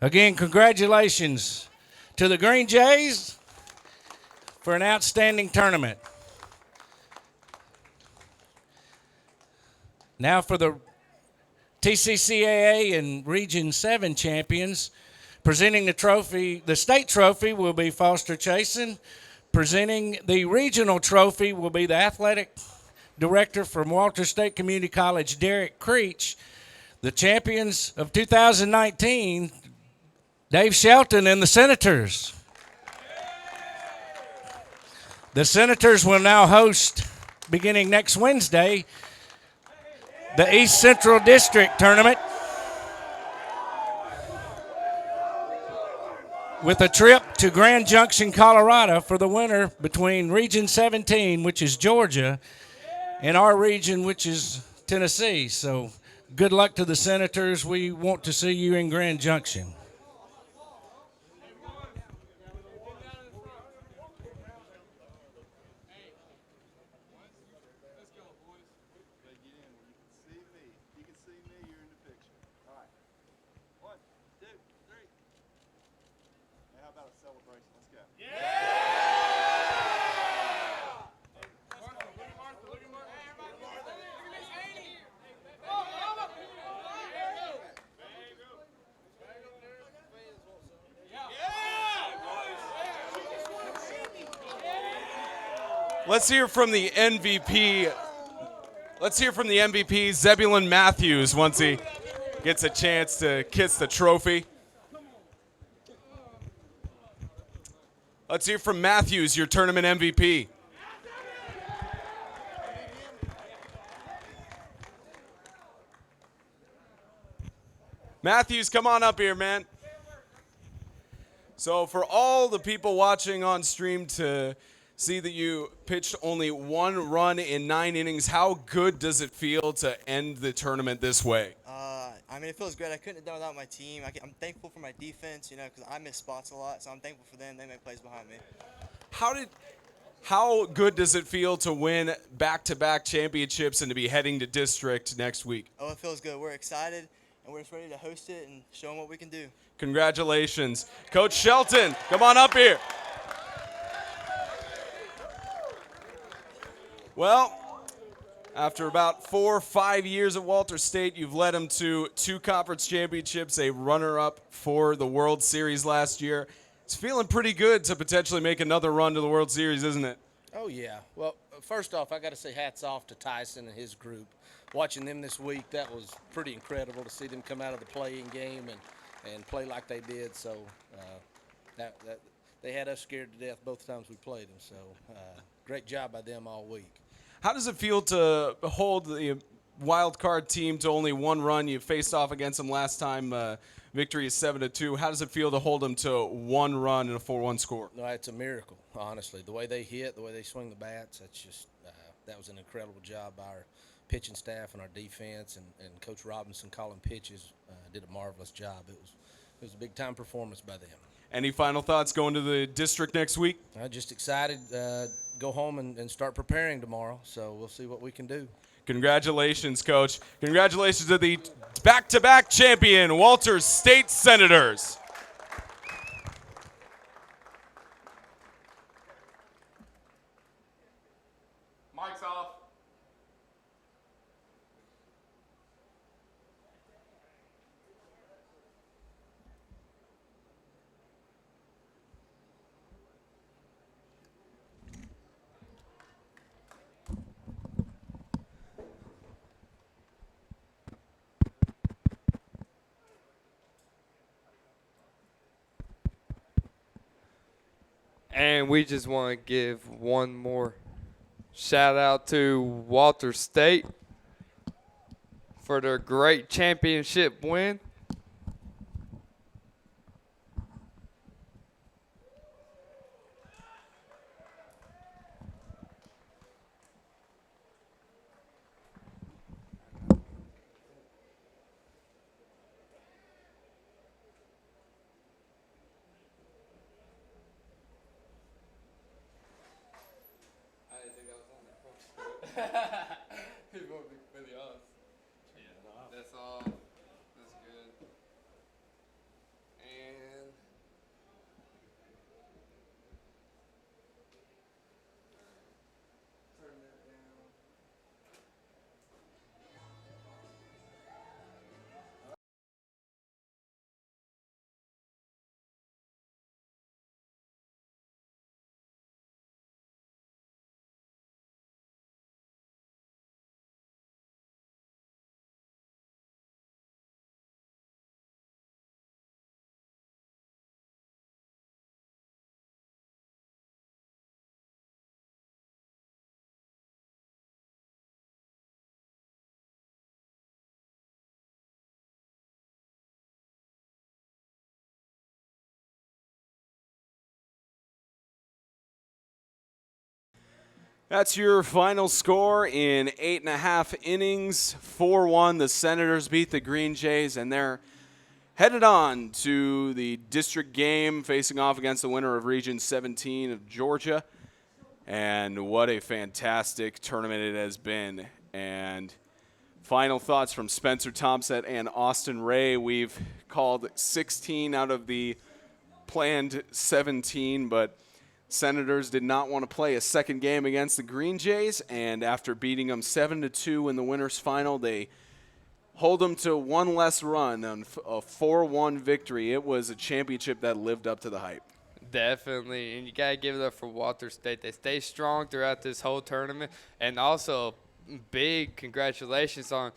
Again, congratulations to the Green Jays for an outstanding tournament. Now for the TCCAA and Region 7 champions, presenting the trophy, the state trophy will be Foster Chasen. Presenting the regional trophy will be the athletic director from Walter State Community College, Derek Creech. The champions of 2019, Dave Shelton and the Senators. The Senators will now host, beginning next Wednesday, the East Central District Tournament with a trip to Grand Junction, Colorado for the winner between Region 17, which is Georgia, and our region, which is Tennessee. So good luck to the Senators. We want to see you in Grand Junction.
Let's hear from the MVP. Let's hear from the MVP, Zebulon Matthews, once he gets a chance to kiss the trophy. Let's hear from Matthews, your tournament MVP. Matthews, come on up here, man. So for all the people watching on stream to see that you pitched only 1 run in 9 innings, how good does it feel to end the tournament this way?
I mean, it feels great. I couldn't have done it without my team. I'm thankful for my defense, you know, because I miss spots a lot. So I'm thankful for them. They make plays behind me.
How good does it feel to win back-to-back championships and to be heading to district next week?
Oh, it feels good. We're excited, and we're just ready to host it and show them what we can do.
Congratulations. Coach Shelton, come on up here. Well, after about 4 or 5 years at Walter State, you've led them to 2 conference championships, a runner-up for the World Series last year. It's feeling pretty good to potentially make another run to the World Series, isn't it?
Oh, yeah. Well, first off, I got to say hats off to Tyson and his group. Watching them this week, that was pretty incredible to see them come out of the playing game and play like they did. So that they had us scared to death both times we played them. So great job by them all week.
How does it feel to hold the wild card team to only 1 run? You faced off against them last time. Victory is 7-2. How does it feel to hold them to 1 run and a 4-1 score?
No, it's a miracle, honestly. The way they hit, the way they swing the bats, that's just that was an incredible job by our pitching staff and our defense, and Coach Robinson calling pitches did a marvelous job. It was a big-time performance by them.
Any final thoughts going to the district next week?
I'm just excited. Go home and start preparing tomorrow, so we'll see what we can do.
Congratulations, Coach. Congratulations to the back-to-back champion, Walter State Senators.
Mic's off. And we just want to give one more shout out to Walter State for their great championship win. That's all. That's good. And turn that down.
That's your final score in 8.5 innings. 4-1, the Senators beat the Green Jays, and they're headed on to the district game facing off against the winner of Region 17 of Georgia. And what a fantastic tournament it has been. And final thoughts from Spencer Thompson and Austin Ray. We've called 16 out of the planned 17, but Senators did not want to play a second game against the Green Jays, and after beating them 7-2 in the winners' final, they hold them to 1 less run on a 4-1 victory. It was a championship that lived up to the hype.
Definitely, and you got to give it up for Walter State. They stay strong throughout this whole tournament, and also big congratulations on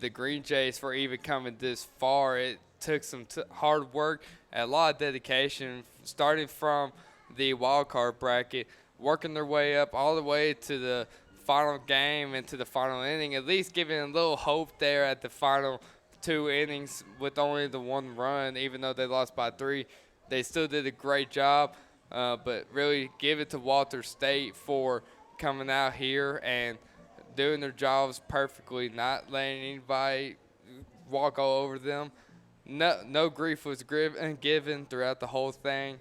the Green Jays for even coming this far. It took some hard work, a lot of dedication, starting from the wild card bracket, working their way up all the way to the final game and to the final inning, at least giving a little hope there at the final 2 innings with only the 1 run. Even though they lost by 3, they still did a great job. But really give it to Walter State for coming out here and doing their jobs perfectly, not letting anybody walk all over them. No grief was given throughout the whole thing.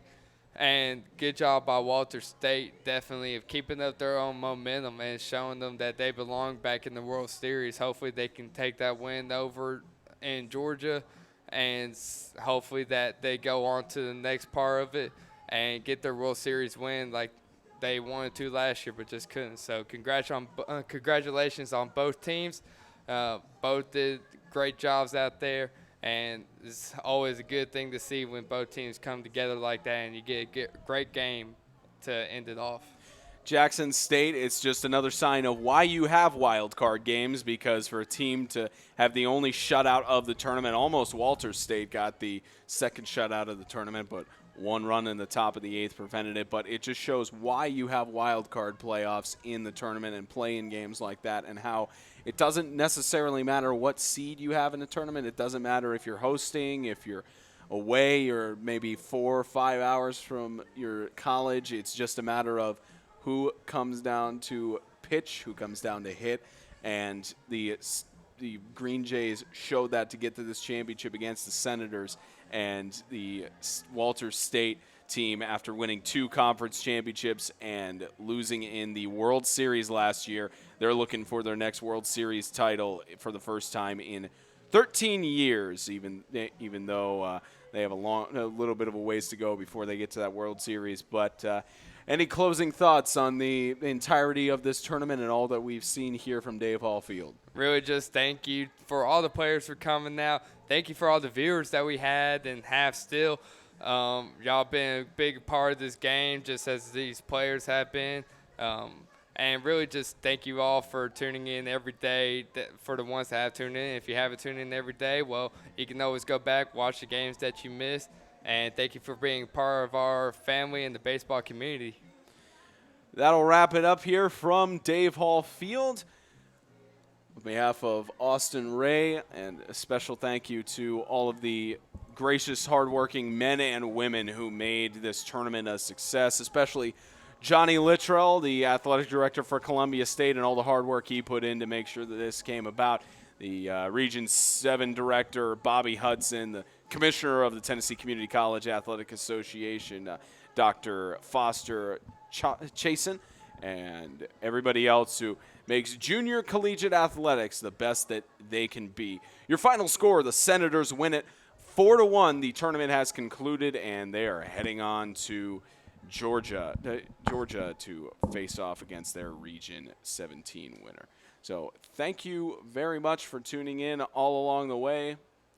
And good job by Walter State, definitely, of keeping up their own momentum and showing them that they belong back in the World Series. Hopefully they can take that win over in Georgia, and hopefully that they go on to the next part of it and get their World Series win like they wanted to last year but just couldn't. So congratulations on both teams. Both did great jobs out there. And it's always a good thing to see when both teams come together like that and you get a great game to end it off.
Jackson State, it's just another sign of why you have wild card games, because for a team to have the only shutout of the tournament, almost Walter State got the second shutout of the tournament, but one run in the top of the eighth prevented it. But it just shows why you have wild card playoffs in the tournament and play-in games like that, and how it doesn't necessarily matter what seed you have in the tournament. It doesn't matter if you're hosting, if you're away, or maybe 4 or 5 hours from your college. It's just a matter of who comes down to pitch, who comes down to hit, and the Green Jays showed that to get to this championship against the Senators, and the Walter State team, after winning 2 conference championships and losing in the World Series last year, they're looking for their next World Series title for the first time in 13 years, even though they have a little bit of a ways to go before they get to that World Series. But any closing thoughts on the entirety of this tournament and all that we've seen here from Dave Hall Field?
Really just thank you for all the players for coming out. Thank you for all the viewers that we had and have still. Y'all been a big part of this game, just as these players have been. And really just thank you all for tuning in every day, for the ones that have tuned in. If you haven't tuned in every day, well, you can always go back, watch the games that you missed. And thank you for being part of our family and the baseball community.
That'll wrap it up here from Dave Hall Field. On behalf of Austin Ray, and a special thank you to all of the gracious, hardworking men and women who made this tournament a success, especially Johnny Littrell, the athletic director for Columbia State, and all the hard work he put in to make sure that this came about. The Region 7 director, Bobby Hudson, the commissioner of the Tennessee Community College Athletic Association, Dr. Foster Chasen, and everybody else who makes junior collegiate athletics the best that they can be. Your final score, the Senators win it 4-1. The tournament has concluded, and they are heading on to Georgia to face off against their Region 17 winner. So thank you very much for tuning in all along the way.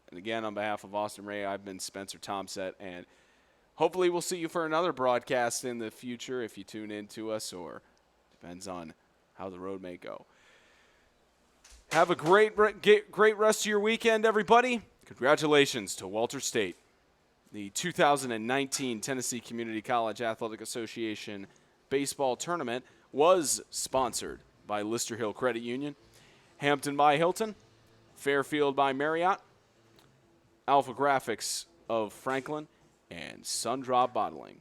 And again, on behalf of Austin Ray, I've been Spencer Tomset, and hopefully we'll see you for another broadcast in the future if you tune in to us, or depends on how the road may go. Have a great rest of your weekend, everybody. Congratulations to Walter State. The 2019 Tennessee Community College Athletic Association baseball tournament was sponsored by Lister Hill Credit Union, Hampton by Hilton, Fairfield by Marriott, Alpha Graphics of Franklin, and Sundrop Bottling.